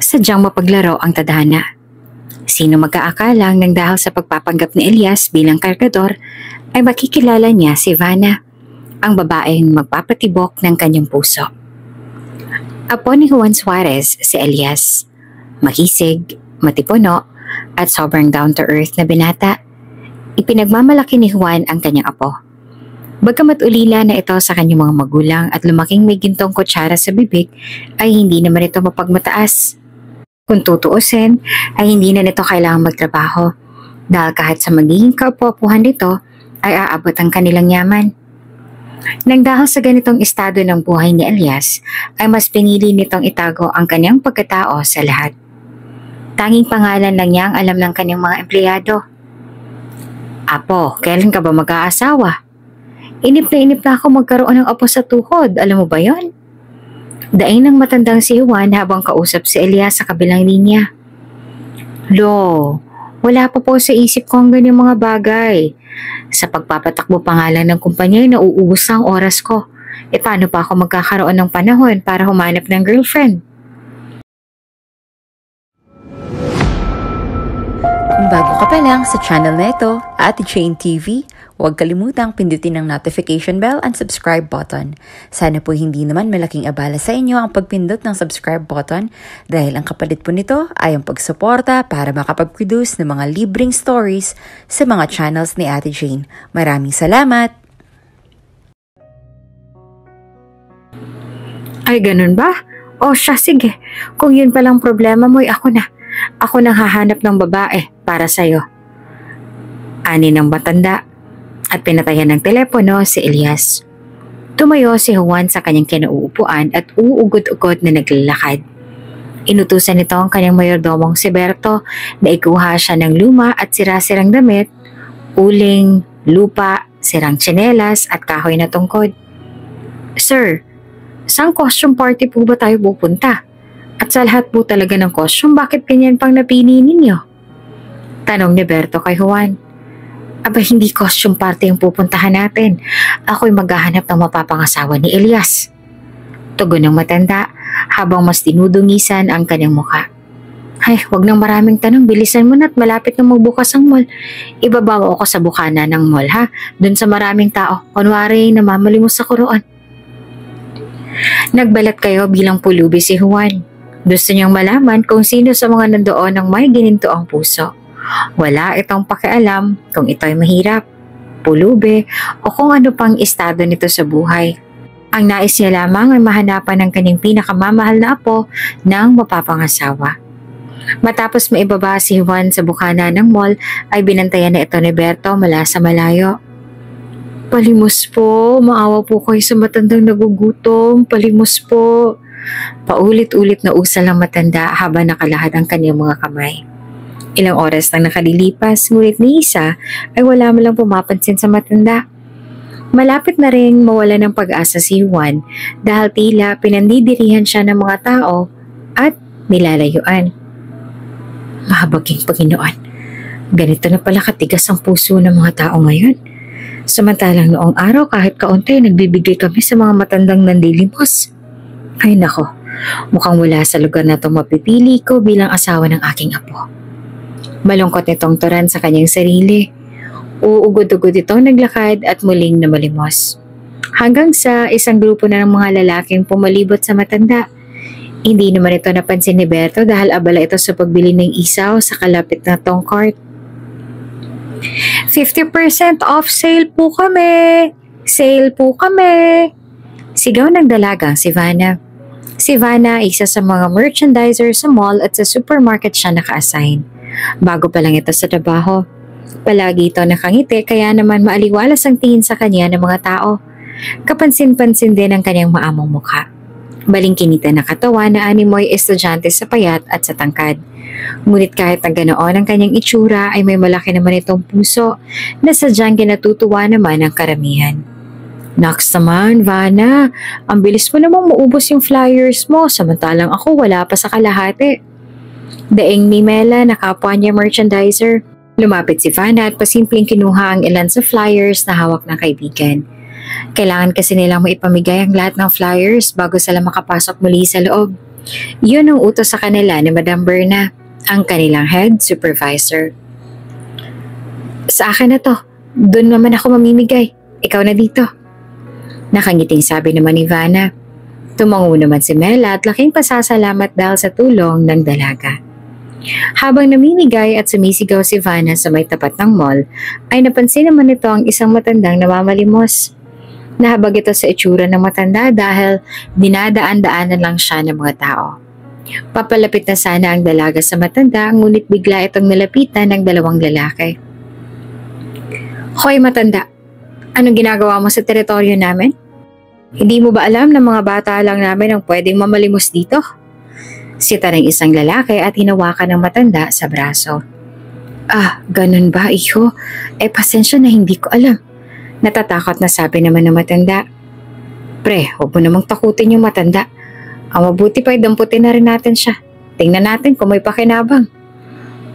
Sadyang mapaglaro ang tadhana. Sino magkaakalang nang dahil sa pagpapanggap ni Elias bilang kargador ay makikilala niya si Vanna, ang babaeng magpapatibok ng kanyang puso. Apo ni Juan Suarez si Elias, makisig, matipuno at sobrang down-to-earth na binata. Ipinagmamalaki ni Juan ang kanyang apo. Bagamat ulila na ito sa kanyang mga magulang at lumaking may gintong kutsara sa bibig, ay hindi naman ito mapagmataas. Kung tutuusin, ay hindi na nito kailangang magtrabaho dahil kahit sa magiging kaupo-upuhan nito ay aabot ang kanilang yaman. Nang dahil sa ganitong estado ng buhay ni Elias, ay mas pinili nitong itago ang kanyang pagkatao sa lahat. Tanging pangalan lang niya ang alam ng kanyang mga empleyado. Apo, kailan ka ba mag-aasawa? Inip na ako magkaroon ng apo sa tuhod, alam mo ba yon? Daing ng matandang si Juan habang kausap si Elias sa kabilang linya. Lo, wala pa po sa isip ko ang ganyang mga bagay. Sa pagpapatakbo pangalan ng kumpanya ay nauubos ang oras ko. E paano pa ako magkakaroon ng panahon para humanap ng girlfriend? Kung bago ka pa lang sa channel na ito, Ate Jane TV, huwag kalimutang pindutin ang notification bell and subscribe button. Sana po hindi naman malaking abala sa inyo ang pagpindot ng subscribe button dahil ang kapalit po nito ay ang pagsuporta para makapag-produce ng mga libreng stories sa mga channels ni Ate Jane. Maraming salamat! Ay, ganun ba? O siya, sige. Kung yun palang problema mo, ako na. Ako nang hahanap ng babae para sa'yo. Ani ng matanda at pinatayan ng telepono si Elias. Tumayo si Juan sa kanyang kinauupuan at uugod-ugod na naglalakad. Inutusan nito ang kanyang mayordomong si Berto na ikuha siya ng luma at sira-sirang damit, uling, lupa, sirang tsinelas at kahoy na tungkod. Sir, saan costume party po ba tayo pupunta? At sa lahat po talaga ng costume, bakit ganyan pang napili ninyo? Tanong ni Berto kay Juan. Aba, hindi costume party ang pupuntahan natin. Ako'y maghahanap ng mapapangasawa ni Elias. Tugon ng matanda habang mas dinudungisan ang kanyang mukha. Ay, wag nang maraming tanong, bilisan mo na at malapit na magbukas ang mall. Ibabaw ako sa bukana ng mall ha, dun sa maraming tao. Kunwari namamalimos sa kuruan. Nagbalat kayo bilang pulubi si Juan. Gusto niyang malaman kung sino sa mga nandoon ang may gininto ang puso. Wala itong pakialam kung ito ay mahirap, pulubi o kung ano pang estado nito sa buhay. Ang nais niya lamang ay mahanapan ng kanyang pinakamamahal na apo ng mapapangasawa. Matapos maibaba si Juan sa bukana ng mall ay binantayan na ito ni Berto mula sa malayo. Palimos po, maawa po kayo sa matandang nagugutom, palimos po. Paulit-ulit na usal ng matanda habang nakalahad ang kanyang mga kamay. Ilang oras nang nakalilipas, ngunit ni isa ay wala man lang pumapansin sa matanda. Malapit na rin mawala ng pag-asa si Juan dahil tila pinandidirihan siya ng mga tao at nilalayuan. Mahabaging Panginoon, ganito na pala katigas ang puso ng mga tao ngayon. Samantalang noong araw kahit kaunti nagbibigay kami sa mga matandang nandilimos. Ay nako, mukhang wala sa lugar na itong mapipili ko bilang asawa ng aking apo. Malungkot nitong turan sa kanyang sarili. Uugod-ugod itong naglakad at muling namalimos. Hanggang sa isang grupo na ng mga lalaking pumalibot sa matanda. Hindi naman ito napansin ni Berto dahil abala ito sa pagbili ng isaw sa kalapit na tongkart. 50% off sale po kami! Sale po kami! Sigaw ng dalagang si Vanna. Si Vanna, isa sa mga merchandiser sa mall at sa supermarket siya naka-assign. Bago pa lang ito sa trabaho. Palagi ito nakangiti kaya naman maaliwalas ang tingin sa kanya ng mga tao. Kapansin-pansin din ang kanyang maamong mukha. Balingkinita na katawan na animoy estudyante sa payat at sa tangkad. Ngunit kahit ang ganoon ang kanyang itsura ay may malaki naman itong puso na sadyang ginatutuwa naman ang karamihan. Naks naman, Vanna, ang bilis mo namang maubos yung flyers mo samantalang ako wala pa sa kalahati. Daing ni Mela na kapwa niya merchandiser. Lumapit si Vanna at pasimpleng kinuha ang ilan sa flyers na hawak ng kaibigan. Kailangan kasi nilang maipamigay ang lahat ng flyers bago sila makapasok muli sa loob. Yun ang utos sa kanila ni Madam Berna, ang kanilang head supervisor. Sa akin na to, doon naman ako mamimigay. Ikaw na dito. Nakangiting sabi naman ni Vanna. Tumango naman si Mela at laking pasasalamat dahil sa tulong ng dalaga. Habang namimigay at sumisigaw si Vanna sa may tapat ng mall, ay napansin naman nito ang isang matandang namamalimos. Nahabag ito sa itsura ng matanda dahil dinadaan-daanan lang siya ng mga tao. Papalapit na sana ang dalaga sa matanda, ngunit bigla itong nalapitan ng dalawang lalaki. Hoy matanda, anong ginagawa mo sa teritoryo namin? Hindi mo ba alam na mga bata lang namin ang pwedeng mamalimos dito? Sita ng isang lalaki at hinawakan ng matanda sa braso. Ah, ganun ba iho? Pasensya na hindi ko alam. Natatakot na sabi naman ng matanda. Pre, huwag mo namang takutin yung matanda. Ang mabuti pa ay damputin na rin natin siya. Tingnan natin kung may pakinabang.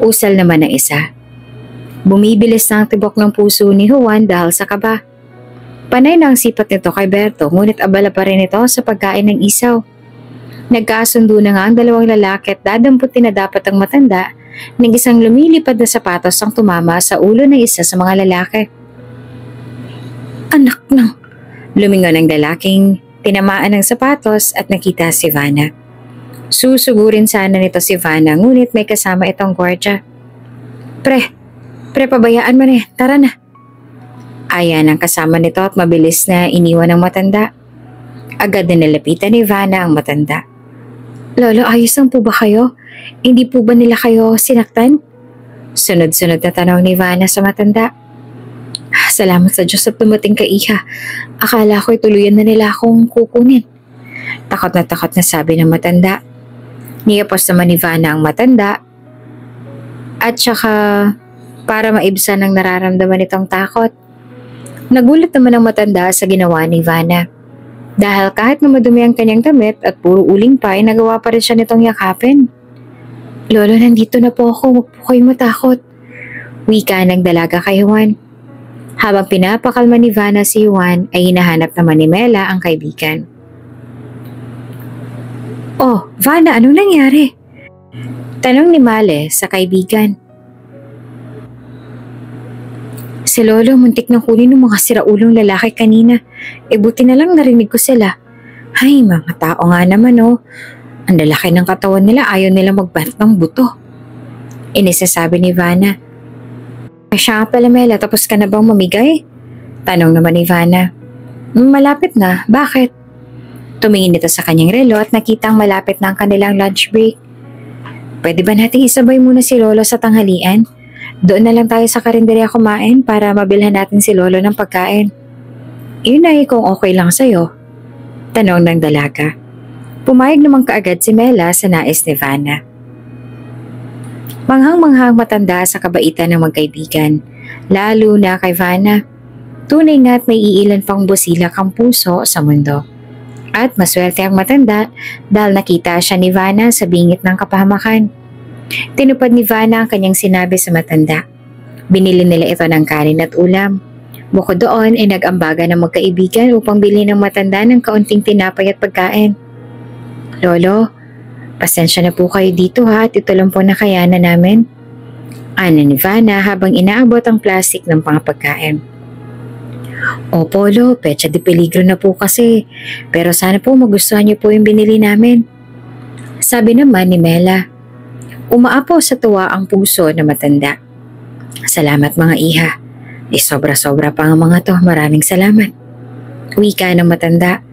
Usal naman ng isa. Bumibilis na ang tibok ng puso ni Juan dahil sa kaba. Panay na ang sipat nito kay Berto, ngunit abala pa rin ito sa pagkain ng isaw. Nagkasundo na nga ang dalawang lalaki at dadamputin na dapat ang matanda ng isang lumilipad na sapatos ang tumama sa ulo ng isa sa mga lalaki. Anak ng... Lumingon ang lalaking tinamaan ng sapatos at nakita si Vanna. Susugurin sana nito si Vanna, ngunit may kasama itong gwardya. Pre, pabayaan mo na yan. Tara na. Ayan ang kasama nito at mabilis na iniwan ng matanda. Agad na nalapitan ni Vanna ang matanda. Lolo, ayos lang po ba kayo? Hindi po ba nila kayo sinaktan? Sunod-sunod na tanong ni Vanna sa matanda. Salamat sa Diyos at dumating ka, iha. Akala ko'y tuluyan na nila akong kukunin. Takot na sabi ng matanda. Niyapos naman ni Vanna ang matanda. At saka para maibsan ang nararamdaman nitong takot. Nagulat naman ang matanda sa ginawa ni Vanna. Dahil kahit na madumi ang kanyang damit at puro uling pa ay nagawa pa rin siya nitong yakapin. Lolo, nandito na po ako. Huwag po kayong matakot. Wika ng dalaga kay Juan. Habang pinapakalma ni Vanna si Juan ay hinahanap naman ni Mela ang kaibigan. Oh, Vanna, anong nangyari? Tanong ni Male sa kaibigan. Si Lolo, muntik na kunin ng mga siraulong lalaki kanina. Buti na lang narinig ko sila. Ay, mga tao nga naman oh. Ang lalaki ng katawan nila, ayaw nila magbant ng buto. Inisasabi ni Vanna. Ay siya nga pala Mela, tapos ka na bang mamigay? Tanong naman ni Vanna. Malapit na, bakit? Tumingin ito sa kanyang relo at nakitang malapit na ang kanilang lunch break. Pwede ba nating isabay muna si Lolo sa tanghalian? Doon na lang tayo sa karinderya kumain para mabilhan natin si Lolo ng pagkain. Yun ay kung okay lang sa'yo. Tanong ng dalaga. Pumayag naman kaagad si Mela sa nais ni Vanna. Manghang-manghang matanda sa kabaitan ng magkaibigan, lalo na kay Vanna. Tunay nga't may iilan pang busilak ang puso sa mundo. At maswerte ang matanda dahil nakita siya ni Vanna sa bingit ng kapahamakan. Tinupad ni Vanna ang kanyang sinabi sa matanda. Binili nila ito ng kanin at ulam. Bukod doon ay nag-ambaga ng magkaibigan upang bilhin ng matanda ng kaunting tinapay at pagkain. Lolo, pasensya na po kayo dito ha at ito lang po nakayanan namin. Ana ni Vanna habang inaabot ang plastik ng pangapagkain. Opo, Lo, pecha de peligro na po kasi. Pero sana po magustuhan niyo po yung binili namin. Sabi naman ni Mela. Umaapaw sa tuwa ang puso na matanda. Salamat mga iha. Sobra-sobra pa ang mga to. Maraming salamat. Wika ng matanda.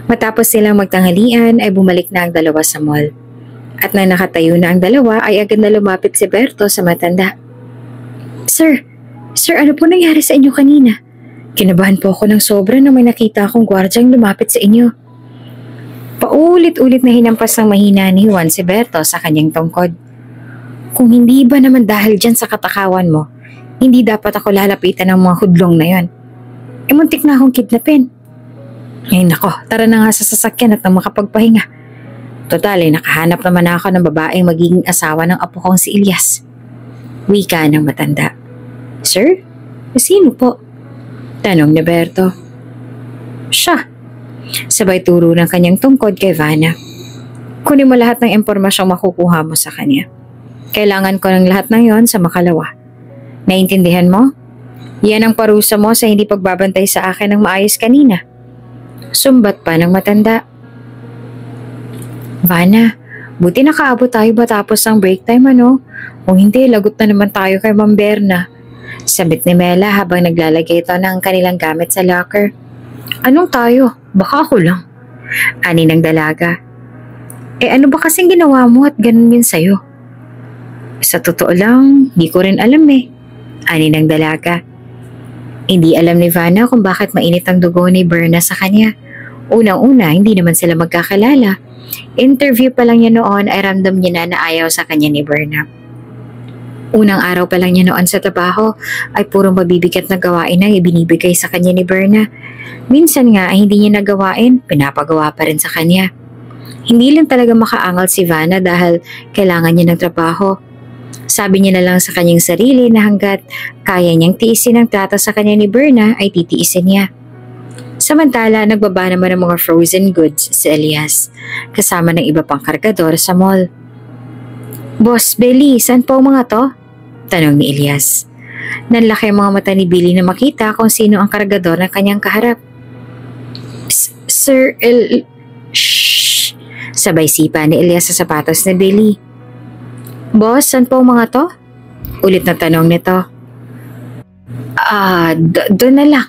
Matapos silang magtanghalian ay bumalik na ang dalawa sa mall. At nang nakatayo na ang dalawa ay agad na lumapit si Berto sa matanda. Sir, ano po nangyari sa inyo kanina? Kinabahan po ako ng sobra na may nakita akong gwardyang lumapit sa inyo. Paulit-ulit na hinampas ng mahina ni Juan si Berto sa kanyang tungkod. Kung hindi ba naman dahil dyan sa katakawan mo, hindi dapat ako lalapitan ng mga hudlong na yon. Muntik na akong kidnapin. Ay nako, tara na nga sa sasakyan at nang makapagpahinga. Total, nakahanap naman ako ng babaeng magiging asawa ng apo kong si Ilyas. Wika ng matanda. Sir? Sino po? Tanong ni Berto. Siya. Sabay turo ng kanyang tungkod kay Vanna. Kunin mo lahat ng impormasyong makukuha mo sa kanya. Kailangan ko ng lahat ng yon sa makalawa. Naintindihan mo? Yan ang parusa mo sa hindi pagbabantay sa akin ng maayos kanina. Sumbat pa ng matanda. Vanna, buti nakaabot tayo matapos ang break time ano? Kung hindi, lagot na naman tayo kay Ma'am Berna. Sabit ni Mela habang naglalagay ito ng kanilang gamit sa locker. Anong tayo? Baka ako lang. Ani ng dalaga. Ano ba kasing ginawa mo at ganun yun sa'yo? Sa totoo lang, di ko rin alam eh. Ani ng dalaga. Hindi alam ni Vanna kung bakit mainit ang dugo ni Berna sa kanya. Unang-una, hindi naman sila magkakalala. Interview pa lang niya noon ay ramdam niya na ayaw sa kanya ni Berna. Unang araw pa lang niya noon sa trabaho ay puro mabibigat na gawain ang ibinibigay sa kanya ni Berna. Minsan nga ay hindi niya nagawain, pinapagawa pa rin sa kanya. Hindi lang talaga makaangal si Vanna dahil kailangan niya ng trabaho. Sabi niya na lang sa kanyang sarili na hanggat kaya niyang tiisin ang trato sa kanya ni Berna ay titiisin niya. Samantala, nagbaba naman ng mga frozen goods si Elias kasama ng iba pang kargador sa mall. Boss, Billy, saan po mga to? Tanong ni Elias. Nanlaki ang mga mata ni Billy na makita kung sino ang kargador ng kanyang kaharap. Sir Shhh! Sabay sipa ni Elias sa sapatos ni Billy. Boss, saan po mga to? Ulit na tanong nito. Doon na lang.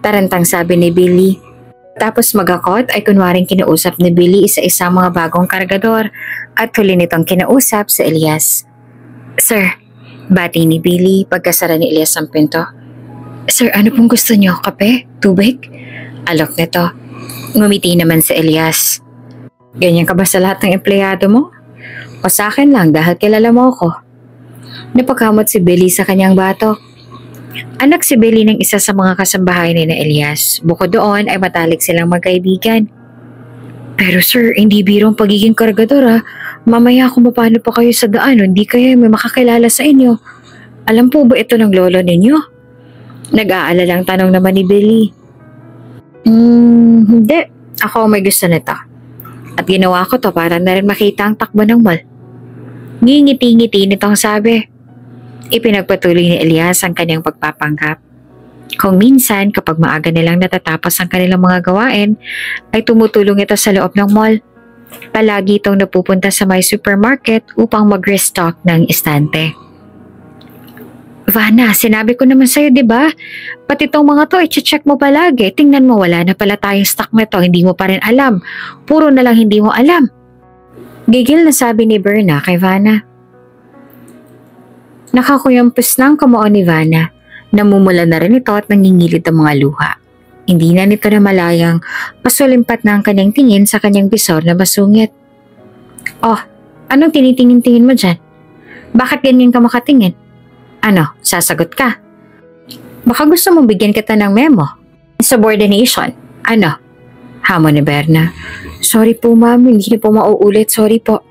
Tarantang sabi ni Billy. Tapos magakot ay kunwaring kinausap ni Billy isa-isa mga bagong kargador at huli nitong kinausap si Elias. Sir, bati ni Billy pagkasara ni Elias ang pinto. Sir, ano pong gusto niyo? Kape? Tubig? Alok nito. Ngumiti naman si Elias. Ganyan ka ba sa lahat ng empleyado mo? O sa akin lang dahil kilala mo ako? Napakamot si Billy sa kanyang batok. Anak si Billy ng isa sa mga kasambahay ni na Elias. Bukod doon ay matalik silang magkaibigan. Pero sir, hindi birong pagiging kargador ha. Mamaya kung paano pa kayo sa daan, hindi kaya may makakilala sa inyo. Alam po ba ito ng lolo ninyo? Nag-aalalang tanong naman ni Billy. Hindi. Ako may gusto nito. At ginawa ko to para na rin makita ang takbo ng mall. Ngingiti-ngiti nitong sabi. Ipinagpatuloy ni Elias ang kanyang pagpapanggap. Kung minsan kapag maaga nilang natatapos ang kanilang mga gawain, ay tumutulong ito sa loob ng mall. Palagi itong napupunta sa may supermarket upang mag-restock ng estante. Vanna, sinabi ko naman sa'yo, diba? Pati itong mga to, i-check mo palagi. Tingnan mo, wala na pala tayong stock nito, hindi mo pa rin alam. Puro na lang hindi mo alam. Gigil na sabi ni Berna kay Vanna. Nakakuyampos na ang kamao ni Vanna. Namumula na rin ito at nangingilid ang mga luha. Hindi na nito na malayang pasulimpat na ang kanyang tingin sa kanyang bisor na masungit. Oh, anong tinitingin-tingin mo dyan? Bakit ganyan ka makatingin? Ano, sasagot ka? Baka gusto mong bigyan kita ng memo. Subordination. Ano? Hamon ni Berna. Sorry po ma'am, hindi na po mauulit. Sorry po.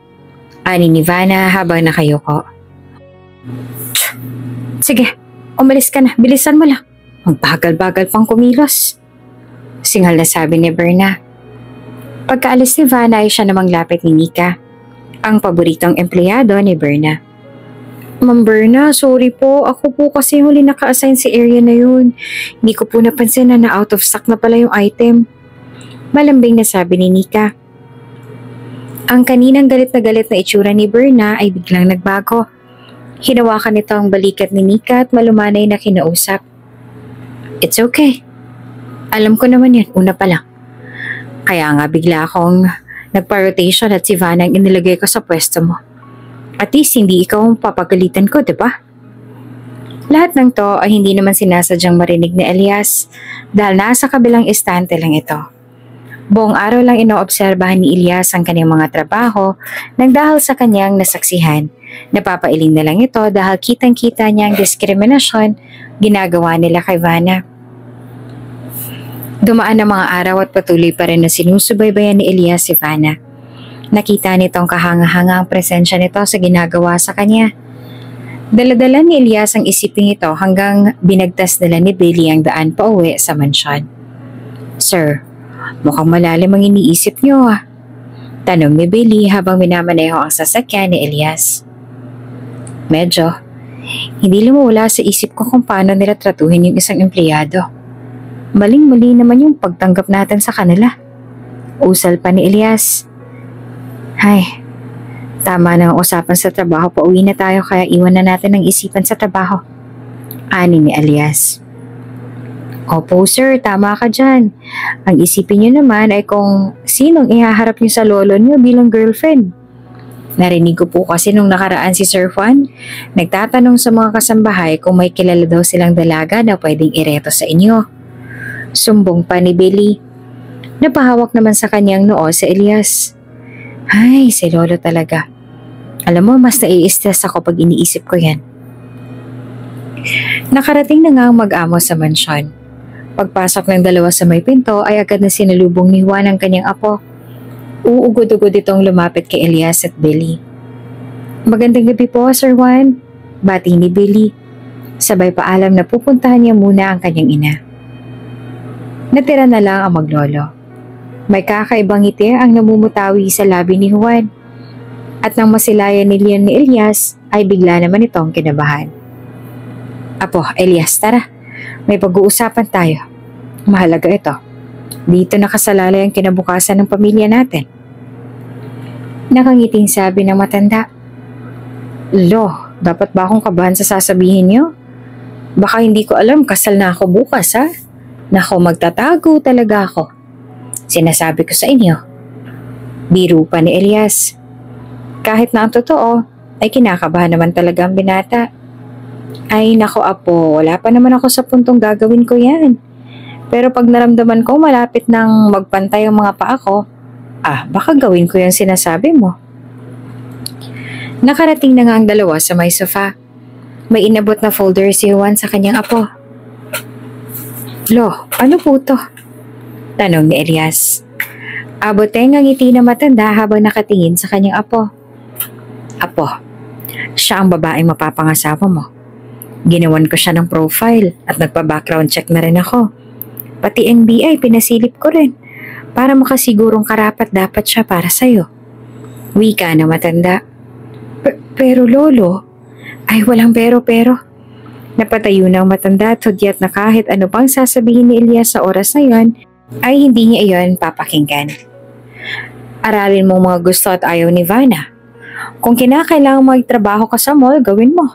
Ani ni Vanna habang nakayuko. Sige, umalis ka na. Bilisan mo lang. Ang bagal-bagal pang kumilos. Singal na sabi ni Berna. Pagkaalis ni Vanna ay siya namang lapit ni Nika, ang paboritong empleyado ni Berna. Ma'am Berna, sorry po. Ako po kasi huli naka-assign si area na yun. Hindi ko po napansin na out of stock na pala yung item. Malambing na sabi ni Nika. Ang kaninang galit na itsura ni Berna ay biglang nagbago. Hinawakan nito ang balikat ni Nika at malumanay na kinausap. It's okay. Alam ko naman yan, una pa lang. Kaya nga bigla akong nagpa-rotation at si Vanna ang inilagay ko sa pwesto mo. At least hindi ikaw ang papagalitan ko, diba? Lahat ng to ay hindi naman sinasadyang marinig ni Elias dahil nasa kabilang estante lang ito. Buong araw lang inoobserbahan ni Elias ang kanyang mga trabaho nang dahil sa kanyang nasaksihan. Napapailing na lang ito dahil kitang-kita niya ang diskriminasyon ginagawa nila kay Vanna. Dumaan ang mga araw at patuloy pa rin na sinusubaybayan ni Elias si Vanna. Nakita nitong kahanga-hanga ang presensya nito sa ginagawa sa kanya. Daladala ni Elias ang isipin ito hanggang binagtas nila ni Billy ang daan pa uwi sa mansyon. Sir, mukhang malalim ang iniisip niyo ah. Tanong ni Billy habang minamaneho ang sasakyan ni Elias. Medyo. Hindi lumawala sa isip ko kung paano nila tratuhin yung isang empleyado. Maling-mali naman yung pagtanggap natin sa kanila. Usal pa ni Elias. Hay, tama na ang usapan sa trabaho, pauwi na tayo kaya iwan na natin ang isipan sa trabaho. Ani ni Elias. Opo sir, tama ka dyan. Ang isipin niyo naman ay kung sinong ihaharap niyo sa lolo niyo bilang girlfriend. Narinig ko po kasi nung nakaraan si Sir Juan, nagtatanong sa mga kasambahay kung may kilala daw silang dalaga na pwedeng ireto sa inyo. Sumbong pa ni Billy. Napahawak naman sa kanyang noo si Elias. Ay, si lolo talaga. Alam mo, mas nai-stress ako pag iniisip ko yan. Nakarating na nga ang mag-amo sa mansyon. Pagpasok ng dalawa sa may pinto ay agad na sinalubong ni Juan ang kanyang apo. Uugod-ugod itong lumapit kay Elias at Billy. Magandang gabi po, Sir Juan. Bati ni Billy. Sabay paalam na pupuntahan niya muna ang kanyang ina. Natira na lang ang maglolo. May kakaibang ngiti ang namumutawi sa labi ni Juan. At nang masilayan ni Lian ni Elias ay bigla naman itong kinabahan. Apo, Elias, tara. May pag-uusapan tayo. Mahalaga ito. Dito nakasalalay ang kinabukasan ng pamilya natin. Nakangiting sabi ng matanda. Lo, dapat ba akong kabahan sa sasabihin niyo? Baka hindi ko alam, kasal na ako bukas ha? Nako, magtatago talaga ako. Sinasabi ko sa inyo. Biro pa ni Elias. Kahit na ang totoo, ay kinakabahan naman talaga ang binata. Ay nako apo, wala pa naman ako sa puntong gagawin ko yan. Pero pag naramdaman ko malapit nang magpantay ang mga paa ko, baka gawin ko yung sinasabi mo. Nakarating na nga ang dalawa sa may sofa. May inabot na folder si Juan sa kanyang apo. Lo, ano po to? Tanong ni Elias. Aboteng ang ngiti na matanda habang nakatingin sa kanyang apo. Apo, siya ang babaeng mapapangasawa mo. Ginawan ko siya ng profile at nagpa-background check na rin ako. Pati NBI pinasilip ko rin para makasigurong karapat dapat siya para sa'yo. Wika na matanda. Pero lolo, ay walang pero. Napatayo na ang matanda at hudyat na kahit ano pang sasabihin ni Elias sa oras na yon ay hindi niya iyon papakinggan. Aralin mo mga gusto at ayaw ni Vanna. Kung kinakailangan magtrabaho ka sa mall, gawin mo.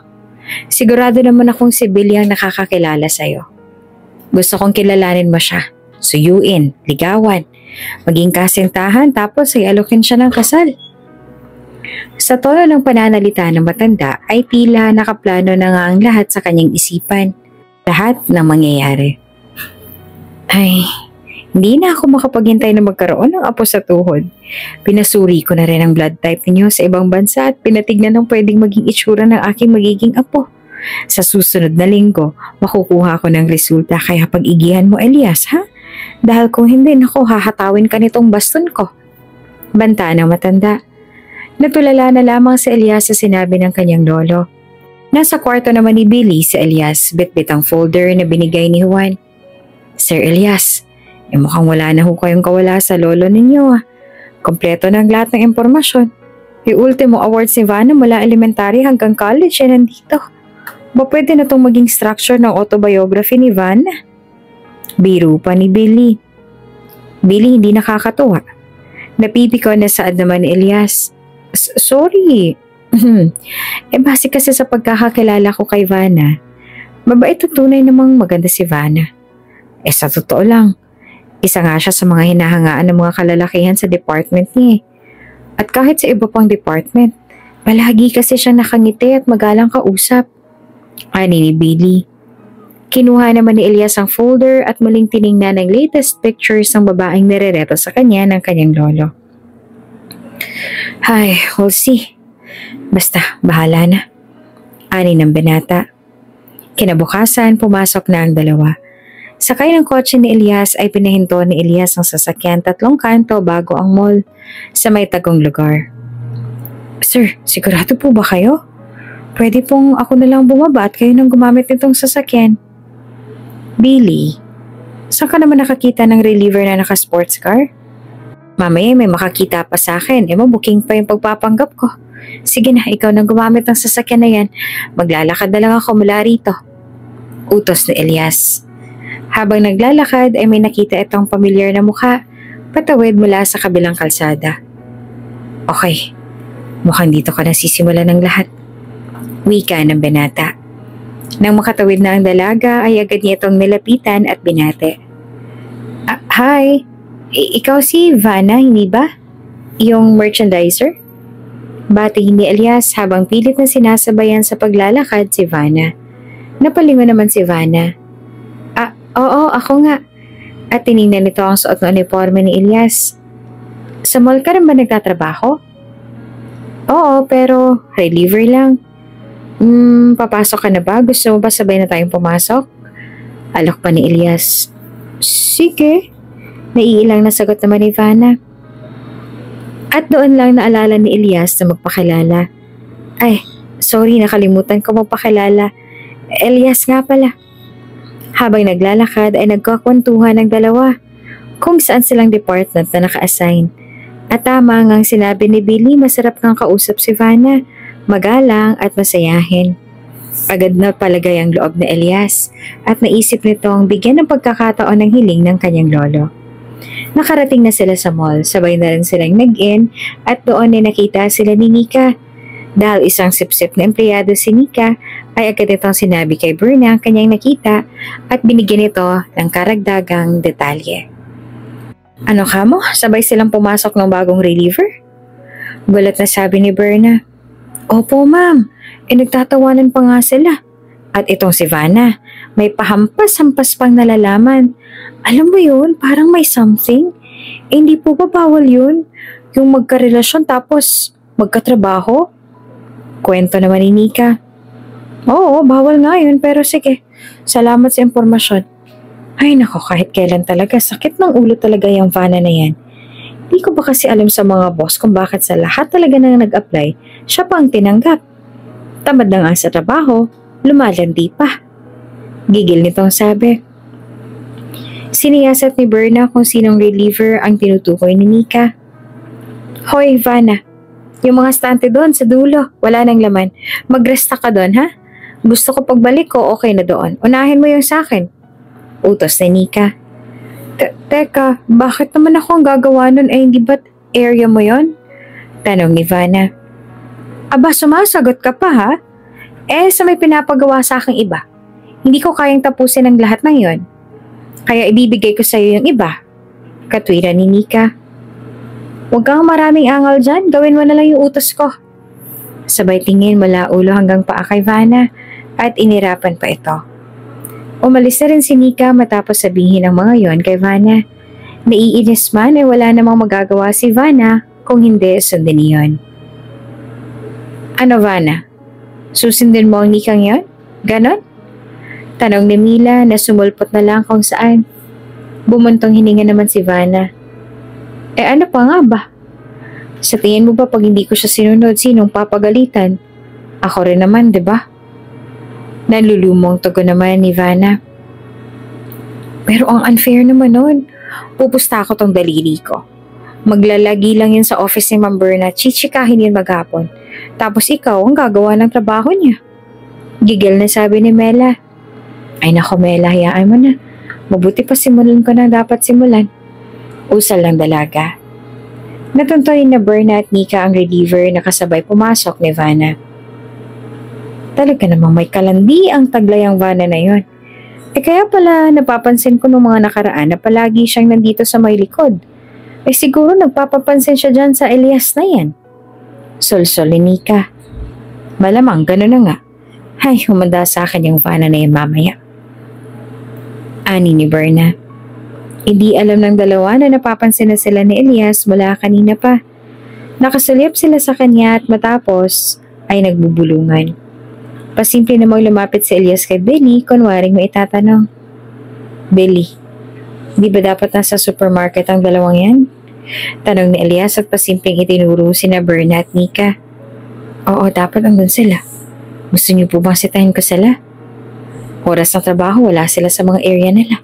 Sigurado naman akong si Billy ang nakakakilala sa'yo. Gusto kong kilalanin mo siya, suyuin, ligawan, maging kasintahan tapos ay alokin siya ng kasal. Sa tono ng pananalita ng matanda ay tila nakaplano na nga ang lahat sa kanyang isipan. Lahat ng mangyayari. Ay, hindi na ako makapaghintay na magkaroon ng apo sa tuhod. Pinasuri ko na rin ang blood type ninyo sa ibang bansa at pinatignan ng pwedeng maging itsura ng aking magiging apo. Sa susunod na linggo, makukuha ko ng resulta kaya pag-igihan mo Elias, ha? Dahil kung hindi, naku, hahatawin ka nitong baston ko. Banta ng matanda. Natulala na lamang si Elias sa sinabi ng kanyang lolo. Nasa kwarto naman ni Billy si Elias, bitbit ang folder na binigay ni Juan. Sir Elias, mukhang wala na ho kayong kawala sa lolo ninyo. Kompleto na ang lahat ng impormasyon. Yung ultimo awards ni Vanna mula elementary hanggang college ay nandito. Ba pwede na itong maging structure ng autobiography ni Vanna? Biro pa ni Billy. Billy, hindi nakakatuwa. Napipikaw na saad naman ni Elias. Sorry. Base kasi sa pagkakakilala ko kay Vanna, mabait at tunay namang maganda si Vanna. Sa totoo lang, isa nga siya sa mga hinahangaan ng mga kalalakihan sa department niya. At kahit sa iba pang department, palagi kasi siya nakangiti at magalang kausap. Ani ni Billy. Kinuha naman ni Elias ang folder at muling tiningnan ang latest pictures ng babaeng nirereto sa kanya ng kanyang lolo. Ay, we'll see. Basta, bahala na. Ani ng binata. Kinabukasan, pumasok na ang dalawa. Sakay ng kotse ni Elias ay pinahinto ni Elias ang sasakyan 3 kanto bago ang mall sa may tagong lugar. Sir, sigurado po ba kayo? Pwede pong ako na lang bumaba at kayo nang gumamit nitong sasakyan. Billy, saan ka naman nakakita ng reliever na naka-sports car? Mamaya may makakita pa sa akin. Booking pa yung pagpapanggap ko. Sige na, ikaw nang gumamit ng sasakyan na yan. Maglalakad na lang ako mula rito. Utos ni Elias. Habang naglalakad ay may nakita itong pamilyar na mukha, patawid mula sa kabilang kalsada. Okay, mukhang dito ka nasisimula ng lahat. Wika ng binata. Nang makatawid na ang dalaga ay agad niya itong nilapitan at binate. Hi, ikaw si Vanna, hindi ba? Yung merchandiser? Bati ni Elias habang pilit na sinasabayan sa paglalakad si Vanna. Napalingon naman si Vanna. Oo, ako nga. At tinignan nito ang suot ng uniforme ni Elias. Sa mall ka rin ba nagtatrabaho? Oo, pero reliever lang. Papasok ka na ba? Gusto mo ba sabay na tayong pumasok? Alok pa ni Elias. Sige. Naiilang na sagot naman ni Vanna. At doon lang naalala ni Elias na magpakilala. Ay, sorry, nakalimutan ko magpakilala. Elias nga pala. Habang naglalakad ay nagkakwentuhan ng dalawa kung saan silang department na naka-assign. At tama ngang sinabi ni Billy, masarap kang kausap si Vanna. Magalang at masayahin. Agad na palagay ang loob na Elias at naisip nitong bigyan ng pagkakataon ng hiling ng kanyang lolo. Nakarating na sila sa mall, sabay na rin silang nag-in at doon ay nakita sila ni Nika. Dahil isang sip-sip na empleyado si Nika ay agad itong sinabi kay Berna ang kanyang nakita at binigyan ito ng karagdagang detalye. Ano ka mo? Sabay silang pumasok ng bagong reliever? Gulat na sabi ni Berna. Opo ma'am, nagtatawanan pa nga sila. At itong si Vanna, may pahampas-hampas pang nalalaman. Alam mo yun, parang may something. Hindi po ba bawal yun? Yung magkarelasyon tapos magkatrabaho? Kwento naman ni Nika. Oo, bawal nga yun pero sige, salamat sa impormasyon. Ay nako, kahit kailan talaga, sakit ng ulo talaga yung Vanna na yan. Di ko ba kasi alam sa mga boss kung bakit sa lahat talaga nang nag-apply, siya pa ang tinanggap. Tamad na nga sa trabaho, lumalandi pa. Gigil nitong sabi. Siniyasat ni Berna kung sinong reliever ang tinutukoy ni Nika. Hoy, Vanna, yung mga stante doon sa dulo, wala nang laman. Magresta ka doon, ha? Gusto ko pagbalik ko, okay na doon. Unahin mo yung sa akin. Utos ni Nika. Teka, bakit naman ako ang gagawa nun hindi ba't area mo yon? Tanong ni Vanna. Aba, sumasagot ka pa ha? Sa may pinapagawa sa aking iba. Hindi ko kayang tapusin ang lahat ng yon. Kaya ibibigay ko sa iyo yung iba. Katwiran ni Nika. Huwag kang maraming angal dyan, gawin mo na lang yung utos ko. Sabay tingin mula ulo hanggang paa kay Vanna at inirapan pa ito. Umalis na rin si Nika matapos sabihin ang mga yon kay Vanna. Naiinis man ay wala namang magagawa si Vanna kung hindi sundin niyon. Ano Vanna? Susundin mo ang Nikang yon? Ganon? Tanong ni Mila na sumulpot na lang kung saan. Bumuntong hininga naman si Vanna. Ano pa nga ba? Sa tingin mo ba pag hindi ko siya sinunod, sinong papagalitan? Ako rin naman, di ba? Nalulumong tugon naman ni Vanna. Pero ang unfair naman nun. Pupusta ako tong daliri ko. Maglalagi lang yun sa office ni Ma'am Berna, chichikahin yun maghapon. Tapos ikaw ang gagawa ng trabaho niya. Gigil na sabi ni Mela. Ay nako Mela, hayaan mo na. Mabuti pa simulan ko na dapat simulan. Usal ng dalaga. Natuntoy na Berna at Nika ang reliever na kasabay pumasok ni Vanna. Talaga namang may kalandi ang taglay ang Vanna na yon. Kaya pala napapansin ko nung mga nakaraan na palagi siyang nandito sa may likod. Siguro nagpapapansin siya dyan sa Elias na yan. Sol-sol ni Nika. Malamang gano'n na nga. Ay, humanda sa akin yung Vanna na yan mamaya. Ani ni Berna. Hindi alam ng dalawa na napapansin na sila ni Elias mula kanina pa. Nakasulip sila sa kanya at matapos ay nagbubulungan. Pasimple namang lumapit si Elias kay Billy, kunwaring may itatanong. Billy, di ba dapat nasa supermarket ang dalawang yan? Tanong ni Elias at pasimpleng itinuro sina Berna at Nika. Oo, dapat andun sila. Gusto niyo po bang sitahin ko sila? Oras ng trabaho, wala sila sa mga area nila.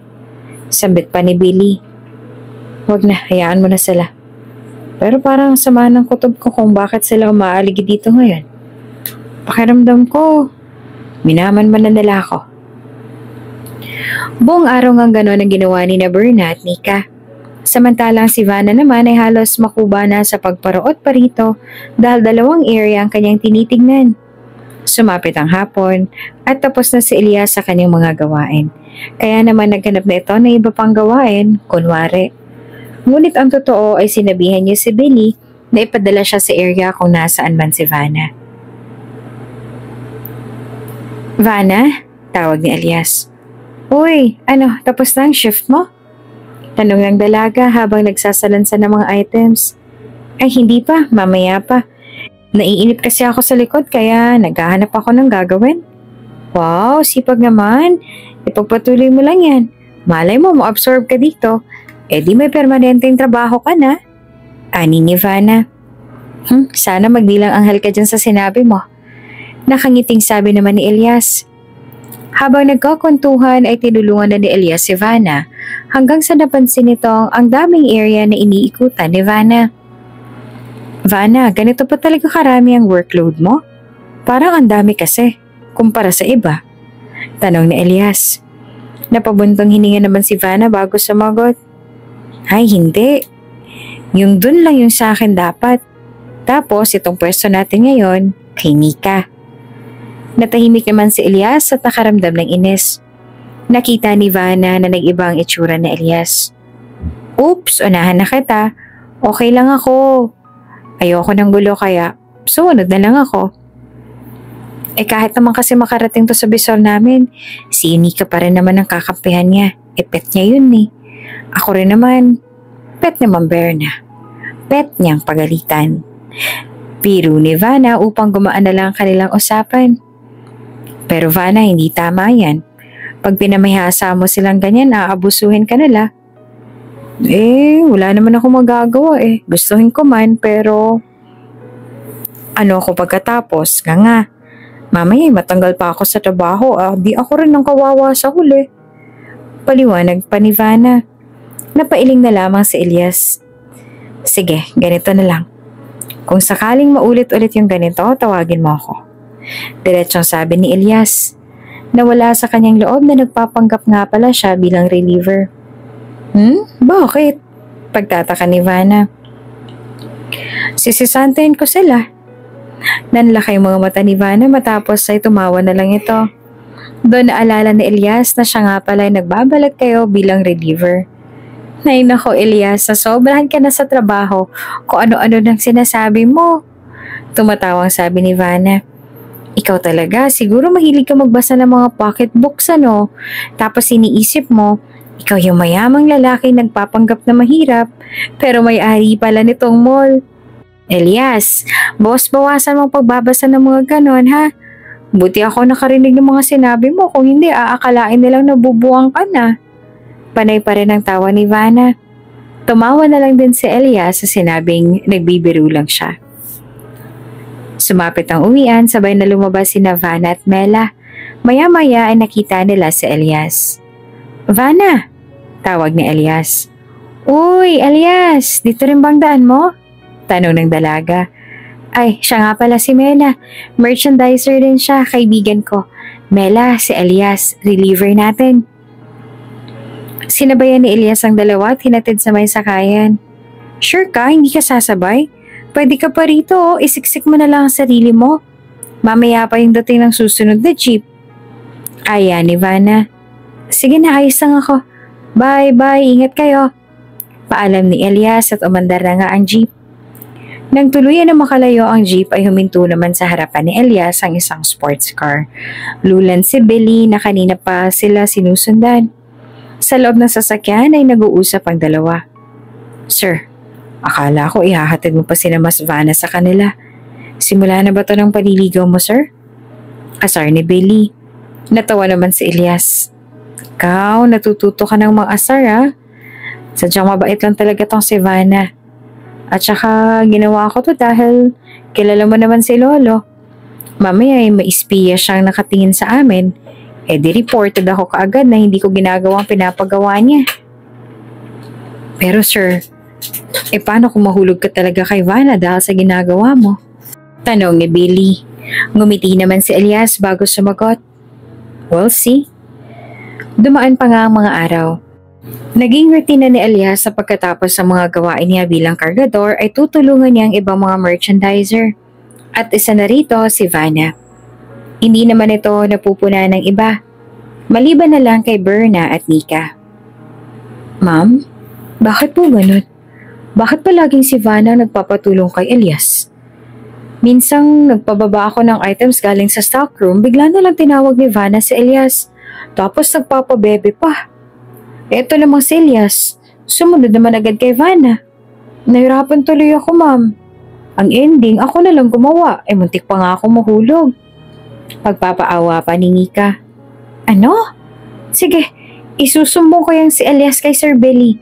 Sambit pa ni Billy. Huwag na, hayaan mo na sila. Pero parang sama ng kutob ko kung bakit sila umaaligi dito ngayon. Pakiramdam ko, minaman-manan nila ako. Buong araw nga gano'n ang ginawa ni na Berna at Nika. Samantalang si Vanna naman ay halos makuba na sa pagparoot pa rito dahil 2 area ang kanyang tinitignan. Sumapit ang hapon at tapos na si Elias sa kanyang mga gawain. Kaya naman naghanap na ito ng iba pang gawain, kunwari. Ngunit ang totoo ay sinabihan niya si Billy na ipadala siya sa area kung nasaan man si Vanna. Vanna? Tawag ni Elias. Uy, tapos na ang shift mo? Tanong ng dalaga habang nagsasalansan ng mga items. Ay hindi pa, mamaya pa. Naiinip kasi ako sa likod kaya naghahanap ako ng gagawin. Wow, sipag naman. Ipagpatuloy mo lang yan. Malay mo, ma-absorb ka dito. Eh di may permanenteng trabaho ka na. Ani ni Vanna. Sana magdilang anghel ka dyan sa sinabi mo. Nakangiting sabi naman ni Elias. Habang nagkakuntuhan ay tinulungan na ni Elias si Vanna hanggang sa napansin nitong ang daming area na iniikutan ni Vanna. Vanna, ganito pa talaga karami ang workload mo? Parang ang dami kasi, kumpara sa iba. Tanong ni Elias. Napabuntong hininga naman si Vanna bago sumagot. Ay hindi. Yung dun lang yung sa akin dapat. Tapos itong pwesto natin ngayon, kay Nika. Natahimik naman si Elias at nakaramdam ng inis. Nakita ni Vanna na nag-iba ang itsura ni Elias. Oops, unahan na kita. Okay lang ako. Ayoko ng gulo kaya sumunod na lang ako. Kahit naman kasi makarating to sa bisor namin, si Nika pa rin naman ang kakampihan niya. Pet niya yun eh. Ako rin naman, pet naman Berna. Pet niyang pagalitan. Biro ni Vanna upang gumaan na lang kanilang usapan. Pero Vanna, hindi tama yan. Pag pinamahasa mo silang ganyan, aabusuhin ka nila. Wala naman ako magagawa eh. Gustuhin ko man, pero ako pagkatapos? Nga. Mamaya matanggal pa ako sa trabaho. Di ako rin ang kawawa sa huli. Paliwanag pa ni Vanna. Napailing na lamang si Elias. Sige, ganito na lang. Kung sakaling maulit-ulit yung ganito, tawagin mo ako. Diretsong sabi ni Elias. Nawala sa kanyang loob na nagpapanggap nga pala siya bilang reliever. Bakit? Pagtataka ni Vanna. Sisisantayin ko sila. Nanlaki yung mga mata ni Vanna matapos ay tumawa na lang ito. Doon naalala ni Elias na siya nga pala ay nagbabalat kayo bilang reliever. Nay nako Elias, sobrahan ka na sa trabaho kung ano-ano nang sinasabi mo. Tumatawang sabi ni Vanna. Ikaw talaga, siguro mahilig ka magbasa ng mga pocketbooks Tapos iniisip mo, ikaw yung mayamang lalaki nagpapanggap na mahirap, pero may-ari pala nitong mall. Elias, bawasan mong pagbabasa ng mga ganon ha. Buti ako nakarinig ng mga sinabi mo, kung hindi aakalain nilang nabubuang ka na. Panay pa rin ang tawa ni Vanna. Tumawa na lang din si Elias sa sinabing nagbibiro lang siya. Sumapit ang uwian, sabay na lumabas sina Vanna at Mela. Maya-maya ay nakita nila si Elias. Vanna! Tawag ni Elias. Uy, Elias! Dito rin bang daan mo? Tanong ng dalaga. Ay, siya nga pala si Mela. Merchandiser din siya, kaibigan ko. Mela, si Elias, reliever natin. Sinabayan ni Elias ang dalawa at hinatid sa may sakayan. Sure ka, hindi ka sasabay? Pwede ka pa rito, isiksik mo na lang ang sarili mo. Mamaya pa yung dating ng susunod na jeep. Ayan ni Vanna. Sige na, ayos lang ako. Bye, ingat kayo. Paalam ni Elias at umandar na nga ang jeep. Nang tuluyan na makalayo ang jeep ay huminto naman sa harapan ni Elias ang isang sports car. Lulan si Billy na kanina pa sila sinusundan. Sa loob ng sasakyan ay nag-uusap ang dalawa. Sir, akala ko ihahatid mo pa sina Mas Vanna sa kanila. Simula na ba ito ng paniligaw mo, sir? Asar ni Billy. Natawa naman si Elias. Ikaw, natututo ka ng mga asar ha? Sadyang mabait lang talaga tong si Vanna. At saka ginawa ko to dahil kilala mo naman si Lolo. Mamaya ay maispiya siyang nakatingin sa amin. Di reported ako kaagad na hindi ko ginagawa ang pinapagawa niya. Pero sir, Paano kung mahulog ka talaga kay Vanna dahil sa ginagawa mo? Tanong ni Billy. Ngumiti naman si Elias bago sumagot. We'll see. Dumaan pa nga ang mga araw. Naging rutina ni Elias sa pagkatapos ng mga gawain niya bilang kargador ay tutulungan niya ang ibang mga merchandiser. At isa na rito si Vanna. Hindi naman ito napupuna ng iba. Maliban na lang kay Berna at Nika. Ma'am, bakit po ganun? Bakit pa laging si Vanna nagpapatulong kay Elias? Minsang nagpababa ako ng items galing sa stockroom, bigla na lang tinawag ni Vanna si Elias. Tapos nagpapabebe pa. Eto namang si Elias, sumunod naman agad kay Vanna. Nahirapan tuloy ako, ma'am. Ang ending, ako na lang gumawa. Muntik pa nga ako mahulog. Pagpapaawa pa ni Nika. Ano? Sige, isusumbong ko yung si Elias kay Sir Billy.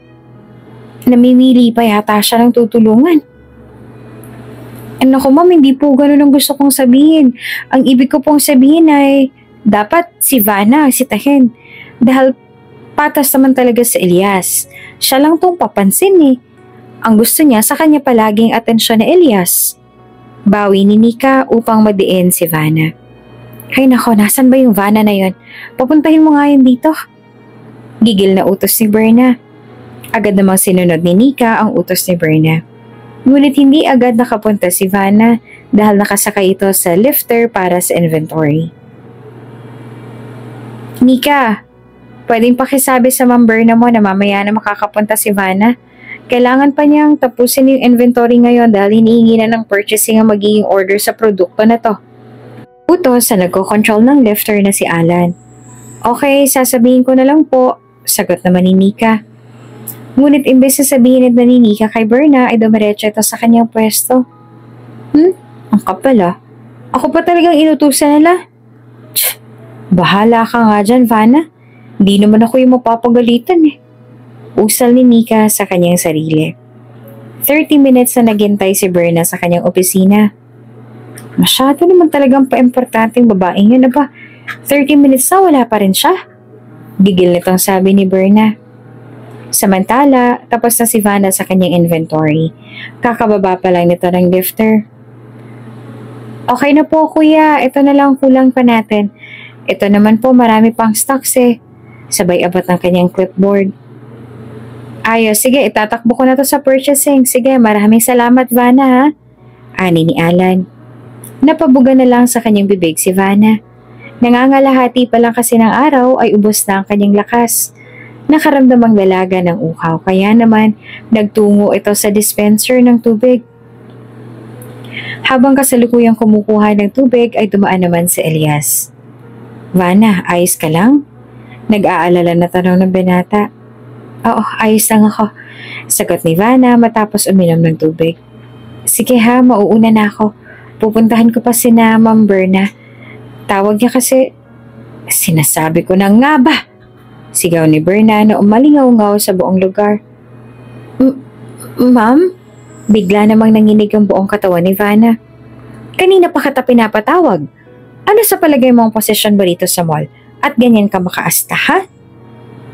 Namimili pa yata siya ng tutulungan. Naku ma'am, hindi po ganun ang gusto kong sabihin. Ang ibig ko pong sabihin ay dapat si Vanna sitahin. Dahil patas naman talaga si Elias. Siya lang tong papansin eh. Ang gusto niya sa kanya palaging atensyon na Elias. Bawi ni Nika upang madiin si Vanna. Ay nako, nasan ba yung Vanna na yun? Papuntahin mo nga yun dito. Gigil na utos ni Berna. Agad namang sinunod ni Nika ang utos ni Berna. Ngunit hindi agad nakapunta si Vanna dahil nakasakay ito sa lifter para sa inventory. Nika, pwedeng pakisabi sa Ma'am Berna mo na mamaya na makakapunta si Vanna. Kailangan pa niyang tapusin yung inventory ngayon dahil hinihingi na ng purchasing ang magiging order sa produkto na to. Utos sa nagko-control ng lifter na si Alan. Okay, sasabihin ko na lang po, sagot naman ni Nika. Ngunit imbes na sabihin na ni Nika kay Berna ay dumiretso ito sa kanyang pwesto. Ang kapal ah. Ako pa talagang inutusan nila. Bahala ka nga dyan, Vanna. Hindi naman ako yung mapapagalitan eh. Usal ni Nika sa kanyang sarili. 30 minutes na naghintay si Berna sa kanyang opisina. Masyado naman talagang pa-importanteng babaeng yun na ba? 30 minutes na wala pa rin siya. Gigil nitong sabi ni Berna. Samantala, tapos na si Vanna sa kanyang inventory. Kakababa pa lang nito ng lifter. Okay na po kuya, ito na lang kulang pa natin. Ito naman po marami pang stocks eh. Sabay abot ng kanyang clipboard. Ayos, sige itatakbo ko na to sa purchasing. Sige, maraming salamat Vanna ha. Ani ni Alan. Napabuga na lang sa kanyang bibig si Vanna. Nangangalahati pa lang kasi ng araw ay ubos na ang kanyang lakas. Nakaramdamang dalaga ng uhaw kaya naman nagtungo ito sa dispenser ng tubig. Habang kasalukuyang kumukuha ng tubig ay dumaan naman si Elias. Vanna, ayos ka lang? Nag-aalala na tanong ng binata. Oo, ayos lang ako. Sagot ni Vanna matapos uminom ng tubig. Sige ha, mauuna na ako. Pupuntahan ko pa sina Ma'am Berna. Tawag niya kasi, sinasabi ko na nga ba? Sigaw ni Berna na umalingaw-ngaw sa buong lugar. Ma'am? Bigla namang nanginig ang buong katawan ni Vanna. Kanina pa kita pinapatawag. Ano sa palagay mo ang posisyon mo dito sa mall? At ganyan ka makaasta, ha?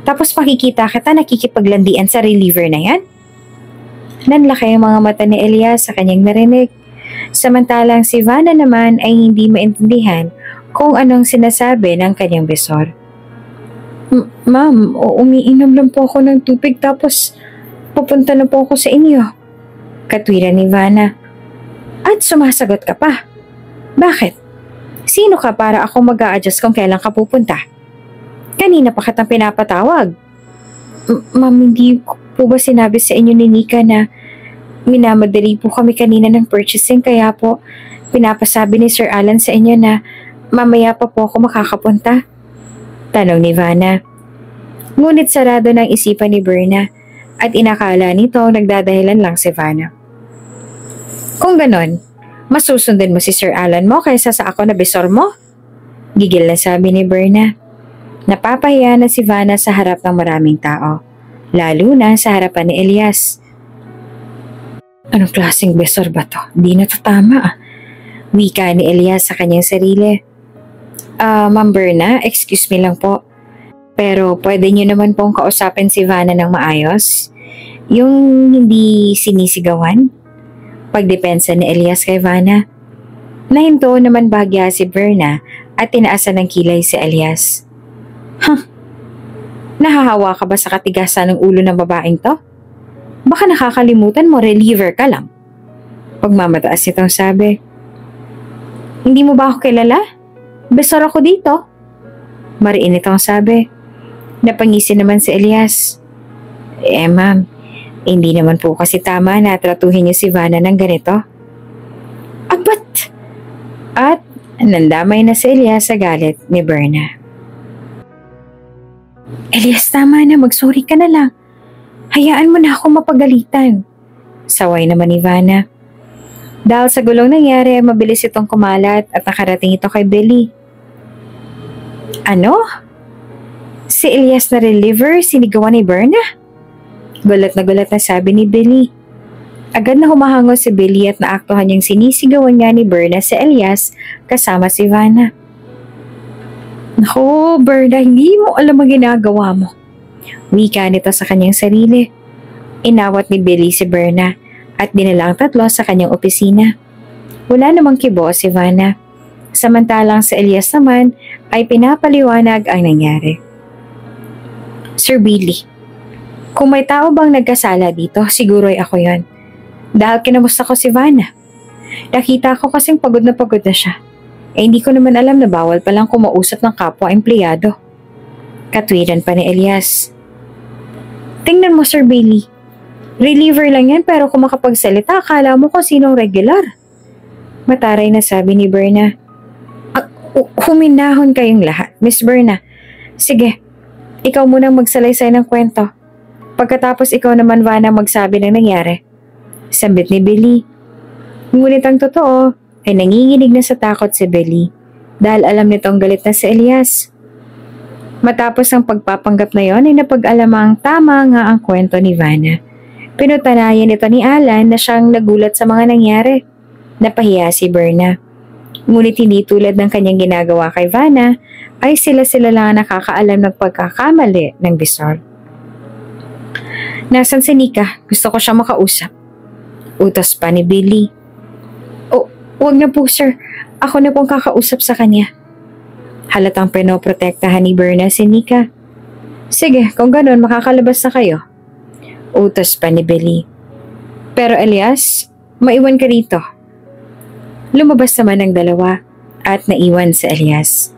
Tapos makikita kita nakikipaglandian sa reliever na yan? Nanlaki ang mga mata ni Elias sa kanyang narinig. Samantalang si Vanna naman ay hindi maintindihan kung anong sinasabi ng kanyang besor. Ma'am, umiinom lang po ako ng tubig tapos pupunta na po ako sa inyo. Katwiran ni Vanna. At sumasagot ka pa. Bakit? Sino ka para ako mag-a-adjust kung kailan ka pupunta? Kanina pa kitang pinapatawag. Ma'am, hindi po ba sinabi sa inyo ni Nika na minamadali po kami kanina ng purchasing kaya po pinapasabi ni Sir Alan sa inyo na mamaya pa po ako makakapunta? Tanong ni Vanna. Ngunit sarado ng isipan ni Berna at inakala nito nagdadahilan lang si Vanna. Kung ganon, masusundan mo si Sir Alan mo kaysa sa ako na besor mo? Gigil na sabi ni Berna. Napapahiya na si Vanna sa harap ng maraming tao, lalo na sa harapan ni Elias. Anong klaseng besor ba to? Di na to tama ah. Wika ni Elias sa kanyang sarili. Ma'am Berna, excuse me lang po. Pero pwede niyo naman pong kausapin si Vanna ng maayos. Yung hindi sinisigawan? Pagdepensa ni Elias kay Vanna. Nahinto naman bahagya si Berna at tinaasan ng kilay si Elias. Nahahawa ka ba sa katigasan ng ulo ng babaeng to? Baka nakakalimutan mo, reliever ka lang. Pagmamataas nitong sabi. Hindi mo ba ako kilala? Besor ako dito. Mariin itong sabi. Napangisi naman si Elias. Ma'am, hindi naman po kasi tama na tratuhin niyo si Vanna ng ganito. Abat! At nandamay na si Elias sa galit ni Berna. Elias, tama na, magsorry ka na lang. Hayaan mo na ako mapagalitan. Saway naman ni Vanna. Dahil sa gulong nangyari, mabilis itong kumalat at nakarating ito kay Billy. Ano? Si Elias na reliever, sinigawan ni Berna? Gulat na sabi ni Billy. Agad na humahango si Billy at naaktuhan niyang sinisigawan niya ni Berna si Elias kasama si Vanna. Naku, Berna, hindi mo alam ang ginagawa mo. Wika nito sa kanyang sarili. Inawat ni Billy si Berna at dinala ang tatlo sa kanyang opisina. Wala namang kibo si Vanna. Samantalang si Elias naman ay pinapaliwanag ang nangyari. Sir Billy, kung may tao bang nagkasala dito, siguro ay ako yon. Dahil kinamusta ko si Vanna. Nakita ko kasing pagod na siya. Hindi ko naman alam na bawal palang kumausap ng kapwa-empleyado. Katwiran pa ni Elias. Tingnan mo, Sir Billy. Reliever lang yan pero kung makapagsalita, akala mo kung sinong regular. Mataray na sabi ni Berna. Huminahon kayong lahat, Miss Berna. Sige, ikaw munang magsalaysay ng kwento. Pagkatapos ikaw naman, Vanna, magsabi ng nangyari. Sambit ni Billy. Ngunit ang totoo ay nanginginig na sa takot si Billy dahil alam nitong galit na si Elias. Matapos ang pagpapanggap na yon ay napag-alamang tama nga ang kwento ni Vanna. Pinutanayan ito ni Alan na siyang nagulat sa mga nangyari. Napahiya si Berna. Ngunit hindi tulad ng kanyang ginagawa kay Vanna ay sila-sila lang ang nakakaalam ng pagkakamali ng bisor. Nasaan si Nika? Gusto ko siya makausap. Utos pa ni Billy. Huwag na po, sir. Ako na pong kakausap sa kanya. Halatang pinoprotektahan ni Berna si Nika. Sige, kung ganun, makakalabas na kayo. Utos pa ni Billy. Pero Elias, maiwan ka rito. Lumabas naman ang dalawa at naiwan si Elias.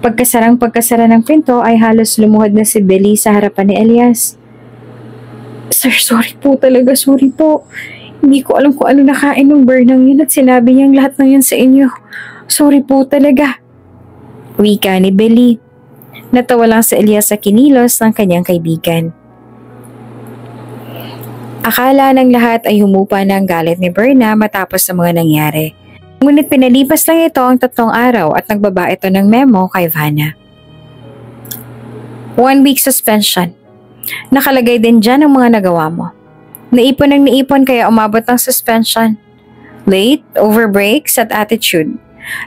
Pagkasara ng pinto ay halos lumuhod na si Billy sa harapan ni Elias. Sir, sorry po talaga, sorry po. Hindi ko alam kung ano nakain ng Bernang yun at sinabi niyang lahat ng yun sa inyo. Sorry po talaga. Wika ni Billy. Natawa lang si Elias sa kinilos ng kanyang kaibigan. Akala ng lahat ay humupa na ang galit ni Berna matapos sa mga nangyari. Ngunit pinalipas lang ito ang 3 araw at nagbaba ito ng memo kay Vanna. 1 week suspension. Nakalagay din dyan ang mga nagawa mo. Naipon kaya umabot ang suspension. Late, overbreaks at attitude.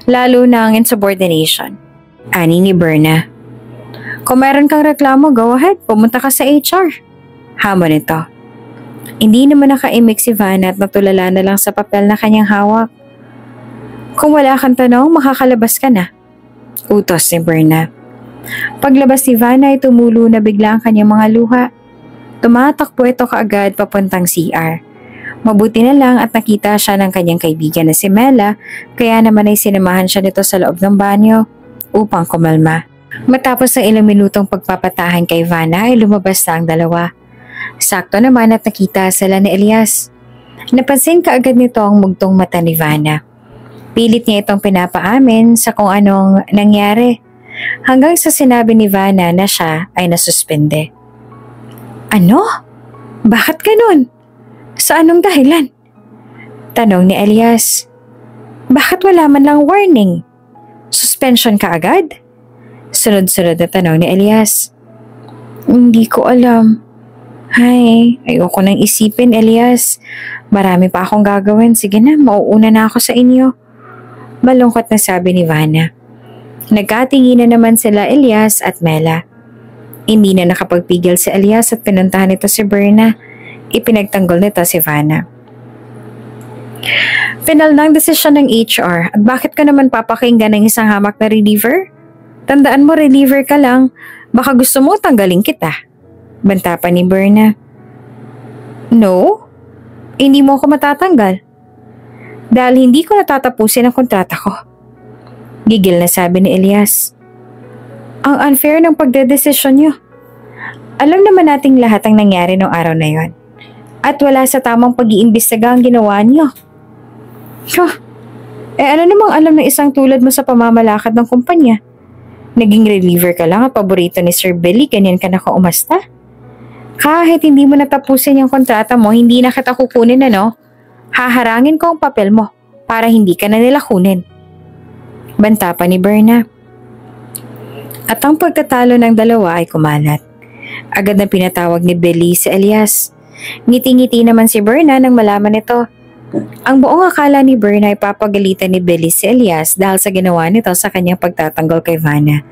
Lalo na ang insubordination. Ani ni Berna. Kung meron kang reklamo, go ahead. Pumunta ka sa HR. Hamon ito. Hindi naman nakaimik si Vanna at natulala na lang sa papel na kanyang hawak. Kung wala kang tanong, makakalabas ka na. Utos ni Berna. Paglabas ni Vanna ay tumulo na bigla ang kanyang mga luha. Tumatakbo ito kaagad papuntang CR. Mabuti na lang at nakita siya ng kanyang kaibigan na si Mela, kaya naman ay sinamahan siya nito sa loob ng banyo upang kumalma. Matapos ng ilang minutong pagpapatahan kay Vanna ay lumabas na ang dalawa. Sakto naman at nakita sila ni Elias. Napansin kaagad nito ang mugtong mata ni Vanna. Pilit niya itong pinapaamin sa kung anong nangyari, hanggang sa sinabi ni Vanna na siya ay nasuspende. Ano? Bakit ganun? Sa anong dahilan? Tanong ni Elias. Bakit wala man lang warning? Suspension ka agad? Sunod-sunod na tanong ni Elias. Hindi ko alam. Hay, ayoko nang isipin, Elias. Marami pa akong gagawin. Sige na, mauuna na ako sa inyo. Malungkot na sabi ni Vanna. Nagkatingin na naman sila Elias at Mela. Hindi na nakapagpigil si Elias at pinuntahan ito si Berna. Ipinagtanggol nito si Vanna. Final ng desisyon ng HR at bakit ka naman papakinggan ng isang hamak na reliever? Tandaan mo, reliever ka lang. Baka gusto mo tanggalin kita. Banta pa ni Berna. No? Hindi mo ako matatanggal. Dahil hindi ko natatapusin ang kontrata ko. Gigil na sabi ni Elias. Ang unfair ng pagdedesisyon niyo. Alam naman nating lahat ang nangyari noong araw na yon. At wala sa tamang pag-iimbestiga ang ginawa niyo. Ano namang alam ng isang tulad mo sa pamamalakad ng kumpanya? Naging reliever ka lang at paborito ni Sir Billy, ganyan ka na kaumasta? Kahit hindi mo natapusin yung kontrata mo, hindi na kita kukunin Haharangin ko ang papel mo para hindi ka na nila kunin. Banta pa ni Berna. At ang pagtatalo ng dalawa ay kumalat. Agad na pinatawag ni Billy si Elias. Ngiti-ngiti naman si Berna nang malaman ito. Ang buong akala ni Berna ay papagalitan ni Billy si Elias dahil sa ginawa nito sa kanyang pagtatanggol kay Vanna.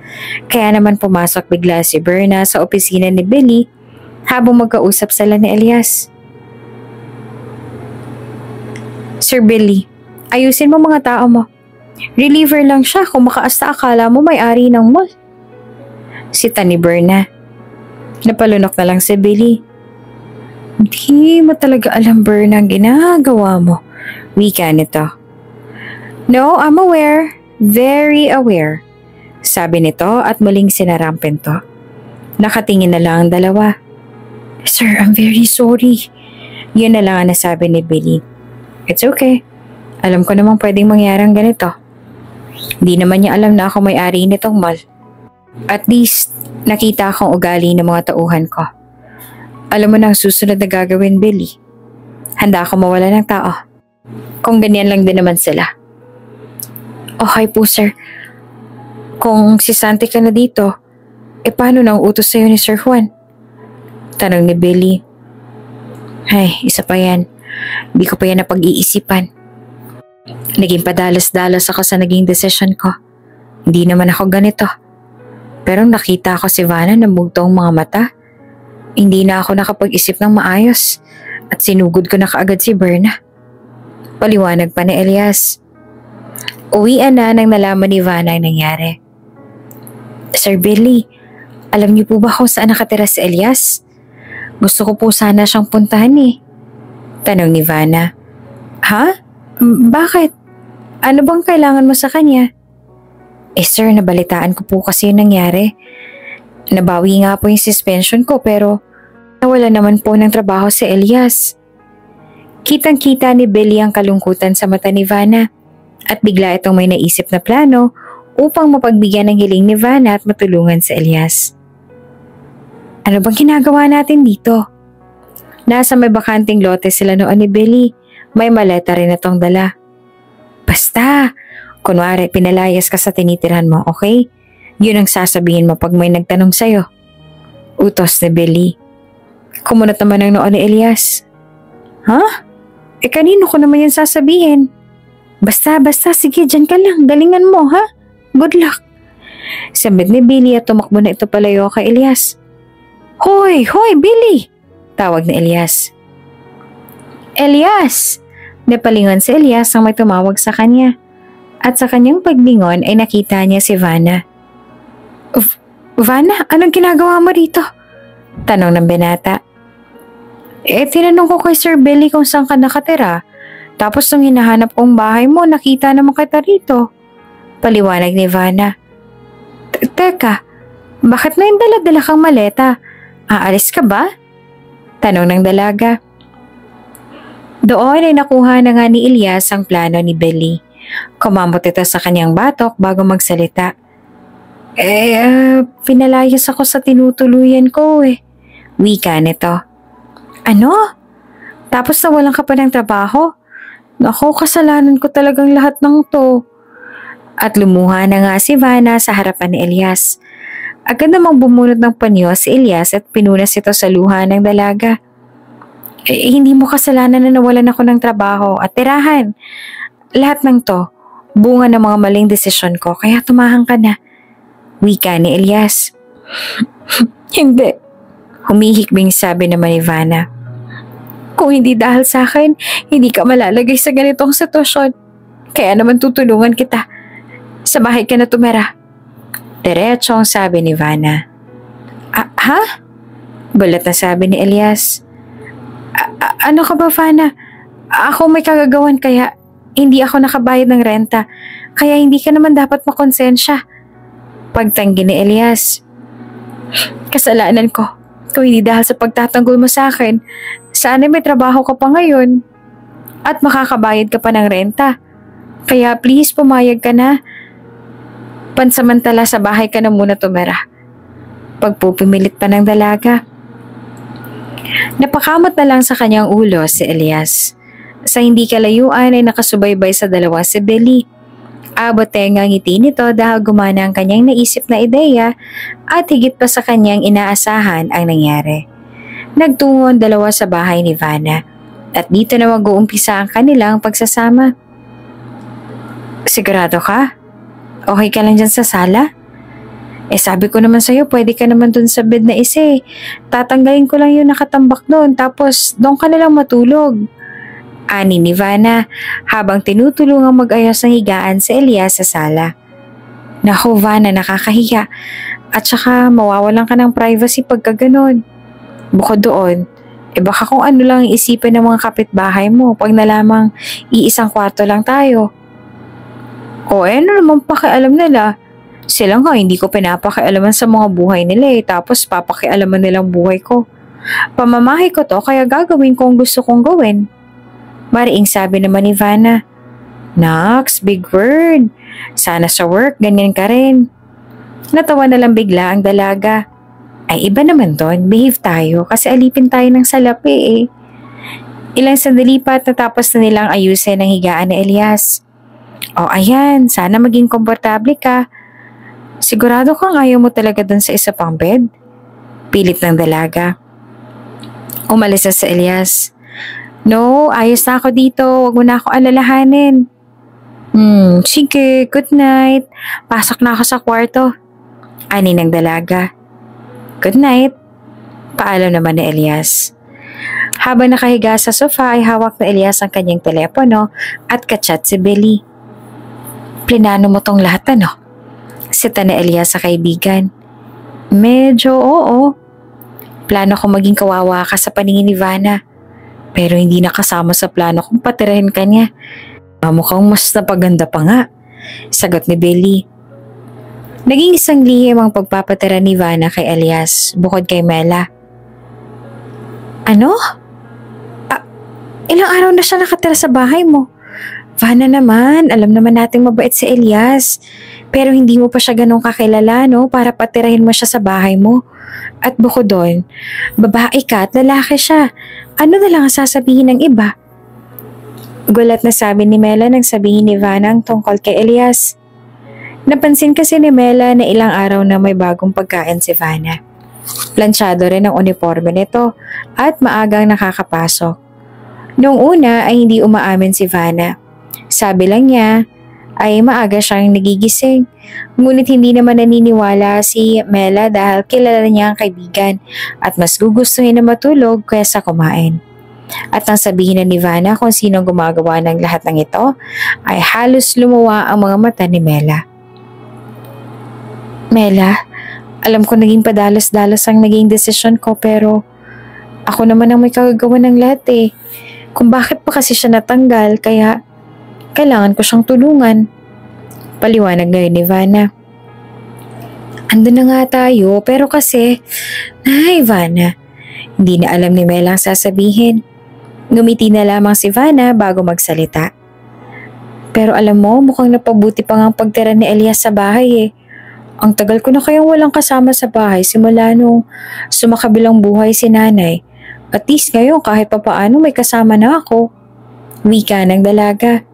Kaya naman pumasok bigla si Berna sa opisina ni Billy habang magkausap sila ni Elias. Sir Billy, ayusin mo mga tao mo. Reliever lang siya kung makaasta akala mo may-ari ng mall. Sita ni Berna. Napalunok na lang si Billy. Hindi mo talaga alam, Berna, ang ginagawa mo. Wika nito. No, I'm aware. Very aware. Sabi nito at muling sinarang pinto. Nakatingin na lang ang dalawa. Sir, I'm very sorry. Yun na lang ang nasabi ni Billy. It's okay. Alam ko namang pwedeng mangyarang ganito. Hindi naman niya alam na ako may-ari nitong mall. At least, nakita akong ugali ng mga tauhan ko. Alam mo na ang susunod na gagawin, Billy. Handa ako mawala ng tao. Kung ganyan lang din naman sila. Okay po, sir. Kung sisante ka na dito, paano nang utos sa'yo ni Sir Juan? Tanong ni Billy. Ay, isa pa yan. Hindi ko pa yan napag-iisipan. Naging padalas-dalas ako sa naging desisyon ko. Hindi naman ako ganito. Pero nakita ko si Vanna na bugtong mga mata. Hindi na ako nakapag-isip ng maayos at sinugod ko na kaagad si Berna. Paliwanag pa ni Elias. Uwian na nang nalaman ni Vanna ang nangyari. Sir Billy, alam niyo po ba kung saan nakatira si Elias? Gusto ko po sana siyang puntahan Tanong ni Vanna. Ha? Bakit? Ano bang kailangan mo sa kanya? Sir, nabalitaan ko po kasi yung nangyari. Nabawi nga po yung suspension ko pero nawala naman po ng trabaho si Elias. Kitang-kita ni Billy ang kalungkutan sa mata ni Vanna at bigla itong may naisip na plano upang mapagbigyan ng hiling ni Vanna at matulungan si Elias. Ano bang ginagawa natin dito? Nasa may bakanting lote sila noon ni Billy. May maleta rin itong dala. Basta, kunwari pinalayas ka sa tinitirahan mo, okay? Yun ang sasabihin mo pag may nagtanong sa'yo. Utos ni Billy. Kumunot naman ang noo ni Elias. Ha? Kanino ko naman yan sasabihin? Basta, sige, dyan ka lang. Galingan mo, ha? Good luck. Sabit ni Billy at tumakbo na ito palayo kay Elias. Hoy, Billy! Tawag ni Elias. Elias! Napalingon si Elias ang may tumawag sa kanya. At sa kanyang paglingon ay nakita niya si Vanna. Vanna, anong ginagawa mo rito? Tanong ng binata. Tinanong ko kay Sir Billy kung saan ka nakatira. Tapos nung hinahanap kong bahay mo, nakita naman kita rito. Paliwanag ni Vanna. Teka, bakit na yung dala-dala kang maleta? Aalis ka ba? Tanong ng dalaga. Doon ay nakuha na nga ni Elias ang plano ni Billy. Kumamot ito sa kanyang batok bago magsalita. Pinalayas ako sa tinutuluyan ko Wika nito. Ano? Tapos nawalan ka pa ng trabaho? Naku, kasalanan ko talagang lahat ng to. At lumuha na nga si Vanna sa harapan ni Elias. Agad namang bumunot ng panyo si Elias at pinunas ito sa luha ng dalaga. Hindi mo kasalanan na nawalan ako ng trabaho at tirahan. Lahat ng to, bunga ng mga maling desisyon ko kaya tumahang ka na. Wika ni Elias. Hindi. Humihikbing sabi naman ni Vanna. Kung hindi dahil sa akin, hindi ka malalagay sa ganitong sitwasyon. Kaya naman tutulungan kita. Sa bahay ka na tumira. Diretsong sabi ni Vanna. Ha? Bulat na sabi ni Elias. Ano ka ba, Vanna? Ako may kagagawan kaya hindi ako nakabayad ng renta. Kaya hindi ka naman dapat makonsensya. Pagtanggi ni Elias. Kasalanan ko. Kung hindi dahil sa pagtatanggol mo sa akin, sana may trabaho ka pa ngayon. At makakabayad ka pa ng renta. Kaya please pumayag ka na. Pansamantala sa bahay ka na muna tumira. Pagpupimilit pa ng dalaga. Napakamot na lang sa kanyang ulo si Elias. Sa hindi kalayuan ay nakasubaybay sa dalawa si Billy. Abot tenga ngiti nito dahil gumana ang kanyang naisip na ideya at higit pa sa kanyang inaasahan ang nangyari. Nagtungo ang dalawa sa bahay ni Vanna at dito na mag-uumpisa ang kanilang pagsasama. Sigurado ka? Okay ka lang dyan sa sala? Sabi ko naman sa'yo, pwede ka naman dun sa bed na isa eh. Tatanggalin ko lang yung nakatambak doon tapos doon ka na lang matulog. Ani ni Vanna habang tinutulungang mag-ayos ng higaan si Elias sa sala. Naku Vanna, nakakahiya. At saka mawawalan ka ng privacy pagka ganun. Bukod doon, baka kung ano lang isipin ng mga kapitbahay mo pag nalamang iisang kwarto lang tayo. Ano naman pakialam nila? Sila nga hindi ko pinapakialaman sa mga buhay nila tapos papakialaman nilang buhay ko. Pamamahay ko to kaya gagawin ko ang gusto kong gawin. Mariing sabi naman ni Vanna. Nox, big word. Sana sa work, ganyan ka rin. Natawa na lang bigla ang dalaga. Ay iba naman doon, behave tayo kasi alipin tayo ng salapi Ilang sandali pa at natapos na nilang ayusin ang higaan ni Elias. Ayan, sana maging komportable ka. Sigurado kang ayaw mo talaga dun sa isa pang bed? Pilit ng dalaga. Umalis na si Elias. No, ayos na ako dito. Huwag mo na ako alalahanin. Sige, good night. Pasok na ako sa kwarto. Ani ng dalaga. Good night. Paalam naman ni Elias. Habang nakahiga sa sofa ay hawak na Elias ang kanyang telepono at kachat si Billy. Plinano mo tong lahat Sita na Elias sa kaibigan. Medyo oo. Plano ko maging kawawa ka sa paningin ni Vanna. Pero hindi nakasama sa plano kung patirahin ka niya. Mukhang mas napaganda pa nga. Sagot ni Billy. Naging isang lihim ang pagpapatira ni Vanna kay Elias bukod kay Mela. Ano? Ilang araw na siya nakatira sa bahay mo. Vanna naman, alam naman nating mabait si Elias. Pero hindi mo pa siya ganun kakilala para patirahin mo siya sa bahay mo. At bukod doon, babae ka at lalaki siya. Ano na lang ang sasabihin ng iba? Gulat na sabi ni Mela nang sabihin ni Vanna ang tungkol kay Elias. Napansin kasi ni Mela na ilang araw na may bagong pagkain si Vanna. Plansyado rin ang uniforme nito at maagang nakakapasok. Noong una ay hindi umaamin si Vanna. Sabi lang niya ay maaga siyang nagigising. Ngunit hindi naman naniniwala si Mela dahil kilala niya ang kaibigan at mas gugustuhin na matulog kaysa kumain. At nang sabihin na ni Vanna kung sino gumagawa ng lahat ng ito, ay halos lumuwa ang mga mata ni Mela. Mela, alam ko naging padalos-dalos ang naging desisyon ko pero ako naman ang may kagagawa ng lahat Kung bakit pa kasi siya natanggal kaya kailangan ko siyang tulungan. Paliwanag ngayon ni Vanna. Ando na nga tayo pero kasi, ay Vanna, hindi na alam ni Mela ang sasabihin. Ngumiti na lamang si Vanna bago magsalita. Pero alam mo, mukhang napabuti pa nga ang pagtira ni Elias sa bahay Ang tagal ko na kayang walang kasama sa bahay simula nung sumakabilang buhay si nanay. At least ngayon kahit papaano may kasama na ako. Wika ng dalaga.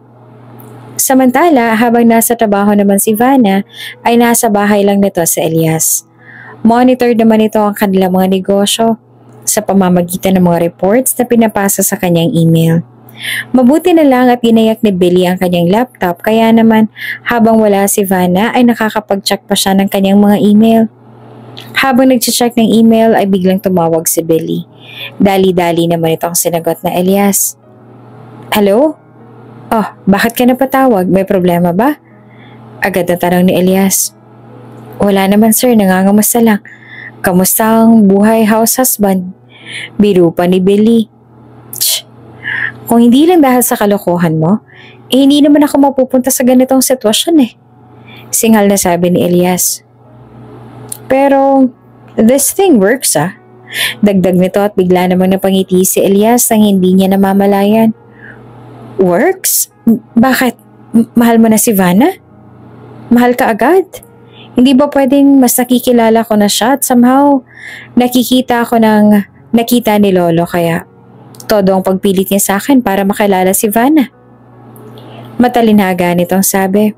Samantala, habang nasa trabaho naman si Vanna, ay nasa bahay lang nito si Elias. Monitor naman ito ang kanilang mga negosyo sa pamamagitan ng mga reports na pinapasa sa kanyang email. Mabuti na lang at ginayak ni Billy ang kanyang laptop kaya naman habang wala si Vanna ay nakakapag-check pa siya ng kanyang mga email. Habang nag-check ng email ay biglang tumawag si Billy. Dali-dali naman itong sinagot na Elias. Hello? Oh, bakit ka napatawag? May problema ba? Agad na tanong ni Elias. Wala naman sir, nangangamusta lang. Kamusta ang buhay house husband? Biro pa ni Billy. Tch, kung hindi lang dahil sa kalokohan mo, hindi naman ako mapupunta sa ganitong sitwasyon eh. Singal na sabi ni Elias. Pero, this thing works ah. Dagdag nito at bigla namang napangiti si Elias nang hindi niya namamalayan. Works? Bakit? Mahal mo na si Vanna? Mahal ka agad? Hindi ba pwedeng mas nakikilala ko na siya at somehow nakita ni Lolo kaya todo ang pagpilit niya sa akin para makilala si Vanna. Matalinaga nitong sabi.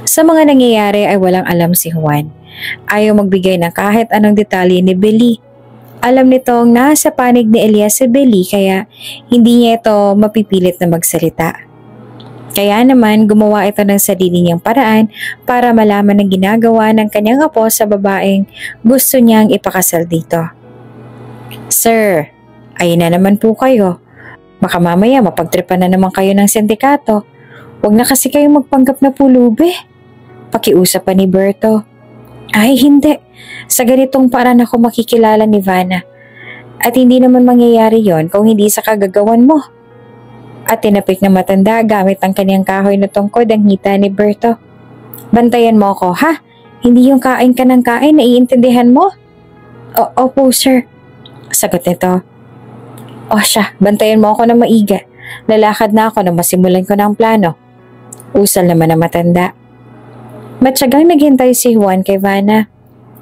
Sa mga nangyayari ay walang alam si Juan. Ayaw magbigay ng kahit anong detalye ni Billy. Alam nitong nasa panig ni Elias si Billy kaya hindi niya ito mapipilit na magsalita. Kaya naman gumawa ito ng sarili niyang paraan para malaman ang ginagawa ng kanyang apo sa babaeng gusto niyang ipakasal dito. Sir, ayun na naman po kayo. Baka mamaya mapagtripan na naman kayo ng sindikato. Huwag na kasi kayong magpanggap na pulubi. Pakiusap pa ni Berto. Ay hindi, sa ganitong paraan ako makikilala ni Vanna. At hindi naman mangyayari yon kung hindi sa kagagawan mo. At tinapik na matanda gamit ang kanyang kahoy na tungkod ang hita ni Berto. Bantayan mo ako ha? Hindi yung kain ka ng kain, naiintindihan mo? Opo sir, sagot nito. O siya, bantayan mo ako na maiga. Lalakad na ako na masimulan ko ng plano. Usal naman ang matanda. Matyagang naghintay si Juan kay Vanna.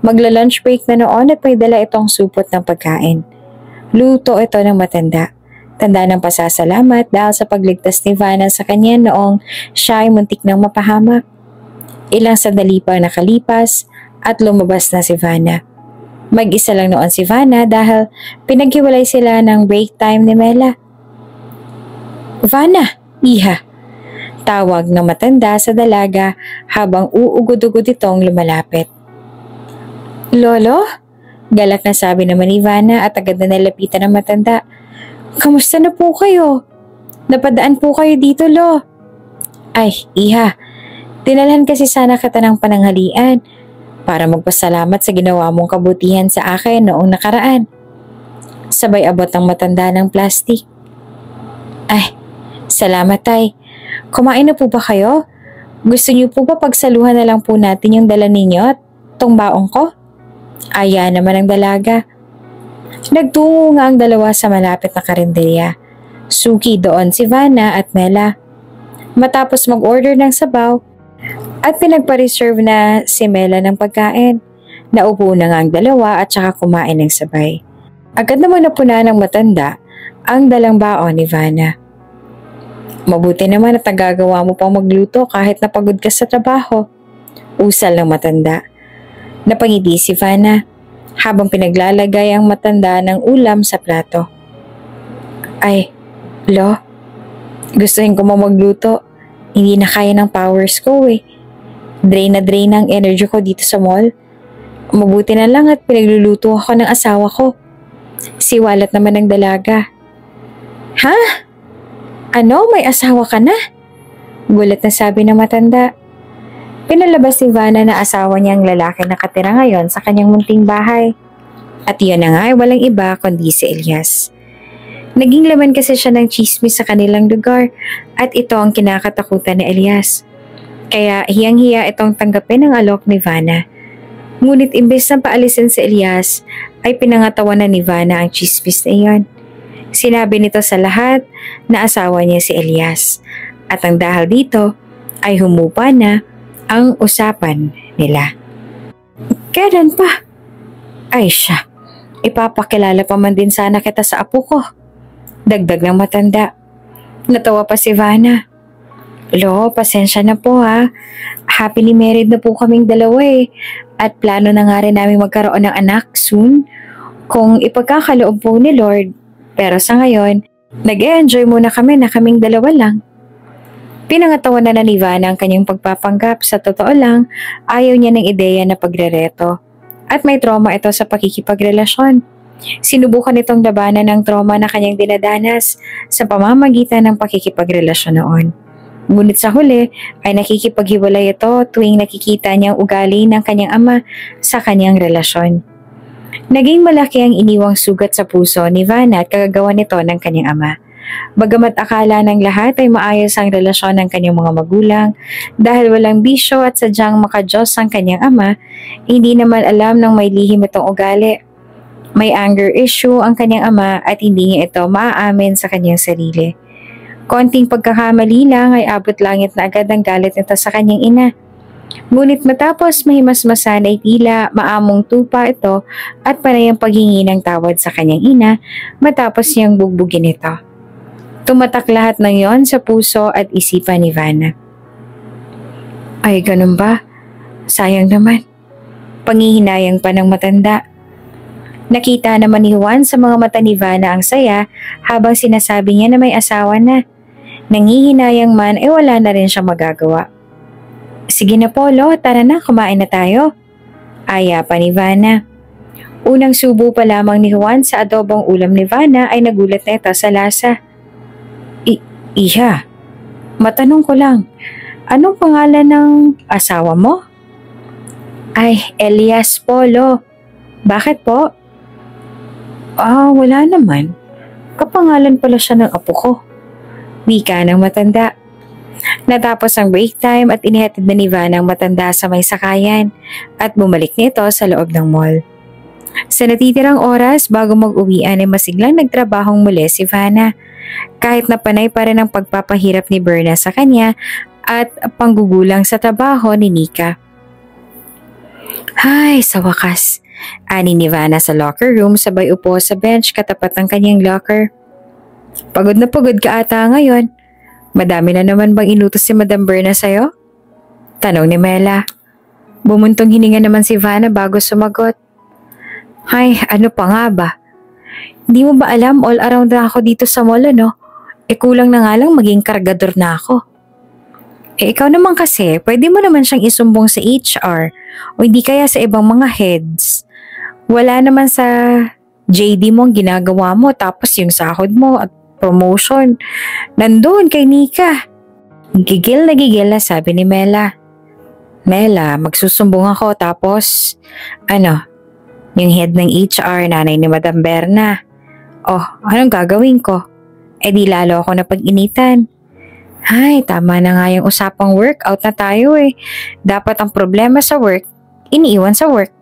Magla-lunch break na noon at may dala itong supot ng pagkain. Luto ito ng matanda. Tanda ng pasasalamat dahil sa pagligtas ni Vanna sa kanya noong siya ay muntik ng mapahamak. Ilang sandali pa nakalipas at lumabas na si Vanna. Mag-isa lang noon si Vanna dahil pinaghiwalay sila ng break time ni Mela. Vanna, iha. Tawag ng matanda sa dalaga habang uugod-ugod itong lumalapit. Lolo? Galak na sabi naman ni Vanna at agad na nalapitan ng matanda. Kamusta na po kayo? Napadaan po kayo dito, Lo. Ay, iha. Dinalhan kasi sana kita ng pananghalian para magpasalamat sa ginawa mong kabutihan sa akin noong nakaraan. Sabay abot ang matanda ng plastik. Ay, salamat tay. Kumain na po ba kayo? Gusto niyo po ba pagsaluhan na lang po natin yung dala ninyo at tong baong ko? Aya naman ang dalaga. Nagtungo nga ang dalawa sa malapit na karinderya. Suki doon si Vanna at Mela. Matapos mag-order ng sabaw at pinagpa-reserve na si Mela ng pagkain, naupo na nga ang dalawa at saka kumain ng sabay. Agad naman napuna ng matanda ang dalang baon ni Vanna. Mabuti naman at nagagawa mo pang magluto kahit napagod ka sa trabaho. Usal ng matanda. Napangiti si Vanna habang pinaglalagay ang matanda ng ulam sa plato. Ay, Lo, gustuhin ko mo magluto. Hindi na kaya ng powers ko eh. Drain na drain ang energy ko dito sa mall. Mabuti na lang at pinagluluto ako ng asawa ko. Siwalat naman ng dalaga. Ha? Ano? May asawa ka na? Gulat na sabi ng matanda. Pinalabas ni Vanna na asawa niyang lalaki na nakatira ngayon sa kanyang munting bahay. At iyon na nga ay walang iba kundi si Elias. Naging laman kasi siya ng chismis sa kanilang lugar at ito ang kinakatakutan ni Elias. Kaya hiyang-hiya itong tanggapin ang alok ni Vanna. Ngunit imbes na paalisin si Elias ay pinangatawanan ni Vanna ang chismis na iyon. Sinabi nito sa lahat na asawa niya si Elias at ang dahil dito ay humupa na ang usapan nila. Kailan pa? Ay siya, ipapakilala pa man din sana kita sa apo ko. Dagdag ng matanda. Natawa pa si Vanna. Lo, pasensya na po ha. Happily married na po kaming dalawa eh. At plano na nga rin namin magkaroon ng anak soon. Kung ipagkakaloob po ni Lord. Pero sa ngayon, nag-e-enjoy muna kami na kaming dalawa lang. Pinangatawa na ni Vanna ang kanyang pagpapanggap. Sa totoo lang, ayaw niya ng ideya na pagrereto. at may trauma ito sa pakikipagrelasyon. Sinubukan itong labanan ng trauma na kanyang dinadanas sa pamamagitan ng pakikipagrelasyon noon. Ngunit sa huli ay nakikipaghiwalay ito tuwing nakikita niyang ugali ng kanyang ama sa kanyang relasyon. Naging malaki ang iniwang sugat sa puso ni Vanna at kagagawa nito ng kanyang ama. Bagamat akala ng lahat ay maayos ang relasyon ng kanyang mga magulang dahil walang bisyo at sadyang makadiyos ang kanyang ama, hindi naman alam ng may lihim itong ugali. May anger issue ang kanyang ama at hindi niya ito maaamin sa kanyang sarili. Konting pagkakamali lang ay abot langit na agad ang galit nito sa kanyang ina. Ngunit matapos mahimasmasan ay tila maamong tupa ito at panay ang paghingi ng tawad sa kanyang ina matapos niyang bugbugin ito. Tumatak lahat ng yon sa puso at isipan ni Vanna. Ay, ganun ba? Sayang naman. Panghihinayang pa ng matanda. Nakita naman ni Juan sa mga mata ni Vanna ang saya habang sinasabi niya na may asawa na. Nanghihinayang man ay wala na rin siyang magagawa. Sige na Polo, tara na, kumain na tayo. Aya pa ni Vanna. Unang subo pa lamang ni Juan sa adobong ulam ni Vanna ay nagulat na ito sa lasa. Iha, matanong ko lang, anong pangalan ng asawa mo? Ay, Elias Polo. Bakit po? Wala naman. Kapangalan pala siya ng apo ko. Wika ng matanda. Natapos ang break time at inihatid na ni Vanna ang matanda sa may sakayan at bumalik nito sa loob ng mall. Sa natitirang oras bago mag-uwian ay masiglang nagtrabahong muli si Vanna. Kahit na panay pa rin ang pagpapahirap ni Berna sa kanya at panggugulang sa trabaho ni Nika. Ay, sa wakas. Ani ni Vanna sa locker room sabay upo sa bench katapat ng kanyang locker. Pagod na pagod ka ata ngayon. Madami na naman bang inutos si Madam Berna sa'yo? Tanong ni Mela. Bumuntong hininga naman si Vanna bago sumagot. Ay, ano pa nga ba? Hindi mo ba alam all around na ako dito sa mall, no? Kulang na nga lang maging kargador na ako. Ikaw naman kasi, pwede mo naman siyang isumbong sa HR o hindi kaya sa ibang mga heads. Wala naman sa JD mo ang ginagawa mo tapos yung sahod mo at promotion nandun kay Nika. Gigil na sabi ni Mela. Mela, magsusumbong ako tapos yung head ng HR, nanay ni Madam Berna. Oh, anong gagawin ko? Di lalo ako napag-initan. Ay, tama na nga yung usapang workout na tayo eh. Dapat ang problema sa work, iniiwan sa work.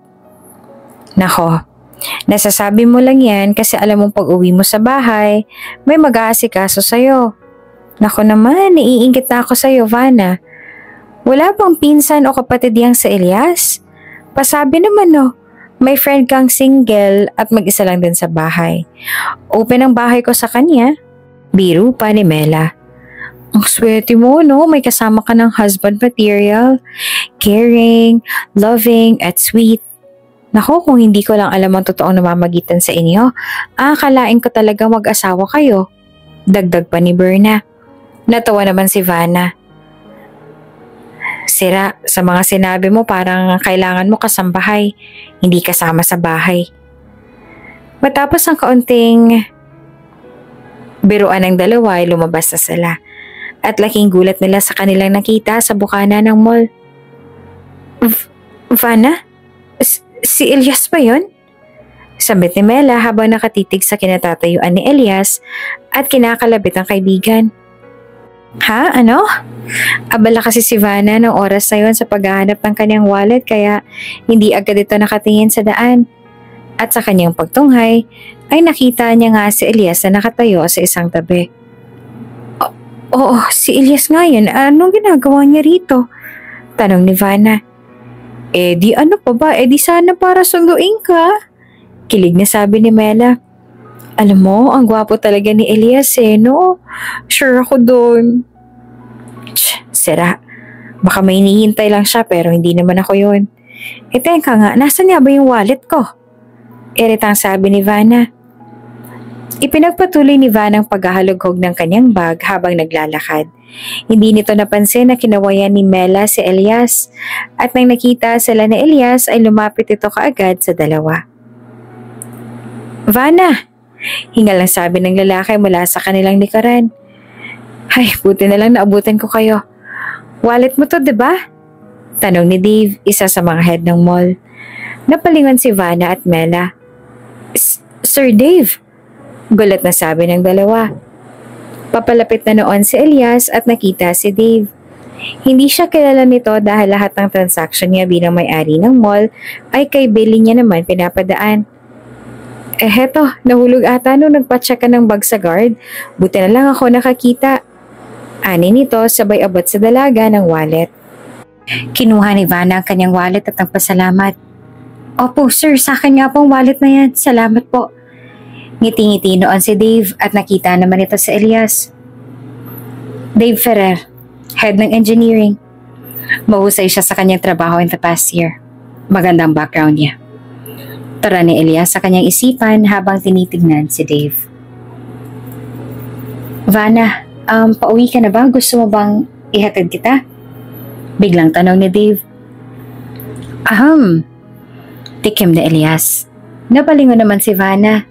Nako, nasasabi mo lang yan kasi alam mong pag-uwi mo sa bahay, may mag-aasikaso sa'yo. Nako naman, naiingit na ako sa'yo, Vanna. Wala bang pinsan o kapatid yang sa Elias? Pasabi naman no, may friend kang single at mag-isa lang din sa bahay. Open ang bahay ko sa kanya. Biro pa ni Mela. Ang swerte mo, no? May kasama ka ng husband material. Caring, loving, at sweet. Nako, kung hindi ko lang alam ang totoong namamagitan sa inyo, akalain ko talaga mag-asawa kayo. Dagdag pa ni Berna. Natawa naman si Vanna. Sira, sa mga sinabi mo parang kailangan mo kasambahay, hindi kasama sa bahay. Matapos ang kaunting biruan ng dalawa ay lumabas na sila. At laking gulat nila sa kanilang nakita sa bukana ng mall. Vanna? Si Elias ba yun? Sambit ni Mela habang nakatitig sa kinatatayuan ni Elias at kinakalabit ang kaibigan. Ha? Ano? Abala kasi si Vanna ng oras na yun sa paghahanap ng kanyang wallet kaya hindi agad ito nakatingin sa daan. At sa kanyang pagtunghay ay nakita niya nga si Elias na nakatayo sa isang tabi. Oo, si Elias nga yun. Anong ginagawa niya rito? Tanong ni Vanna. Di ano pa ba? Di sana para sunduin ka. Kilig na sabi ni Mela. Alam mo, ang gwapo talaga ni Elias no? Sure ako doon. Sira. Baka may hinihintay lang siya pero hindi naman ako yun. Teka nga, nasan nga ba yung wallet ko? Iritang sabi ni Vanna. Ipinagpatuloy ni Vanna ang paghahalughog ng kanyang bag habang naglalakad. Hindi nito napansin na kinawayan ni Mela si Elias at nang nakita sila ni Elias ay lumapit ito kaagad sa dalawa. Vanna! Hingal ang sabi ng lalaki mula sa kanilang likaran. Ay, buti na lang naabutan ko kayo. Wallet mo to, diba? Tanong ni Dave, isa sa mga head ng mall. Napalingon si Vanna at Mela. Sir Dave! Gulat na sabi ng dalawa. Papalapit na noon si Elias at nakita si Dave. Hindi siya kilala nito dahil lahat ng transaction niya bilang may-ari ng mall ay kay Billy niya naman pinapadaan. Heto, nahulog ata nung nagpa-check ka ng bag sa guard. Buti na lang ako nakakita. Ani nito sabay abot sa dalaga ng wallet. Kinuha ni Vanna ang kanyang wallet at nagpasalamat. Opo sir, sa akin nga pong wallet na yan. Salamat po. Ngiti-ngiti noon si Dave at nakita naman ito si Elias. Dave Ferrer, head ng engineering. Mahusay siya sa kanyang trabaho in the past year. Magandang background niya. Tara ni Elias sa kanyang isipan habang tinitignan si Dave. Vanna, pauwi ka na ba? Gusto mo bang ihatid kita? Biglang tanong ni Dave. Tikim na Elias. Napalingon naman si Vanna.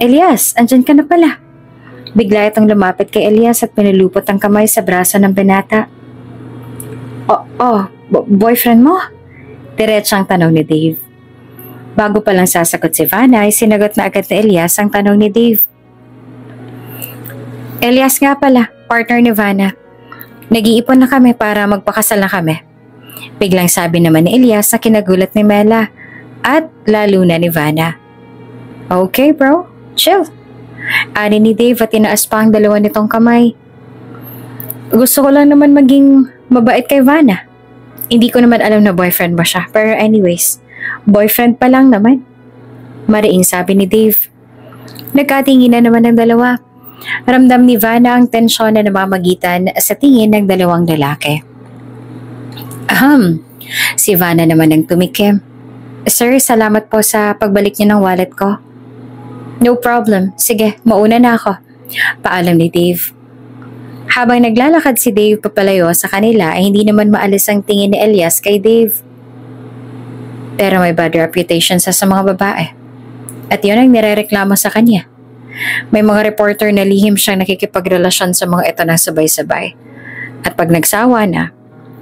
Elias, andyan ka na pala. Bigla itong lumapit kay Elias at pinulupot ang kamay sa braso ng binata. Boyfriend mo? Diretsang tanong ni Dave. Bago pa lang sasagot si Vanna ay sinagot na agad ni Elias ang tanong ni Dave. Elias nga pala, partner ni Vanna. Nag-iipon na kami para magpakasal na kami. Biglang sabi naman ni Elias na kinagulat ni Mela at lalo na ni Vanna. Okay bro, chill. Ani ni Dave at tinaas pa ang dalawa nitong kamay. Gusto ko lang naman maging mabait kay Vanna. Hindi ko naman alam na boyfriend mo siya, pero anyways, boyfriend pa lang naman. Mariing sabi ni Dave. Nagkatingin na naman ng dalawa. Ramdam ni Vanna ang tensyon na namamagitan sa tingin ng dalawang lalaki. Si Vanna naman ang tumikim. Sir, salamat po sa pagbalik niyo ng wallet ko. No problem. Sige, mauna na ako. Paalam ni Dave. Habang naglalakad si Dave papalayo sa kanila ay hindi naman maalis ang tingin ni Elias kay Dave. Pero may bad reputation sa mga babae. At yun ang nirereklamo sa kanya. May mga reporter na lihim siyang nakikipagrelasyon sa mga ito ng sabay-sabay. At pag nagsawa na,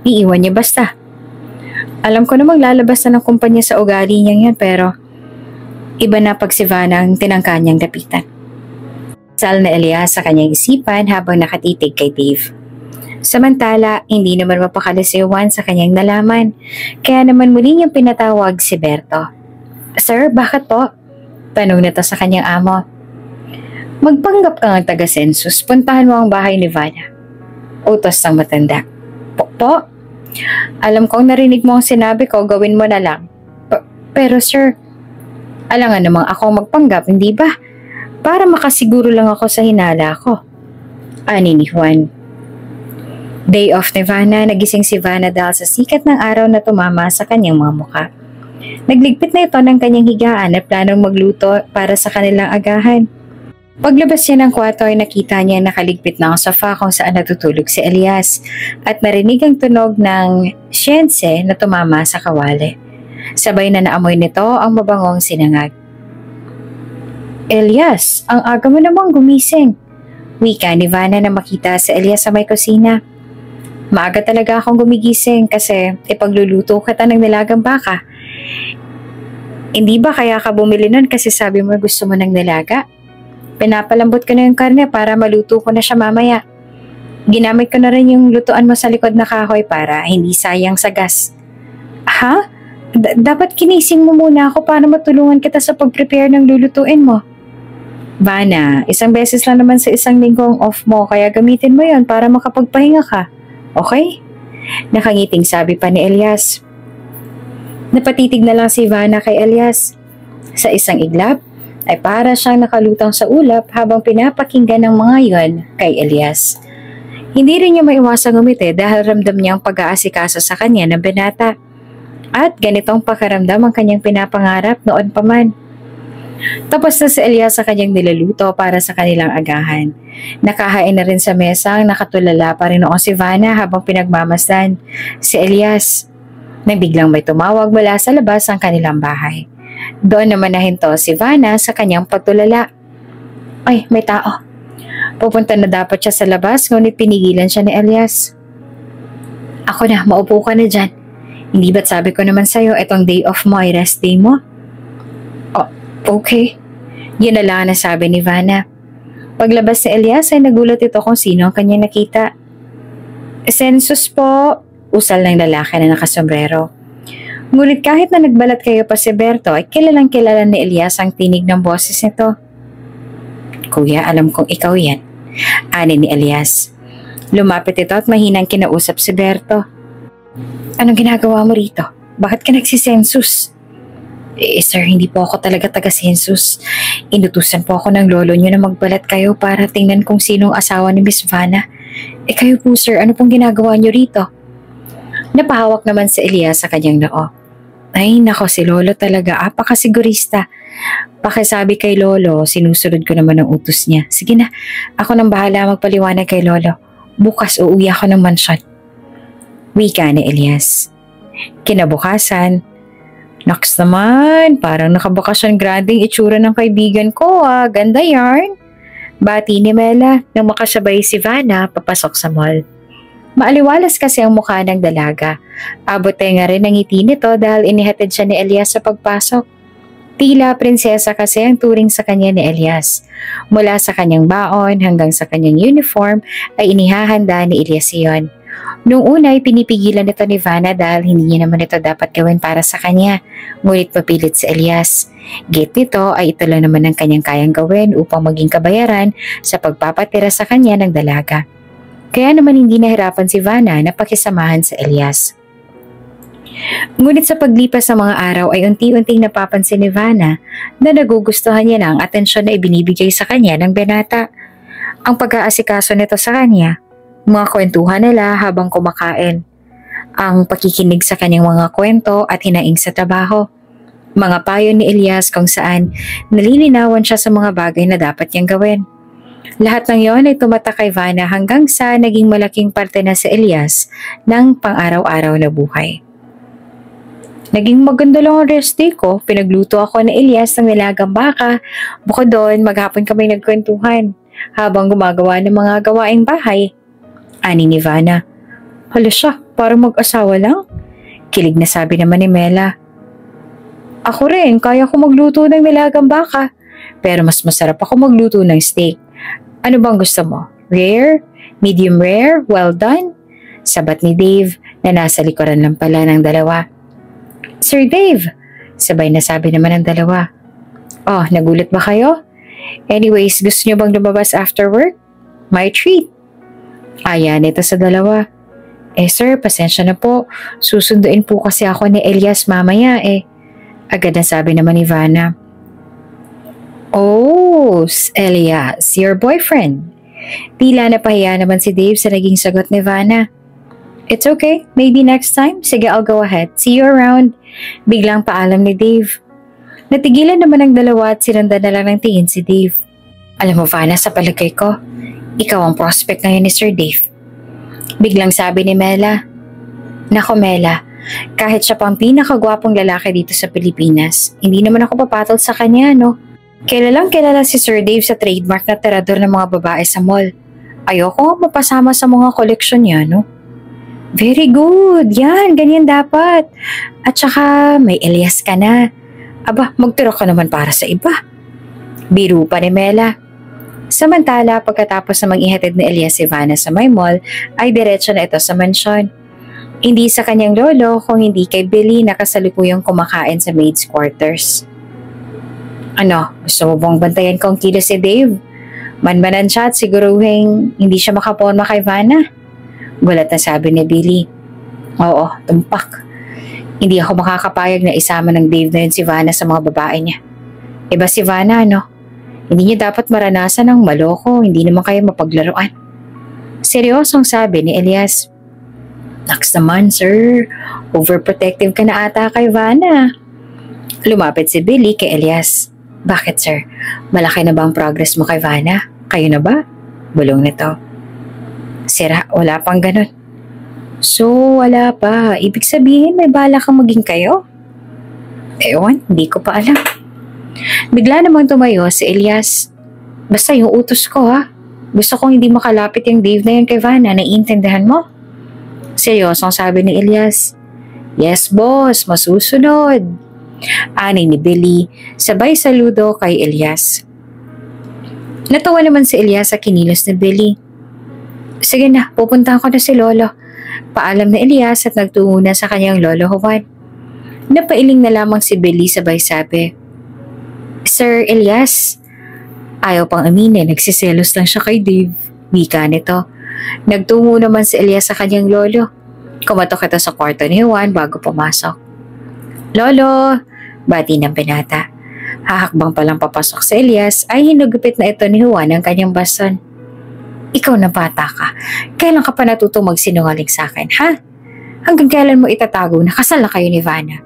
iiwan niya basta. Alam ko namang lalabas na ng kumpanya sa ugali niyang yan pero iba na pag si Vanna ang tinangka niyang lapitan. Sal na Elias sa kanyang isipan habang nakatitig kay Dave. Samantala, hindi naman mapakali si Juan sa kanyang nalaman, kaya naman muli niyang pinatawag si Berto. Sir, bakit po? Tanong nito sa kanyang amo. Magpanggap ka ng taga-census, puntahan mo ang bahay ni Vanna. Utos ng matanda. Po? Alam kong narinig mo ang sinabi ko, gawin mo na lang. Pero sir, alangan namang ako magpanggap, hindi ba? Para makasiguro lang ako sa hinala ko. Ani ni Juan. Day off ni Vanna, nagising si Vanna dahil sa sikat ng araw na tumama sa kanyang mga mukha. Nagligpit na ito ng kanyang higaan at planong magluto para sa kanilang agahan. Paglabas niya ng kwarto ay nakita niya nakaligpit na ang sofa kung saan natutulog si Elias at narinig ang tunog ng siyense na tumama sa kawali. Sabay na naamoy nito ang mabangong sinangag. Elias, ang aga mo namang gumising. Wika ni Vanna na makita si Elias sa may kusina. Maaga talaga akong gumigising kasi ipagluluto kita ng nilagang baka. Hindi ba kaya ka bumili nun kasi sabi mo gusto mo ng nilaga? Pinapalambot ko na yung karne para maluto ko na siya mamaya. Ginamit ko na rin yung lutuan mo sa likod na kahoy para hindi sayang sa gas. Ha? Dapat kinising mo muna ako para matulungan kita sa pag-prepare ng lulutuin mo. Vanna, isang beses lang naman sa isang linggo ang off mo kaya gamitin mo yon para makapagpahinga ka. Okay? Nakangiting sabi pa ni Elias. Napatitig na lang si Vanna kay Elias. Sa isang iglap ay para siyang nakalutang sa ulap habang pinapakinggan ng mga yon kay Elias. Hindi rin niya maiwasang ngumiti dahil ramdam niya ang pag-aasikaso sa kanya ng binata. At ganitong pakaramdam ang kanyang pinapangarap noon pa man. Tapos na si Elias sa kanyang nilaluto para sa kanilang agahan. Nakahain na rin sa mesa ang nakatulala pa rin noong si Vanna habang pinagmamasdan si Elias. Nang biglang may tumawag mula sa labas ng kanilang bahay. Doon naman nahinto si Vanna sa kanyang pagtulala. Ay, may tao. Pupunta na dapat siya sa labas ngunit pinigilan siya ni Elias. Ako na, maupo ka na dyan. Hindi ba't sabi ko naman sa'yo itong day off mo ay rest day mo? Oh, okay. Yun na lang ang nasabi ni Vanna. Paglabas ni Elias ay nagulat ito kung sino ang kanya nakita. Census po, usal ng lalaki na nakasombrero. Ngunit kahit na nagbalat kayo pa si Berto ay kilalang kilala ni Elias ang tinig ng boses nito. Kuya, alam kong ikaw yan. Ani ni Elias. Lumapit ito at mahinang kinausap si Berto. Anong ginagawa mo rito? Bakit ka nagsisensus? Sir, hindi po ako talaga taga-sensus. Inutusan po ako ng lolo niyo na magbalat kayo para tingnan kung sinong asawa ni Miss Vanna. Kayo po sir, ano pong ginagawa niyo rito? Napahawak naman si Elias sa kanyang noo. Ay nako, si lolo talaga, apakasigurista. Pakisabi kay lolo, sinusunod ko naman ang utos niya. Sige na, ako nang bahala magpaliwanag kay lolo. Bukas uuwi ako ng mansyon. Wika ni Elias. Kinabukasan, naks naman, parang nakabakasyon grading itsura ng kaibigan ko ganda yarn. Bati ni Mela nang makasabay si Vanna papasok sa mall. Maaliwalas kasi ang mukha ng dalaga. Abot nga rin ang ngiti nito dahil inihatid siya ni Elias sa pagpasok. Tila prinsesa kasi ang turing sa kanya ni Elias. Mula sa kanyang baon hanggang sa kanyang uniform ay inihahanda ni Elias iyon. Noong una ay pinipigilan ito ni Vanna dahil hindi niya naman ito dapat gawin para sa kanya. Ngunit papilit si Elias. Gate nito ay ito lang naman ang kanyang kayang gawin upang maging kabayaran sa pagpapatira sa kanya ng dalaga. Kaya naman hindi nahirapan si Vanna na pakisamahan sa Elias. Ngunit sa paglipas ng mga araw ay unti-unting napapansin ni Vanna na nagugustuhan niya na ang atensyon na ibinibigay sa kanya ng binata. Ang pag-aasikaso nito sa kanya, mga kwentuhan nila habang kumakain, ang pakikinig sa kanyang mga kwento at hinaing sa trabaho, mga payo ni Elias kung saan nalilinawan siya sa mga bagay na dapat niyang gawin. Lahat ng yon ay tumatak kay Vanna hanggang sa naging malaking parte na si Elias ng pang-araw-araw na buhay. Naging maganda lang ang rest day ko. Pinagluto ako ni Elias ng nilagang baka. Bukod doon, maghapon kami nagkwentuhan habang gumagawa ng mga gawaing bahay. Ani ni Vanna. Hala siya, parang mag-asawa lang. Kilig na sabi naman ni Mela. Ako rin, kaya ko magluto ng nilagang baka. Pero mas masarap ako magluto ng steak. Ano bang gusto mo? Rare? Medium rare? Well done? Sabat ni Dave na nasa likuran lang pala ng dalawa. Sir Dave, sabay na sabi naman ng dalawa. Oh, nagulat ba kayo? Anyways, gusto nyo bang lumabas after work? My treat. Ayan, ito sa dalawa. Sir, pasensya na po. Susunduin po kasi ako ni Elias mamaya Agad na sabi naman ni Vanna. Oh, Elias, your boyfriend. Tila napahiya naman si Dave sa naging sagot ni Vanna. It's okay, maybe next time. Sige, I'll go ahead. See you around. Biglang paalam ni Dave. Natigilan naman ang dalawa at sinundan na lang ng tingin si Dave. Alam mo Vanna, sa palagay ko, ikaw ang prospect ngayon ni Sir Dave. Biglang sabi ni Mela. Nako Mela, kahit siya pang pinakagwapong lalaki dito sa Pilipinas, hindi naman ako papatol sa kanya, no? Kilalang kilala si Sir Dave sa trademark na tirador ng mga babae sa mall. Ayoko mapasama sa mga koleksyon niya, no? Very good, yan, ganyan dapat. At saka may Elias ka na. Aba, magturo ka naman para sa iba. Biro pa ni Mela. Samantala, pagkatapos na mag-ihatid ni Elias si Vanna sa may mall, ay diretso na ito sa mansyon. Hindi sa kanyang lolo kung hindi kay Billy na kasalukuyang kumakain sa maid's quarters. Ano, gusto mo bang bantayan kong kilo si Dave? Manmanan siya at siguruhin hindi siya makaporma kay Vanna. Gulat na sabi ni Billy. Oo, tumpak. Hindi ako makakapayag na isama ng Dave na yun si Vanna sa mga babae niya. Iba si Vanna, no? Hindi niya dapat maranasan ng maloko, hindi naman kayo mapaglaruan. Seryosong sabi ni Elias. Naks naman, sir. Overprotective ka na ata kay Vanna. Lumapit si Billy kay Elias. Bakit sir? Malaki na ba ang progress mo kay Vanna? Kayo na ba? Bulong nito. Sira, wala pang ganun. So, wala pa. Ibig sabihin may bala kang maging kayo? Ewan, hindi ko pa alam. Bigla namang tumayo si Elias. Basta yung utos ko ha. Gusto kong hindi makalapit yung Dave na yun kay Vanna. Naiintindihan mo? Seryosong sabi ni Elias. Yes boss, masusunod. Ani ni Billy, sabay saludo kay Elias. Natawa naman si Elias sa kinilos ni Billy. Sige na, pupuntahan ko na si Lolo. Paalam na Elias at nagtungo na sa kanyang Lolo Juan. Napailing na lamang si Billy sabay sabi, Sir Elias, ayaw pang aminin, nagsiselos lang siya kay Dave. Wika nito. Nagtungo naman si Elias sa kanyang lolo. Kumatok ito sa kwarto ni Juan bago pumasok. Lolo, bati ng binata. Hahakbang palang papasok si Elias ay hinugupit na ito ni Juan ang kanyang baston. Ikaw na bata ka. Kailan ka pa natutong magsinungaling sa akin, ha? Hanggang kailan mo itatago na kasal na kayo ni Vanna?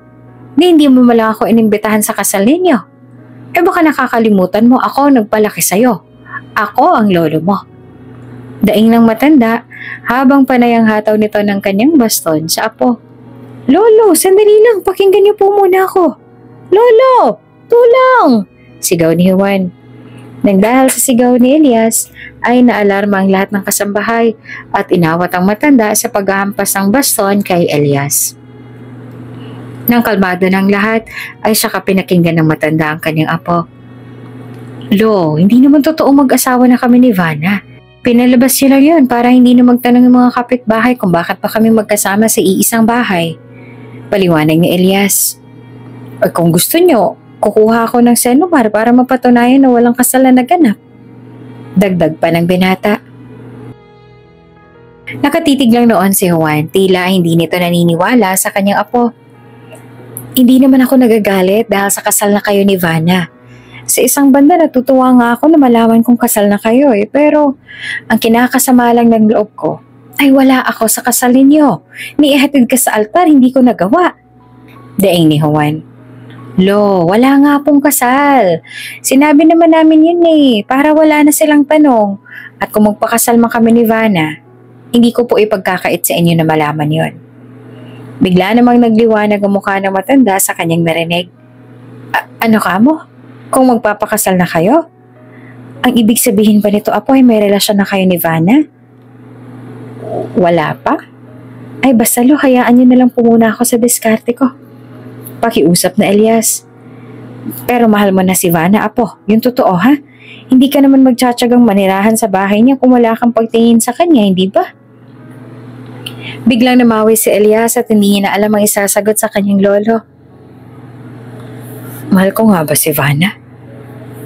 Hindi mo malang ako inimbitahan sa kasal ninyo. Eh baka nakakalimutan mo ako nagpalaki sa'yo. Ako ang lolo mo. Daing ng matanda habang panayang hataw nito ng kanyang baston sa apo. Lolo, sandali lang. Pakinggan niyo po muna ako. Lolo, tulong! Sigaw ni Juan. Nang dahil sa sigaw ni Elias, ay naalarma ang lahat ng kasambahay at inawat ang matanda sa paghahampas ng baston kay Elias. Nang kalmado ng lahat, ay saka pinakinggan ng matanda ang kanyang apo. Lo, hindi naman totoo mag-asawa na kami ni Vanna. Pinalabas niyo lang yun para hindi na magtanong yung mga kapitbahay kung bakit pa kami magkasama sa iisang bahay. Paliwanag ni Elias. Ay kung gusto nyo, kukuha ako ng senumar para mapatunayan na walang kasal na naganap. Dagdag pa ng binata. Nakatitig lang noon si Juan, tila hindi nito naniniwala sa kanyang apo. Hindi naman ako nagagalit dahil sa kasal na kayo ni Vanna. Sa isang banda natutuwa nga ako na malaman kong kasal na kayo pero ang kinakasama lang ng loob ko ay wala ako sa kasal ninyo. Niihatid ka sa altar, hindi ko nagawa. Daing ni Juan. Lo, wala nga pong kasal. Sinabi naman namin yun para wala na silang tanong. At kung magpakasal man kami ni Vanna, hindi ko po ipagkakait sa inyo na malaman yon. Bigla namang nagliwanag ang mukha ng matanda sa kanyang narinig. Ano ka mo? Kung magpapakasal na kayo? Ang ibig sabihin ba nito, apo, ay may relasyon na kayo ni Vanna? Wala pa? Ay basta lo, hayaan niyo na lang po muna ako sa diskarte ko. Pakiusap na Elias. Pero mahal mo na si Vanna, apo. Yung totoo ha? Hindi ka naman magtsatsagang manirahan sa bahay niya kung wala kang pagtingin sa kanya, hindi ba? Biglang namawi si Elias at hindi niya na alam ang isasagot sa kanyang lolo. Mahal ko nga ba si Vanna?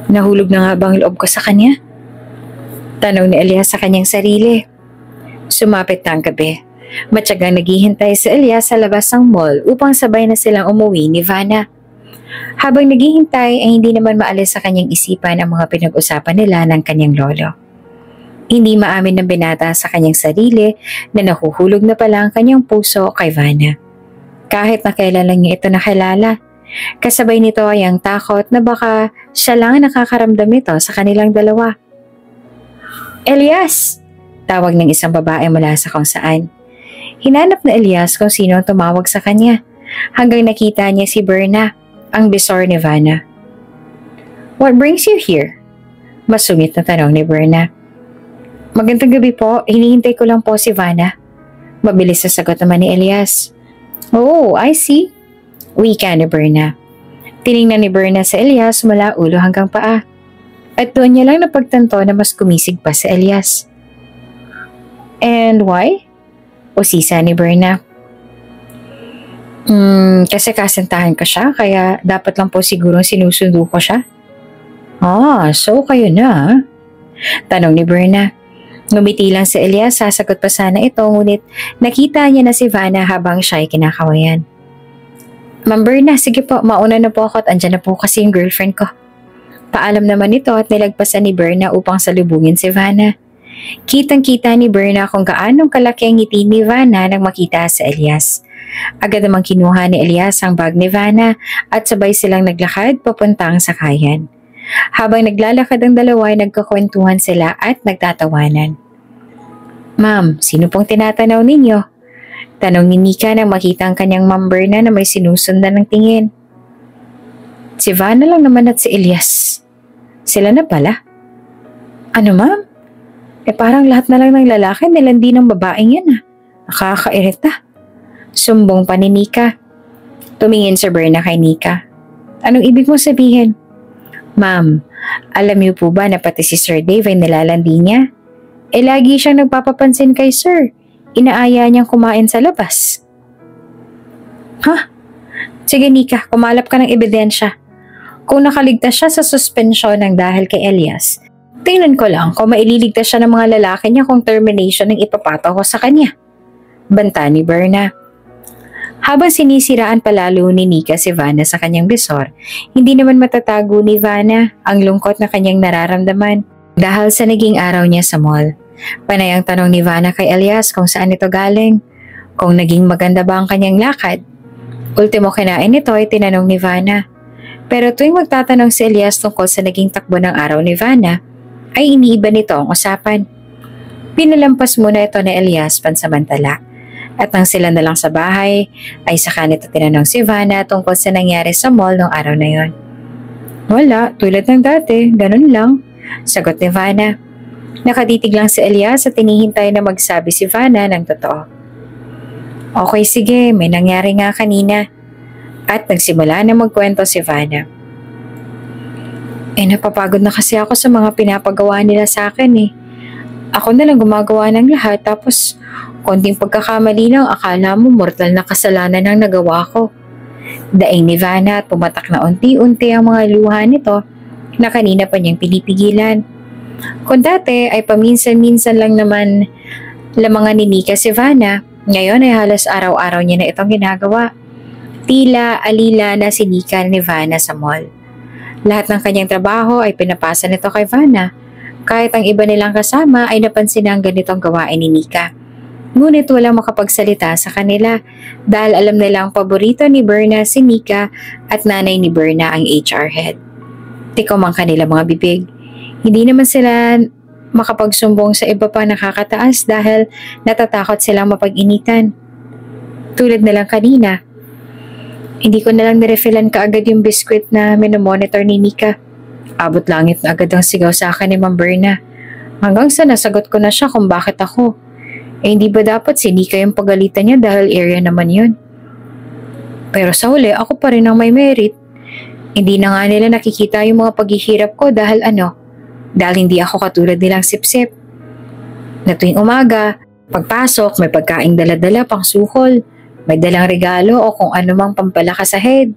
Nahulog na nga bang loob ko sa kanya? Tanong ni Elias sa kanyang sarili. Sumapit na ang gabi. Matyagang naghihintay si Elias sa labas ng mall upang sabay na silang umuwi ni Vanna. Habang naghihintay ay hindi naman maalis sa kanyang isipan ang mga pinag-usapan nila ng kanyang lolo. Hindi maamin ng binata sa kanyang sarili na nahuhulog na pala ang kanyang puso kay Vanna. Kahit na kailan lang niya ito nakilala, kasabay nito ay ang takot na baka siya lang nakakaramdam nito sa kanilang dalawa. Elias! Tawag ng isang babae mula sa kung saan. Hinanap na Elias kung sino ang tumawag sa kanya hanggang nakita niya si Berna, ang bisor ni Vanna. What brings you here? Masungit na tanong ni Berna. Magandang gabi po, hinihintay ko lang po si Vanna. Mabilis sa sagot naman ni Elias. Oh, I see. Wika ni Berna. Tiningnan ni Berna sa Elias mula ulo hanggang paa. At doon niya lang napagtanto na mas kumisig pa si Elias. And why? Usisa ni Berna. Kasi kasintahan ko siya, kaya dapat lang po sigurong sinusundo ko siya. So kayo na. Tanong ni Berna. Ngumiti lang si Elias, sasagot pa sana ito, ngunit nakita niya na si Vanna habang siya ay kinakawayan. Ma'am Berna, sige po, mauna na po ako at andyan na po kasi yung girlfriend ko. Paalam naman ito at nilagpasan ni Berna upang salubungin si Vanna. Kitang-kita ni Berna kung gaanong kalaki ang ngiti ni Vanna nang makita sa Elias. Agad namang kinuha ni Elias ang bag ni Vanna at sabay silang naglakad papuntang sakayan. Habang naglalakad ang dalawa ay nagkakwentuhan sila at nagtatawanan. Ma'am, sino pong tinatanaw ninyo? Tanong ni Nika nang makita ang kanyang Ma'am Berna na may sinusundan ng tingin. Si Vanna lang naman at si Elias. Sila na pala. Ano ma'am? Parang lahat na lang ng lalaki nilandi ng babaeng yan ah. Nakakairita. Sumbong pa ni Nika. Tumingin si Berna kay Nika. Anong ibig mo sabihin? Ma'am, alam niyo po ba na pati si Sir Dave ay nilalandi niya? Lagi siyang nagpapapansin kay Sir. Inaaya niyang kumain sa labas. Ha? Sige Nika, kumalap ka ng ebidensya. Kung nakaligtas siya sa suspensyon ng dahil kay Elias, tingnan ko lang kung maililigtas siya ng mga lalaki niya kung termination ng ipapataw ko sa kanya. Banta ni Berna. Habang sinisiraan palalo ni Nika si Vanna sa kanyang bisor, hindi naman matatago ni Vanna ang lungkot na kanyang nararamdaman dahil sa naging araw niya sa mall. Panay ang tanong ni Vanna kay Elias kung saan ito galing, kung naging maganda ba ang kanyang lakad. Ultimo kinain nito ay tinanong ni Vanna. Pero tuwing magtatanong si Elias tungkol sa naging takbo ng araw ni Vanna, ay iniiba nito ang usapan. Pinalampas muna ito ni Elias pansamantala. At nang sila na lang sa bahay, ay saka nito tinanong si Vanna tungkol sa nangyari sa mall noong araw na yon. Wala, tulad ng dati, ganun lang, sagot ni Vanna. Nakatitig lang si Elias at tinihintay na magsabi si Vanna ng totoo. Okay sige, may nangyari nga kanina. At nagsimula na magkwento si Vanna. Napapagod na kasi ako sa mga pinapagawa nila sa akin eh. Ako na lang gumagawa ng lahat tapos konting pagkakamali lang akala mo mortal na kasalanan ang nagawa ko. Daing ni Vanna at pumatak na unti-unti ang mga luha nito na kanina pa niyang pinipigilan. Kung dati ay paminsan-minsan lang naman lamangan ni Nika si Vanna, ngayon ay halos araw-araw niya na itong ginagawa. Tila alila na si Nika ni Vanna sa mall. Lahat ng kanyang trabaho ay pinapasa nito kay Vanna. Kahit ang iba nilang kasama ay napansin ang ganitong gawain ni Nika. Ngunit walang makapagsalita sa kanila dahil alam nilang paborito ni Berna si Nika at nanay ni Berna ang HR head. Tikom ang kanila mga bibig. Hindi naman sila makapagsumbong sa iba pa nakakataas dahil natatakot silang mapag-initan. Tulad na lang kanina. Hindi ko nalang nirefillan kaagad yung biskwit na minomonitor ni Nika. Abot langit na agad ang sigaw sa akin ni Ma'am Berna. Hanggang sa nasagot ko na siya kung bakit ako. Hindi ba dapat si Nika yung pagalitan niya dahil area naman yun? Pero sa huli, ako pa rin ang may merit. Hindi na nga nila nakikita yung mga paghihirap ko dahil dahil hindi ako katulad nilang sip-sip. Na tuwing umaga, pagpasok, may pagkaing dala-dala pang sukol, may dalang regalo o kung anumang pampalakas sa head.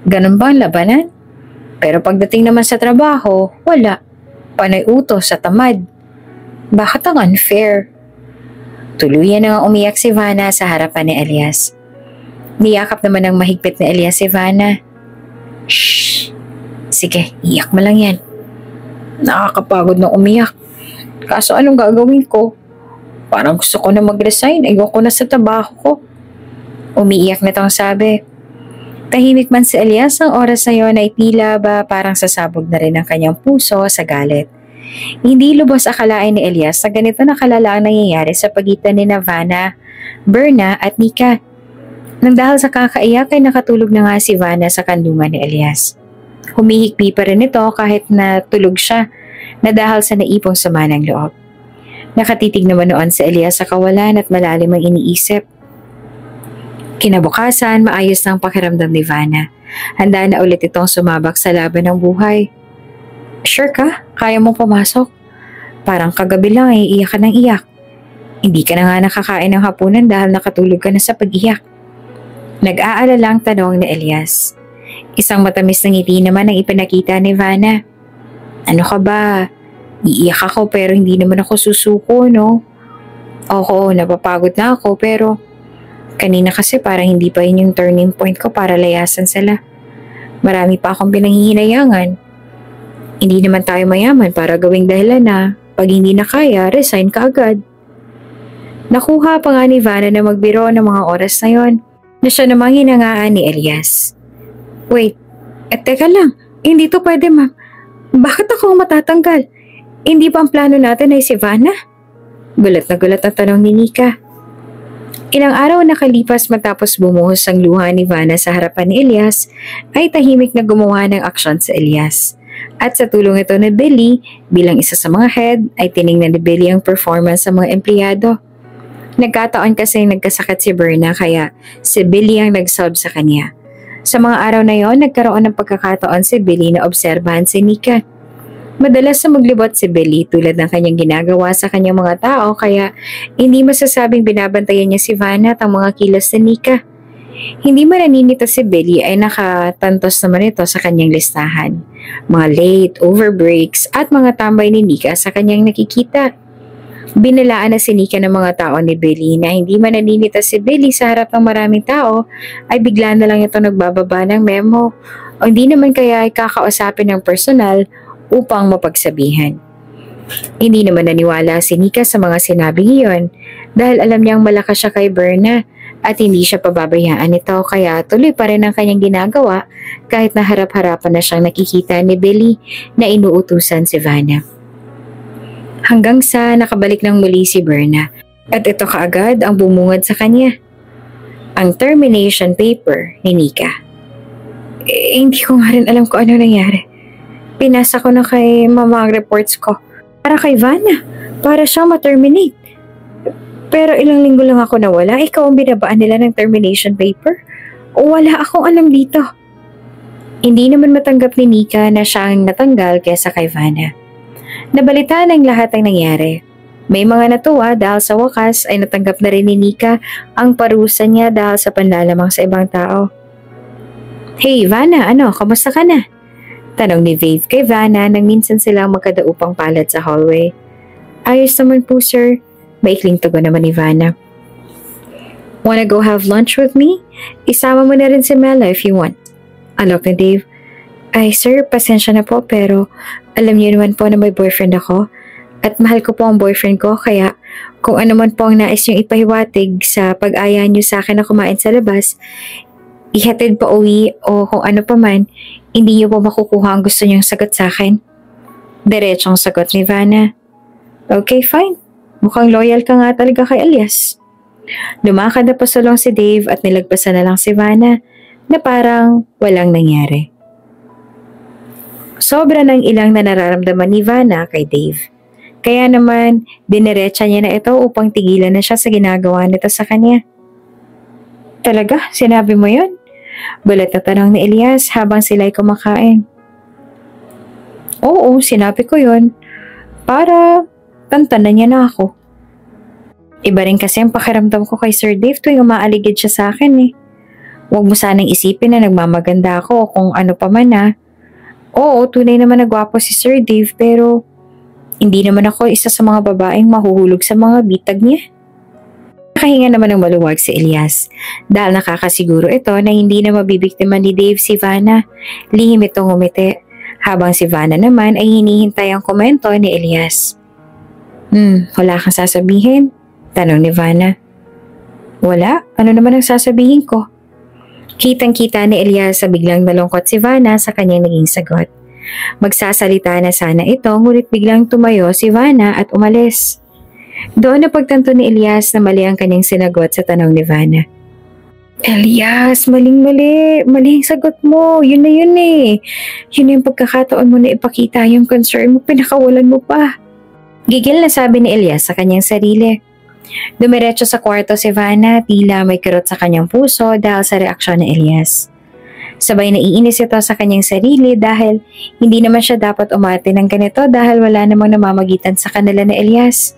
Ganun ba ang labanan? Pero pagdating naman sa trabaho, wala. Panay utos sa tamad. Bakit ang unfair? Tuluyan na nga umiyak si Vanna sa harapan ni Elias. Niyakap naman ng mahigpit ni Elias si Vanna. Shhh! Sige, iyak mo lang yan. Nakakapagod na umiyak. Kaso anong gagawin ko? Parang gusto ko na mag-resign. Ayoko na sa trabaho ko. Umiiyak na tong sabi. Tahimik man si Elias ang oras na yon ay tila ba parang sasabog na rin ang kanyang puso sa galit. Hindi lubos akalain ni Elias na ganito na kalala ang nangyayari sa pagitan ni Vanna, Berna at Nika. Nang dahil sa kakaiyak ay nakatulog na nga si Vanna sa kanlungan ni Elias. Humihikbi pa rin ito kahit na tulog siya na dahil sa naipong sama ng loob. Nakatitig naman noon si Elias sa kawalan at malalim ang iniisip. Kinabukasan, maayos ng pakiramdam ni Vanna. Handa na ulit itong sumabak sa laban ng buhay. Sure ka? Kaya mong pumasok? Parang kagabi lang ay iyak ka ng iyak. Hindi ka na nga nakakain ng hapunan dahil nakatulog ka na sa pag-iyak. Nag-aalalang tanong ni Elias. Isang matamis na ngiti naman ang ipinakita ni Vanna. Ano ka ba? Iiyak ako pero hindi naman ako susuko, no? Oo, napapagod na ako pero kanina kasi parang hindi pa yun yung turning point ko para layasan sila. Marami pa akong pinanghihinayangan. Hindi naman tayo mayaman para gawing dahilan na pag hindi na kaya, resign ka agad. Nakuha pa nga ni Vanna na magbiro ng mga oras na yon na siya namang hinangaan ni Elias. Wait, teka lang, hindi to pwede ma'am. Bakit ako ang matatanggal? Hindi ba ang plano natin ay si Vanna? Gulat na gulat ang tanong ni Nika. Ilang araw nakalipas matapos bumuhos ang luha ni Vanna sa harapan ni Elias, ay tahimik na gumawa ng aksyon sa Elias. At sa tulong ito ni Billy, bilang isa sa mga head, ay tiningnan ni Billy ang performance sa mga empleyado. Nagkataon kasi nagkasakit si Berna kaya si Billy ang nag-sub sa kanya. Sa mga araw na yon, nagkaroon ng pagkakataon si Billy na obserbahan si Nika. Madalas na maglibot si Billy tulad ng kanyang ginagawa sa kanyang mga tao kaya hindi masasabing binabantayan niya si Vanna at ang mga kilos ni Nika. Hindi man naninito si Billy ay nakatantos naman ito sa kanyang listahan. Mga late, overbreaks at mga tambay ni Nika sa kanyang nakikita. Binalaan na si Nika ng mga tao ni Billy na hindi man naninita si Billy sa harap ng maraming tao ay bigla na lang ito nagbababa ng memo o hindi naman kaya ay kakausapin ng personal upang mapagsabihan. Hindi naman naniwala si Nika sa mga sinabing iyon dahil alam niyang malakas siya kay Berna at hindi siya pababayaan nito kaya tuloy pa rin ang kanyang ginagawa kahit na harap-harapan na siyang nakikita ni Billy na inuutusan si Vanna. Hanggang sa nakabalik ng muli si Berna at ito kaagad ang bumungad sa kanya. Ang termination paper ni Nika. Hindi ko nga rin alam kung ano nangyari. Pinasa ko na kay mama ang reports ko para kay Vanna, para siyang ma-terminate. Pero ilang linggo lang ako nawala, ikaw ang binabaan nila ng termination paper? O wala akong alam dito. Hindi naman matanggap ni Nika na siya ang natanggal kesa kay Vanna. Nabalitaan ang lahat ang nangyari. May mga natuwa dahil sa wakas ay natanggap na rin ni Nika ang parusa niya dahil sa panlalamang sa ibang tao. Hey Vanna, kamusta ka na? Tanong ni Vave kay Vanna nang minsan silang magkadaupang palad sa hallway. Ayos naman po sir, maikling tugon naman ni Vanna. Wanna go have lunch with me? Isama mo na rin si Mela if you want. Alok ni Dave. Ay sir, pasensya na po pero alam niyo naman po na may boyfriend ako at mahal ko po ang boyfriend ko kaya kung ano man po ang nais niyong ipahiwatig sa pag-aya niyo sa akin na kumain sa labas, ihatid pa uwi o kung ano pa man, hindi niyo po makukuha ang gusto niyong sagot sa akin. Diretsong sagot ni Vanna. Okay, fine. Mukhang loyal ka nga talaga kay Elias. Lumakad na pasulong si Dave at nilagpasan na lang si Vanna na parang walang nangyari. Sobra ng ilang na nararamdaman ni Vanna kay Dave. Kaya naman, diniretsa niya na ito upang tigilan na siya sa ginagawa nito sa kanya. Talaga? Sinabi mo yun? Bulat na tanong ni Elias habang sila'y kumakain. Oo, sinabi ko yun. Para tantanan niya na ako. Iba rin kasi ang pakiramdam ko kay Sir Dave tuwing umaaligid siya sa akin eh. Huwag mo sanang isipin na nagmamaganda ako o kung ano pa man ah. Oo, tunay naman na gwapo si Sir Dave pero hindi naman ako isa sa mga babaeng mahuhulog sa mga bitag niya. Nakahinga naman ng maluwag si Elias dahil nakakasiguro ito na hindi na mabibiktima ni Dave si Vanna. Lihim itong ngumiti habang si Vanna naman ay hinihintay ang komento ni Elias. Wala kang sasabihin? Tanong ni Vanna. Wala? Ano naman ang sasabihin ko? Kitang-kita ni Elias sa biglang nalungkot si Vanna sa kanyang naging sagot. Magsasalita na sana ito ngunit biglang tumayo si Vanna at umalis. Doon na pagtanto ni Elias na mali ang kanyang sinagot sa tanong ni Vanna. Elias, maling-mali. Mali ang sagot mo. Yun na yun eh. Yun na yung pagkakataon mo na ipakita yung concern mo. Pinakawalan mo pa. Gigil na sabi ni Elias sa kanyang sarili. Dumiretso sa kwarto si Vanna, tila may kirot sa kanyang puso dahil sa reaksyon ni Elias. Sabay naiinis ito sa kanyang sarili dahil hindi naman siya dapat umarte ng ganito dahil wala namang namamagitan sa kanila ni Elias.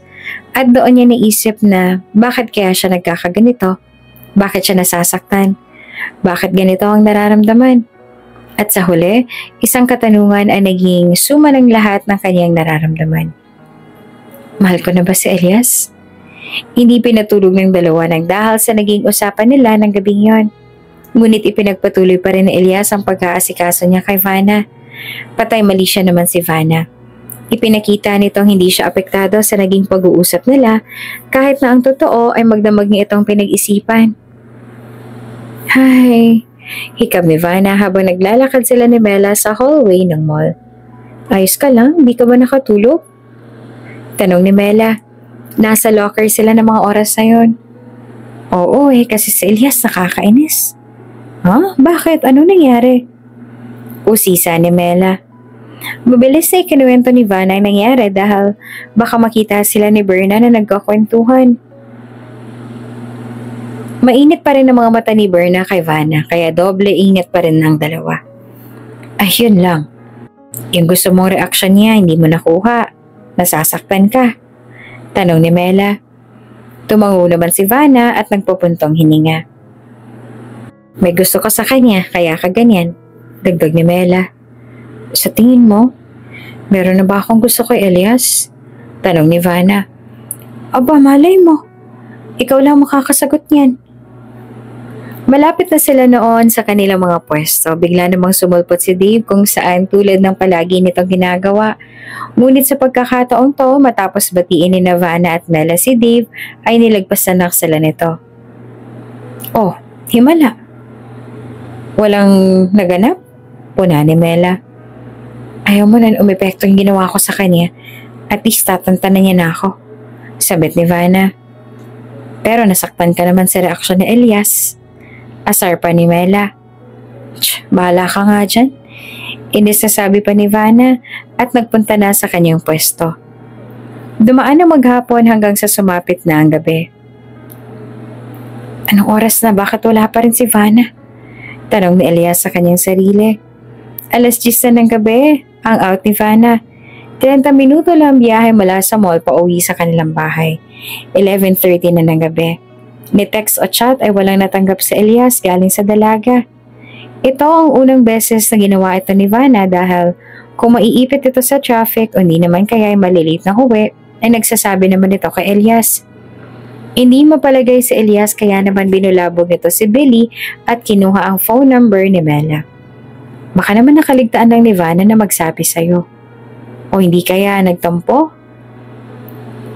At doon niya naisip na bakit kaya siya nagkakaganito? Bakit siya nasasaktan? Bakit ganito ang nararamdaman? At sa huli, isang katanungan ay naging suma ng lahat ng kanyang nararamdaman. Mahal ko na ba si Elias? Hindi pinatulog ng dalawa ng dahil sa naging usapan nila ng gabing yon. Ngunit ipinagpatuloy pa rin ni Elias ang pag-aasikaso niya kay Vanna. Patay mali siya naman si Vanna. Ipinakita nitong hindi siya apektado sa naging pag-uusap nila kahit na ang totoo ay magdamag niya itong pinag-isipan. Hay, hikab ni Vanna habang naglalakad sila ni Mela sa hallway ng mall. Ayos ka lang? Di ka ba nakatulog? Tanong ni Mela. Nasa locker sila ng mga oras na yun. Oo kasi si Elias nakakainis. Bakit? Ano nangyari? Usisa ni Mela. Mabilis na ikinuwento ni Vanna ang nangyari dahil baka makita sila ni Berna na nagkakwentuhan. Mainit pa rin ang mga mata ni Berna kay Vanna kaya doble ingat pa rin ng dalawa. Ayun lang. Yung gusto mong reaksyon niya hindi mo nakuha. Nasasaktan ka. Tanong ni Mela. Tumango naman si Vanna at nagpupuntong hininga. May gusto ka sa kanya kaya ka ganyan. Dagdag ni Mela. Sa tingin mo, meron na ba akong gusto kay Elias? Tanong ni Vanna. Aba, malay mo. Ikaw lang makakasagot niyan. Malapit na sila noon sa kanilang mga pwesto. Bigla namang sumulpot si Dave kung saan tulad ng palagi nitong ginagawa. Ngunit sa pagkakataong to, matapos batiin ni Vanna at Mela si Dave, ay nilagpasan na sila nito. Oh, himala. Walang naganap? Puna ni Mela. Ayaw mo na umepekto yung ginawa ko sa kanya. At least tatantanan niya na ako. Sabit ni Vanna. Pero nasaktan ka naman sa reaksyon ni Elias. Asar pa ni Mela. Bahala ka nga dyan. Inis na sabi pa ni Vanna at nagpunta na sa kanyang pwesto. Dumaan na maghapon hanggang sa sumapit na ang gabi. Anong oras na? Bakit wala pa rin si Vanna? Tanong ni Elias sa kanyang sarili. 10:00 na ng gabi ang out ni Vanna. 30 minuto lang biyahe mula sa mall pa uwi sa kanilang bahay. 11:30 na ng gabi. Ni text o chat ay walang natanggap si Elias galing sa dalaga. Ito ang unang beses na ginawa ito ni Vanna dahil kung maiipit ito sa traffic o hindi naman kaya ay malilate na uwi, ay nagsasabi naman ito kay Elias. Hindi mapalagay si Elias kaya naman binulabog nito si Billy at kinuha ang phone number ni Mela. Baka naman nakaligtaan lang ni Vanna na magsabi sa'yo. O hindi kaya nagtampo?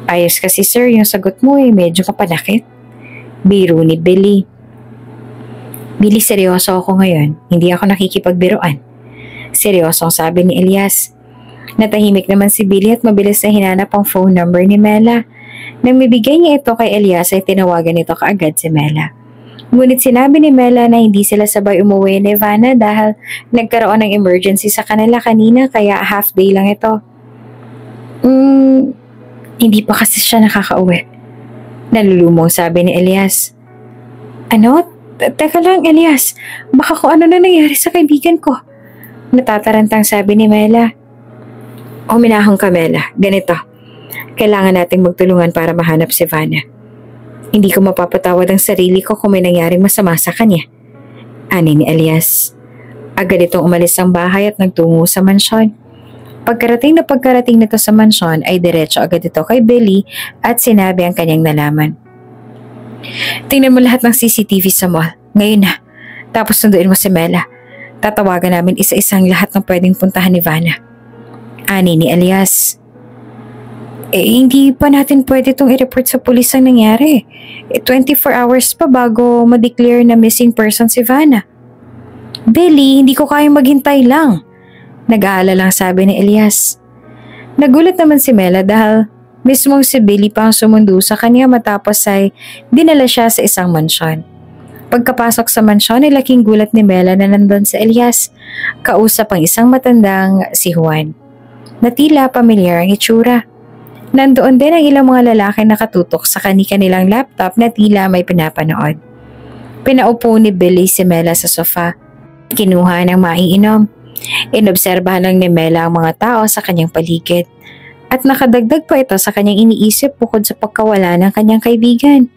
Ayos kasi sir, yung sagot mo medyo kapanakit. Biro ni Billy. Billy, seryoso ako ngayon. Hindi ako nakikipagbiruan. Seryoso ang sabi ni Elias. Natahimik naman si Billy at mabilis na hinanap ang phone number ni Mela. Nang mibigay niya ito kay Elias ay tinawagan nito kaagad si Mela. Ngunit sinabi ni Mela na hindi sila sabay umuwi ni Vanna dahil nagkaroon ng emergency sa kanila kanina kaya half day lang ito. Hindi pa kasi siya nakakauwi. Nalulumong sabi ni Elias. Ano? Teka lang Elias, baka kung ano na nangyari sa kaibigan ko. Natatarantang sabi ni Mela. Minahon ka Mela, ganito. Kailangan nating magtulungan para mahanap si Vanna. Hindi ko mapapatawad ang sarili ko kung may nangyaring masama sa kanya. Ani ni Elias. Agad itong umalis ang bahay at nagtungo sa mansyon. Pagkarating nito sa mansyon ay diretso agad ito kay Billy at sinabi ang kanyang nalaman. Tingnan mo lahat ng CCTV sa mall. Ngayon na. Tapos sunduin mo si Mela. Tatawagan namin isa-isang lahat ng pwedeng puntahan ni Vanna. Ani ni Elias. Hindi pa natin pwede itong i-report sa pulis ang nangyari. 24 hours pa bago ma-declare na missing person si Vanna. Billy, hindi ko kayang maghintay lang. Nag-aalala lang sabi ni Elias. Nagulat naman si Mela dahil mismong si Billy pa ang sumundo sa kanya matapos ay dinala siya sa isang mansyon. Pagkapasok sa mansyon ay laking gulat ni Mela na nandun si Elias. Kausap ang isang matandang si Juan. Na tila pamilyar ang itsura. Nandoon din ang ilang mga lalaki nakatutok sa kanilang laptop na tila may pinapanood. Pinaupo ni Billy si Mela sa sofa. Kinuha ng maiinom. Inobserbahan lang ni Mela ang mga tao sa kanyang paligid. At nakadagdag pa ito sa kanyang iniisip bukod sa pagkawala ng kanyang kaibigan.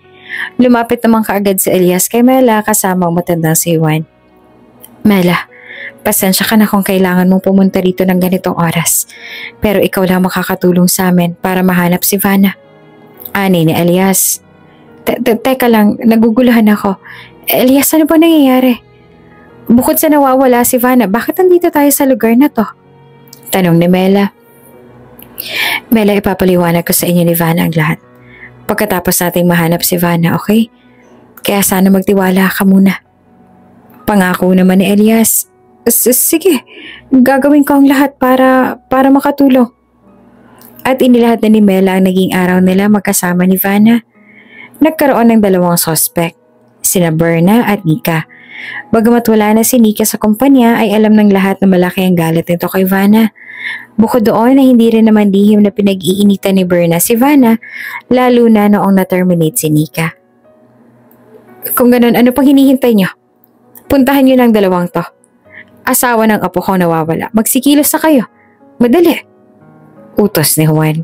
Lumapit naman kaagad si Elias kay Mela kasama ang matandang si Juan. Mela, pasensya ka na kung kailangan mong pumunta rito ng ganitong oras. Pero ikaw lang makakatulong sa amin para mahanap si Vanna. Ani ni Elias. Teka lang, naguguluhan ako. Elias, ano ba nangyayari? Bukod sa nawawala si Vanna, bakit nandito tayo sa lugar na to? Tanong ni Mela. Mela, ipapaliwanag ko sa inyo ni Vanna ang lahat. Pagkatapos nating mahanap si Vanna, okay? Kaya sana magtiwala ka muna. Pangako naman ni Elias. Sige, gagawin ko ang lahat para makatulong. At inilahat na ni Mela ang naging araw nila magkasama ni Vanna. Nagkaroon ng dalawang suspect, sina Berna at Nika. Bagamat wala na si Nika sa kumpanya ay alam ng lahat na malaki ang galit nito kay Vanna. Bukod doon na hindi rin naman lihim na pinag-iinitan ni Berna si Vanna, lalo na noong na-terminate si Nika. Kung ganun, ano pang hinihintay niyo? Puntahan niyo ng dalawang to. Asawa ng apo ko nawawala. Magsikilos na kayo. Madali. Utos ni Juan.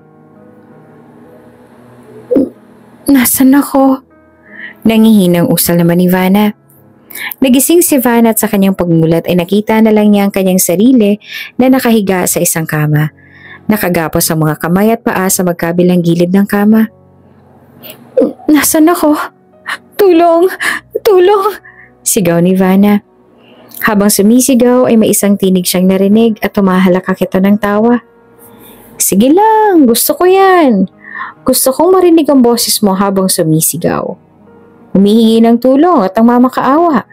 Nasaan ako? Nangihinang usal naman ni Vanna. Nagising si Vanna at sa kanyang pagmulat ay nakita na lang niya ang kanyang sarili na nakahiga sa isang kama. Nakagapos ang mga kamay at paa sa magkabilang gilid ng kama. Nasaan ako? Tulong! Tulong! Sigaw ni Vanna. Habang sumisigaw ay may isang tinig siyang narinig at tumahalakak ito ng tawa. Sige lang, gusto ko yan. Gusto kong marinig ang boses mo habang sumisigaw. Humihingi ng tulong at ang mamakaawa.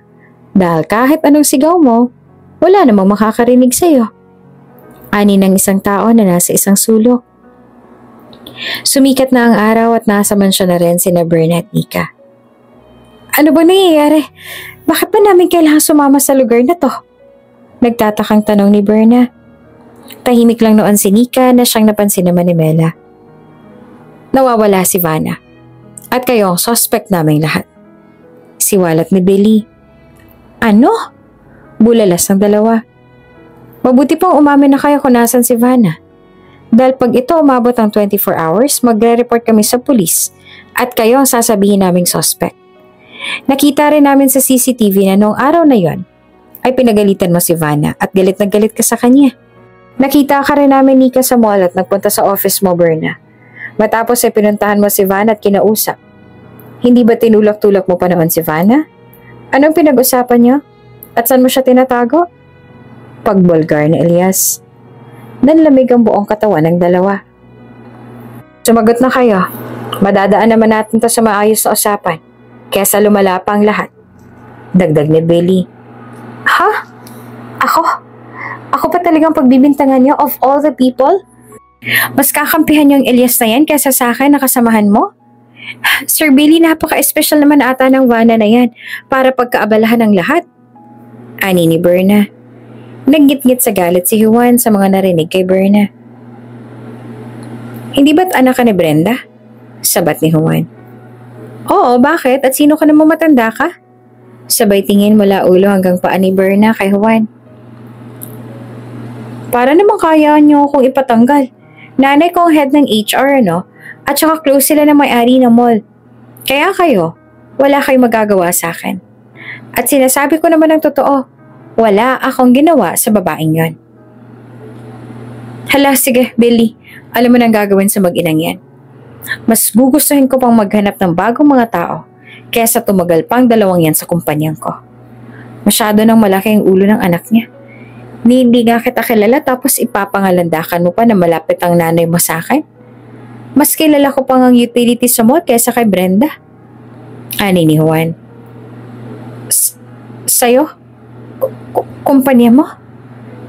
Dahil kahit anong sigaw mo, wala namang makakarinig sa'yo. Ani ng isang tao na nasa isang sulok. Sumikat na ang araw at nasa mansyon na rin sina Berna at Nika. Ano ba nangyayari? Bakit ba namin kailangan sumama sa lugar na to? Nagtatakang tanong ni Berna. Tahimik lang noon si Nika na siyang napansin naman ni Mela. Nawawala si Vanna. At kayo ang suspect naming lahat. Siwalat ni Billy. Ano? Bulalas ng dalawa. Mabuti pang umamin na kayo kung nasan si Vanna. Dahil pag ito umabot ang 24 hours, magre-report kami sa pulis at kayo ang sasabihin naming suspect. Nakita rin namin sa CCTV na noong araw na yon ay pinagalitan mo si Vanna at galit na galit ka sa kanya. Nakita ka rin namin Nika sa mall at nagpunta sa office mo, Berna. Matapos ay pinuntahan mo si Vanna at kinausap. Hindi ba tinulak-tulak mo pa noon si Vanna? Anong pinag-usapan niyo? At saan mo siya tinatago? Pagbulgar ni Elias. Nanlamig ang buong katawan ng dalawa. Sumagot na kayo. Madadaan naman natin to sa maayos na usapan. Kesa lumala pa ang lahat. Dagdag ni Billy. Ha? Ako? Ako pa talagang pagbibintangan niyo of all the people? Mas kakampihan niyo ang Elias na yan kesa sa akin na kasamahan mo? Sir Billy, napaka-espesyal naman ata ng Vanna na yan para pagkaabalahan ng lahat. Ani ni Berna. Naggit-git sa galit si Juan sa mga narinig kay Berna. Hindi ba't anak ka ni Brenda? Sabat ni Juan. Oo, bakit? At sino ka namang matanda ka? Sabay tingin mula ulo hanggang paa ni Berna kay Juan. Para namang kaya niyo akong ipatanggal. Nanay ko ang head ng HR, no? At saka close sila ng may-ari ng mall. Kaya kayo, wala kayong magagawa sa akin. At sinasabi ko naman ang totoo, wala akong ginawa sa babaeng yon. Hala, sige, Billy. Alam mo nang gagawin sa mag-inang yan. Mas gugustuhin ko pang maghanap ng bagong mga tao kaysa tumagal pang dalawang yan sa kumpanyang ko. Masyado nang malaki ang ulo ng anak niya. Hindi nga kita kilala tapos ipapangalandakan mo pa na malapit ang nanay mo sa akin. Mas kilala ko pang ang utility sa mall kaysa kay Brenda. Ani ni Juan. Sa'yo? Kumpanya mo?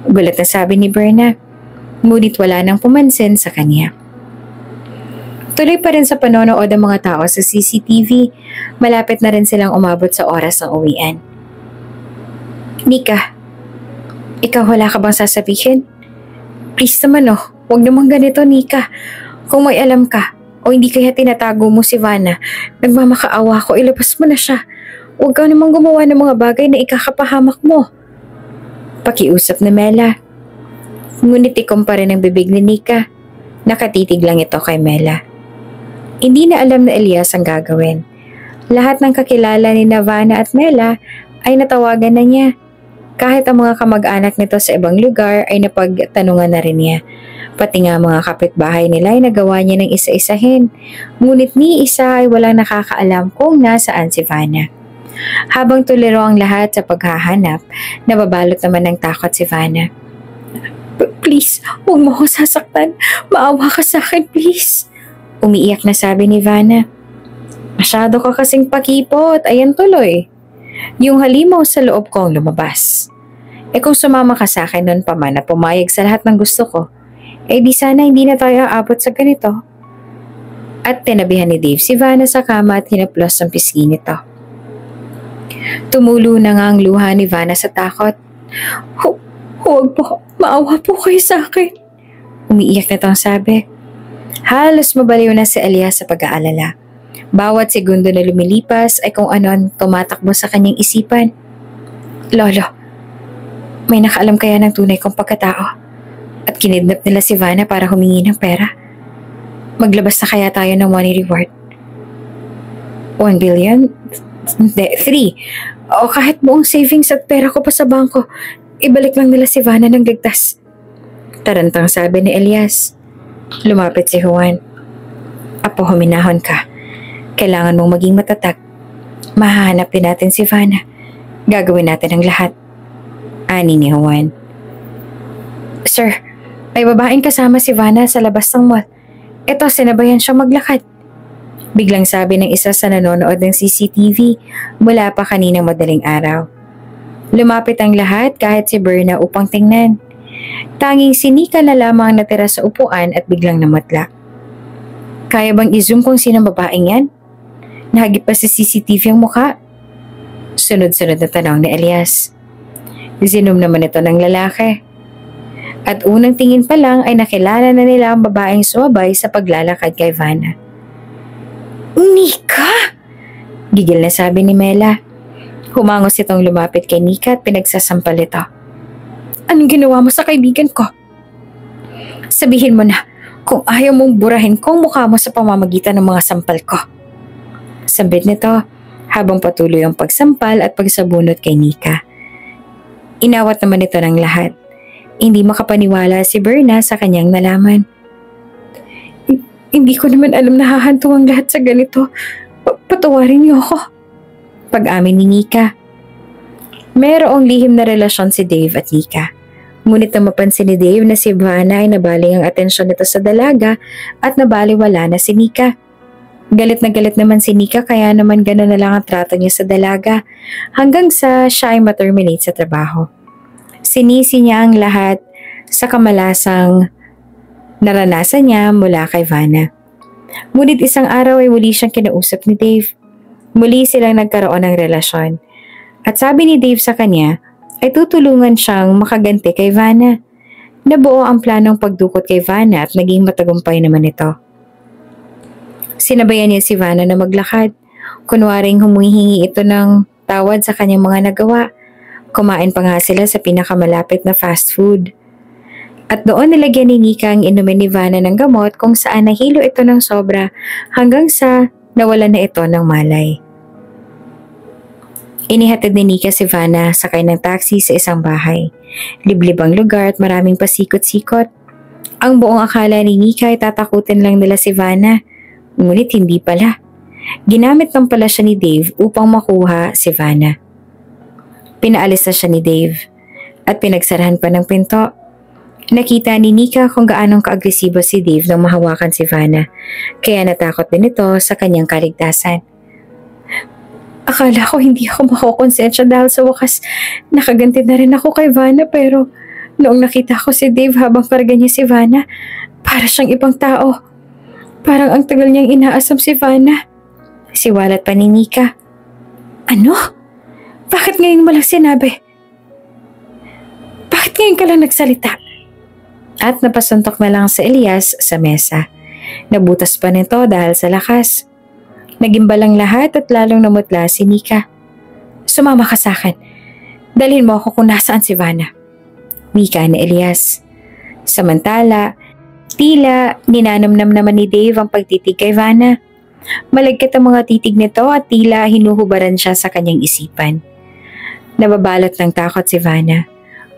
Gulat na sabi ni Berna. Ngunit wala nang pumansin sa kanya. Tuloy pa rin sa panonood ang mga tao sa CCTV. Malapit na rin silang umabot sa oras ng uwian. Nika, ikaw wala ka bang sasabihin? Please naman huwag naman ganito Nika. Kung may alam ka o hindi kaya tinatago mo si Vanna, nagmamakaawa ko, ilabas mo na siya. Huwag ka namang gumawa ng mga bagay na ikakapahamak mo. Pakiusap ni Mela. Ngunit ikumpara ng bibig ni Nika. Nakatitig lang ito kay Mela. Hindi na alam na Elias ang gagawin. Lahat ng kakilala ni Vanna at Mela ay natawagan na niya. Kahit ang mga kamag-anak nito sa ibang lugar ay napagtanungan na rin niya. Pati nga mga kapitbahay nila ay nagawa niya ng isa-isahin. Ngunit ni isa ay walang nakakaalam kung nasaan si Vanna. Habang tuliro ang lahat sa paghahanap, nababalot naman ng takot si Vanna. Please, huwag mo ko sasaktan. Maawa ka sa akin, please. Umiiyak na sabi ni Vanna. Masyado ka kasing pakipot. Ayan tuloy. Yung halimaw sa loob ko ang lumabas. Kung sumama ka sa akin noon pa man at pumayag sa lahat ng gusto ko, di sana hindi na tayo aabot sa ganito. At tinabihan ni Dave si Vanna sa kama at hinaplos ang pisngi nito. Tumulo na nga ang luha ni Vanna sa takot. Huwag po, maawa po kayo sa akin. Umiiyak na ang sabi. Halos mabaliw na si Elias sa pag-aalala. Bawat segundo na lumilipas ay kung ano ang tumatakbo sa kanyang isipan. Lolo, may nakaalam kaya ng tunay kong pagkatao? At kinidnap nila si Vanna para humingi ng pera? Maglabas na kaya tayo ng money reward? 1 billion? Hindi, 3. O kahit buong savings at pera ko pa sa bangko, ibalik lang nila si Vanna ng ligtas. Tarantang sabi ni Elias. Lumapit si Juan. Apo, huminahon ka. Kailangan mong maging matatag. Mahahanap din natin si Vanna. Gagawin natin ang lahat. Ani ni Juan. Sir, may babaeng kasama si Vanna sa labas ng mall. Ito, sinabayan siya maglakad. Biglang sabi ng isa sa nanonood ng CCTV mula pa kaninang madaling araw. Lumapit ang lahat kahit si Berna upang tingnan. Tanging si Nika na lamang natira sa upuan at biglang namatla. Kaya bang i-zoom kung sinong babaeng yan? Nahagip pa sa CCTV ang mukha? Sunod-sunod na tanong ni Elias. Zinom naman ito ng lalaki. At unang tingin pa lang ay nakilala na nila ang babaeng sumabay sa paglalakad kay Vanna. Nika! Gigil na sabi ni Mela. Humangos itong lumapit kay Nika at pinagsasampal ito. Anong ginawa mo sa kaibigan ko? Sabihin mo na kung ayaw mong burahin ko ang mukha mo sa pamamagitan ng mga sampal ko. Sabit nito habang patuloy ang pagsampal at pagsabunot kay Nika. Inawat naman ito ng lahat. Hindi makapaniwala si Berna sa kanyang nalaman. Hindi ko naman alam na hahanto ang lahat sa ganito. Patawarin niyo ako. Pag-amin ni Nika. Mayroong lihim na relasyon si Dave at Nika. Ngunit na mapansin ni Dave na si Vanna ay nabaling ang atensyon nito sa dalaga at nabaliwala na si Nika. Galit na galit naman si Nika kaya naman gano'n na lang ang trato niya sa dalaga hanggang sa siya ay ma-terminate sa trabaho. Sinisi niya ang lahat sa kamalasang naranasan niya mula kay Vanna. Ngunit isang araw ay muli siyang kinausap ni Dave. Muli silang nagkaroon ng relasyon. At sabi ni Dave sa kanya ay tutulungan siyang makaganti kay Vanna. Nabuo ang planong pagdukot kay Vanna at naging matagumpay naman ito. Sinabayan niya si Vanna na maglakad. Kunwaring humihingi ito ng tawad sa kanyang mga nagawa. Kumain pa nga sila sa pinakamalapit na fast food. At doon nilagyan ni Nika ang inumin ni Vanna ng gamot kung saan nahilo ito ng sobra hanggang sa nawalan na ito ng malay. Inihatid ni Nika si Vanna sakay ng taxi sa isang bahay. Liblib ang lugar at maraming pasikot-sikot. Ang buong akala ni Nika ay tatakutin lang nila si Vanna. Ngunit hindi pala. Ginamit lang pala siya ni Dave upang makuha si Vanna. Pinaalis na siya ni Dave at pinagsarahan pa ng pinto. Nakita ni Nika kung gaanong kaagresibo si Dave nang mahawakan si Vanna, kaya natakot din ito sa kanyang kaligtasan. Akala ko hindi ako makukonsensya dahil sa wakas nakaganti na rin ako kay Vanna, pero noong nakita ko si Dave habang karga niya si Vanna, para siyang ibang tao. Parang ang tagal niyang inaasam si Vanna. Siwalat pa ni Nika. Ano? Bakit ngayon mo lang sinabi? Bakit ngayon ka lang nagsalita? At napasuntok na lang sa Elias sa mesa. Nabutas pa nito dahil sa lakas. Nagimbalang lahat at lalong namutla si Nika. Sumama ka sa akin. Dalhin mo ako kung nasaan si Vanna. Wika ni Elias. Samantala, tila ninanamnam naman ni Dave ang pagtitig kay Vanna. Malagkit ang mga titig nito at tila hinuhubaran siya sa kanyang isipan. Nababalot ng takot si Vanna.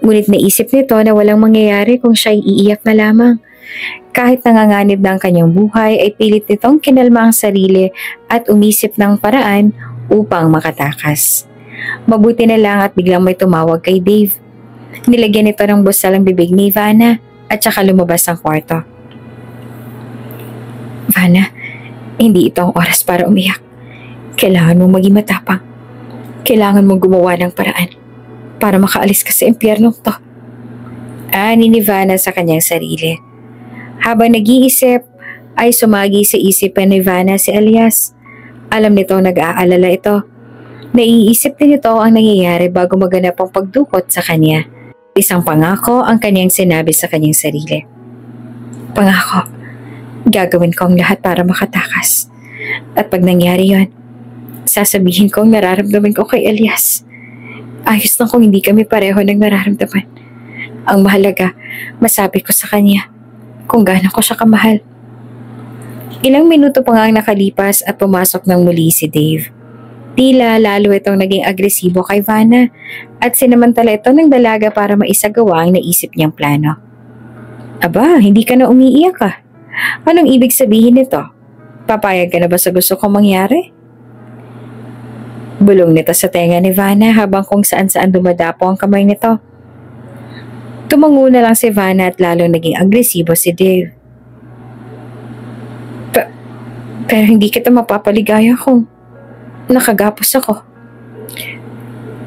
Ngunit naisip nito na walang mangyayari kung siya ay iiyak na lamang. Kahit nanganganib na ang kanyang buhay ay pilit nitong kinalma ang sarili at umisip ng paraan upang makatakas. Mabuti na lang at biglang may tumawag kay Dave. Nilagyan nito ng busal ang bibig ni Vanna at saka lumabas ang kwarto. Vanna, hindi ito ang oras para umiyak. Kailangan mong maging matapang. Kailangan mong gumawa ng paraan para makaalis ka sa impyernong to. Ani ni Vanna sa kanyang sarili. Habang nag-iisip, ay sumagi sa isipan ni Vanna si Elias. Alam nito nag-aalala ito. Naiisip din ito ang nangyayari bago maganap ang pagdukot sa kanya. Isang pangako ang kanyang sinabi sa kanyang sarili. Pangako, gagawin ko ang lahat para makatakas. At pag nangyari yon, sasabihin ko ang nararamdaman ko kay Elias. Ayos lang kung hindi kami pareho ng nararamdaman. Ang mahalaga, masabi ko sa kanya kung gaano ko siya kamahal. Ilang minuto pa nga ang nakalipas at pumasok ng muli si Dave. Tila lalo itong naging agresibo kay Vanna at sinamantala ito ng dalaga para maisagawa ang naisip niyang plano. Aba, hindi ka na umiiyak ka. Anong ibig sabihin nito? Papayag ka na ba sa gusto kong mangyari? Bulong nito sa tenga ni Vanna habang kung saan-saan dumadapo ang kamay nito. Tumango na lang si Vanna at lalong naging agresibo si Dave. Pero hindi kita mapapaligaya kung nakagapos ako.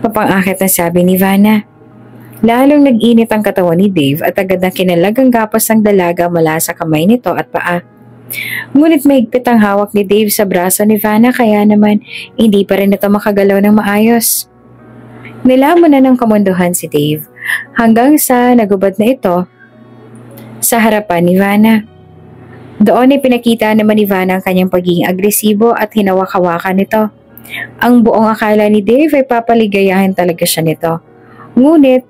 Papangakit na sabi ni Vanna. Lalong nag-init ang katawan ni Dave at agad na kinalagang gapos ang dalaga mula sa kamay nito at paa. Ngunit mahigpit ang hawak ni Dave sa braso ni Vanna kaya naman hindi pa rin ito makagalaw ng maayos. Nilamon na ng kamunduhan si Dave hanggang sa nagubad na ito sa harapan ni Vanna. Doon ay pinakita naman ni Vanna ang kanyang pagiging agresibo at hinawak-hawakan nito. Ang buong akala ni Dave ay papaligayahin talaga siya nito. Ngunit,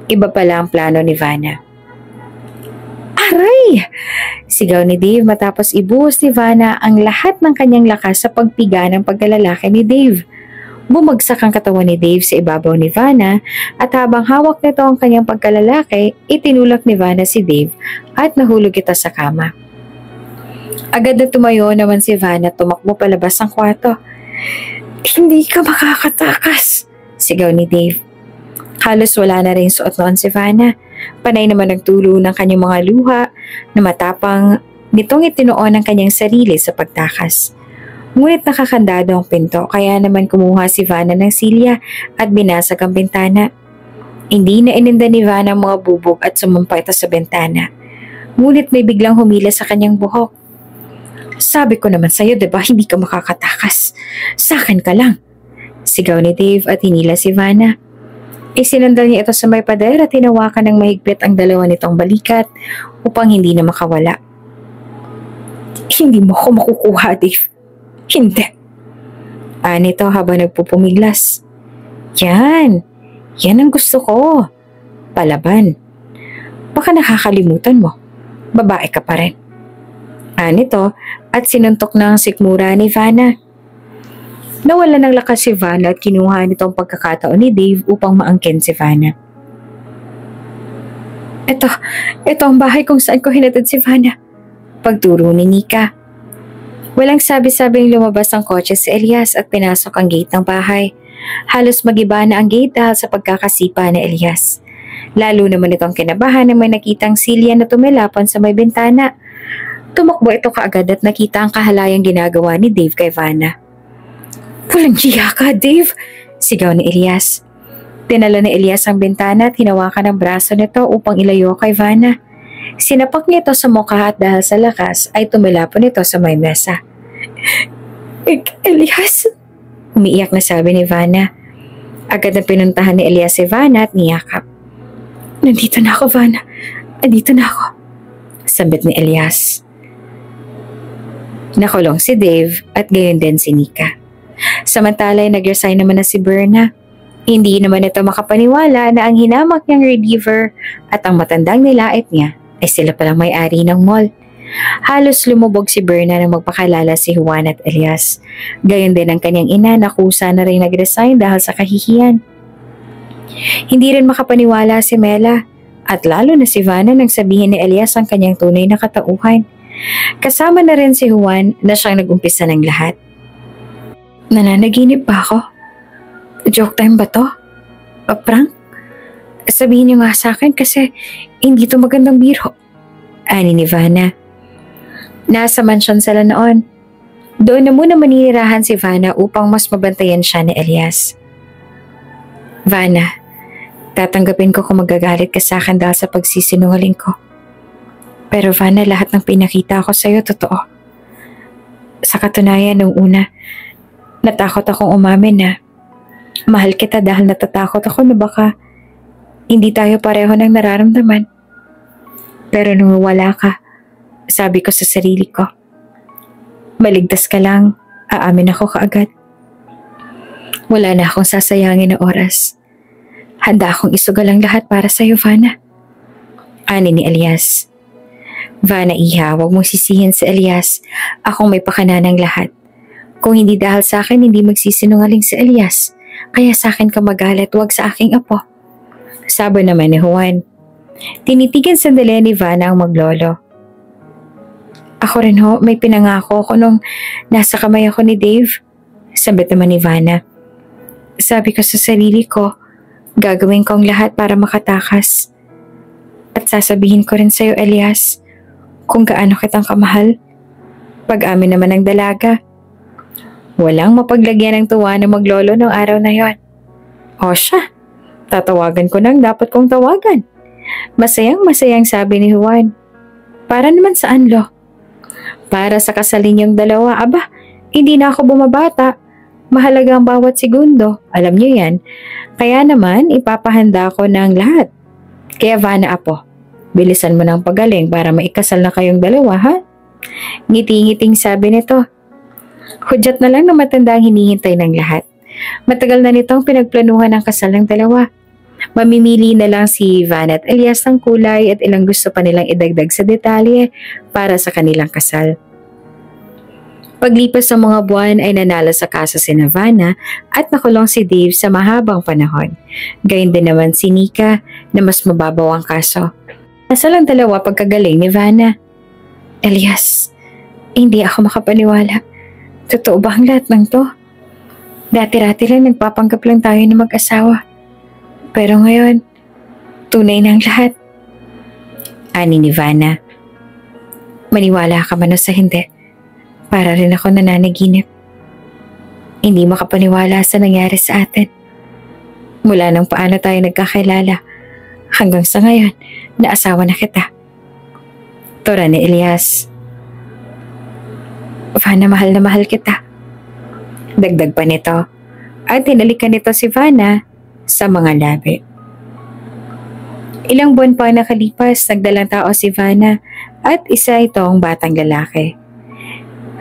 iba pala ang plano ni Vanna. Aray! Sigaw ni Dave matapos ibuhos ni Vanna ang lahat ng kanyang lakas sa pagpiga ng pagkalalaki ni Dave. Bumagsak ang katawan ni Dave sa ibabaw ni Vanna at habang hawak nito ang kanyang pagkalalaki, itinulak ni Vanna si Dave at nahulog ito sa kama. Agad na tumayo naman si Vanna at tumakbo palabas ng kwarto. Hindi ka makakatakas, sigaw ni Dave. Halos wala na rin suot noon si Vanna. Panay naman nagtulo ng kanyang mga luha na matapang nitong itinuon ang kanyang sarili sa pagtakas. Ngunit nakakandado ang pinto kaya naman kumuha si Vanna ng silya at binasag ang bintana. Hindi na ininda ni Vanna ang mga bubog at sumumpa ito sa bintana. Ngunit may biglang humila sa kanyang buhok. Sabi ko naman sa'yo, diba hindi ka makakatakas? Sa'kin ka lang. Sigaw ni Dave at hinila si Vanna. Isinandal niya ito sa may pader at hinawakan ng mahigpit ang dalawa nitong balikat upang hindi na makawala. Hindi mo ako makukuha, Dave. Hindi. Anito habang nagpupumiglas. Yan. Yan ang gusto ko. Palaban. Baka nakakalimutan mo. Babae ka pa rin. Anito at sinuntok na ang sikmura ni Vanna. Nawala ng lakas si Vanna at kinuha nito ang pagkakataon ni Dave upang maangkin si Vanna. Ito ang bahay kung saan ko hinatid si Vanna. Pagturo ni Nika. Walang sabi-sabing lumabas ang kotse si Elias at pinasok ang gate ng bahay. Halos magiba na ang gate dahil sa pagkakasipa ni Elias. Lalo naman itong kinabahan na may nakitang silya na tumilapon sa may bintana. Tumakbo ito kaagad at nakita ang kahalayang ginagawa ni Dave kay Vanna. Walang hiya ka, Dave! Sigaw ni Elias. Tinalo ni Elias ang bintana at hinawakan ang braso nito upang ilayo kay Vanna. Sinapak niya ito sa mukha at dahil sa lakas ay tumilapon ito sa may mesa. Elias! Umiiyak na sabi ni Vanna. Agad na pinuntahan ni Elias si Vanna at niyakap. Nandito na ako, Vanna. Nandito na ako. Sabit ni Elias. Nakulong si Dave at gayon din si Nika. Samantala ay nag-resign naman na si Berna. Hindi naman ito makapaniwala na ang hinamak niyang reliever at ang matandang nilait niya ay sila palang may-ari ng mall. Halos lumubog si Berna nang magpakilala si Juan at Elias. Gayon din ang kanyang ina na kusa na rin nag-resign dahil sa kahihiyan. Hindi rin makapaniwala si Mela at lalo na si Vanna nang sabihin ni Elias ang kanyang tunay na katauhan. Kasama na rin si Juan na siyang nag-umpisa ng lahat. Nananaginip ba ako? Joke time ba to? Prank? Sabihin niyo nga sa akin kasi hindi to magandang biro. Ani ni Vanna. Nasa mansyon sila noon. Doon na muna maninirahan si Vanna upang mas mabantayan siya ni Elias. Vanna, Tatanggapin ko kung magagalit ka sa akin dahil sa pagsisinungaling ko. Pero Vanna, lahat ng pinakita ko sa'yo totoo. Sa katunayan, nung una, natakot akong umamin na mahal kita dahil natatakot ako na baka hindi tayo pareho ng nararamdaman. Pero nung wala ka, sabi ko sa sarili ko, maligtas ka lang, aamin ako kaagad. Wala na akong sasayangin na oras. Handa akong isugal ang lahat para sa'yo, Vanna. Ani ni Elias. Vanna, iha, huwag mong sisihin si Elias. Akong may pakana ng lahat. Kung hindi dahil sa akin, hindi magsisinungaling si Elias. Kaya sa akin ka magalit, huwag sa aking apo. Sabi naman ni Juan. Tinitigan sandali ni Vanna ang maglolo. Ako rin ho, may pinangako ko nung nasa kamay ako ni Dave. Sabi naman ni Vanna. Sabi ko sa sarili ko, gagawin ko ang lahat para makatakas. At sasabihin ko rin sa'yo, Elias, kung gaano kitang kamahal. Pag-amin naman ng dalaga. Walang mapaglagyan ng tuwa na maglolo ng araw na yon. O siya, tatawagan ko nang dapat kong tawagan. Masayang sabi ni Juan. Para naman saan, Lo? Para sa kasal ninyong dalawa. Aba, hindi na ako bumabata. Mahalaga ang bawat segundo. Alam niyo yan. Kaya naman, ipapahanda ko ng lahat. Kaya Vanna, apo, bilisan mo ng pagaling para maikasal na kayong dalawa, ha? Ngiti-ngiting sabi nito. Hudyat na lang na matanda ang hinihintay ng lahat. Matagal na nitong pinagplanuhan ang kasal ng dalawa. Mamimili na lang si Vanna at Elias ng kulay at ilang gusto pa nilang idagdag sa detalye para sa kanilang kasal. Paglipas ng mga buwan ay nanalo sa kaso si Vanna at nakulong si Dave sa mahabang panahon. Gayun din naman si Nika na mas mababaw ang kaso. Nasa lang dalawa pagkagaling ni Vanna. Elias, hindi ako makapaniwala. Totoo ba ang lahat ng to? Dati-rati lang nagpapanggap lang tayo na mag-asawa. Pero ngayon, tunay na ang lahat. Ani ni Vanna. Maniwala ka man o sa hindi. Para rin ako nananaginip. Hindi makapaniwala sa nangyari sa atin. Mula nang paano tayo nagkakilala, hanggang sa ngayon, naasawa na kita. Tora ni Elias. Vanna, mahal na mahal kita. Dagdag pa nito, at hinalikan nito si Vanna sa mga labi. Ilang buwan pa nakalipas, nagdalang tao si Vanna at isa itong batang lalaki.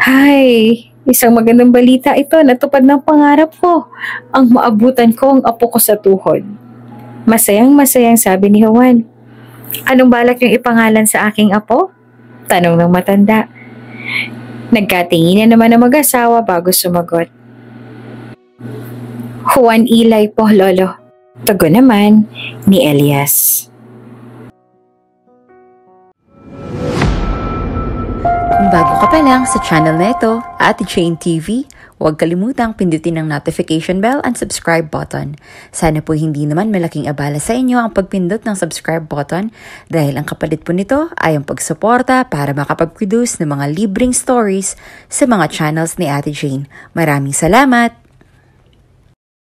Hay, isang magandang balita ito, natupad ng pangarap ko. Ang maabutan ko ang apo ko sa tuhod. Masayang sabi ni Juan. Anong balak niyong ipangalan sa aking apo? Tanong ng matanda. Nagkatingin na naman ang mag-asawa bago sumagot. Juan Eli po, Lolo. Tugon naman ni Elias. Kung bago ka pa lang sa channel na ito, Ate Jane TV, huwag kalimutang pindutin ang notification bell and subscribe button. Sana po hindi naman malaking abala sa inyo ang pagpindot ng subscribe button dahil ang kapalit po nito ay ang pagsuporta para makapag-produce ng mga libreng stories sa mga channels ni Ate Jane. Maraming salamat!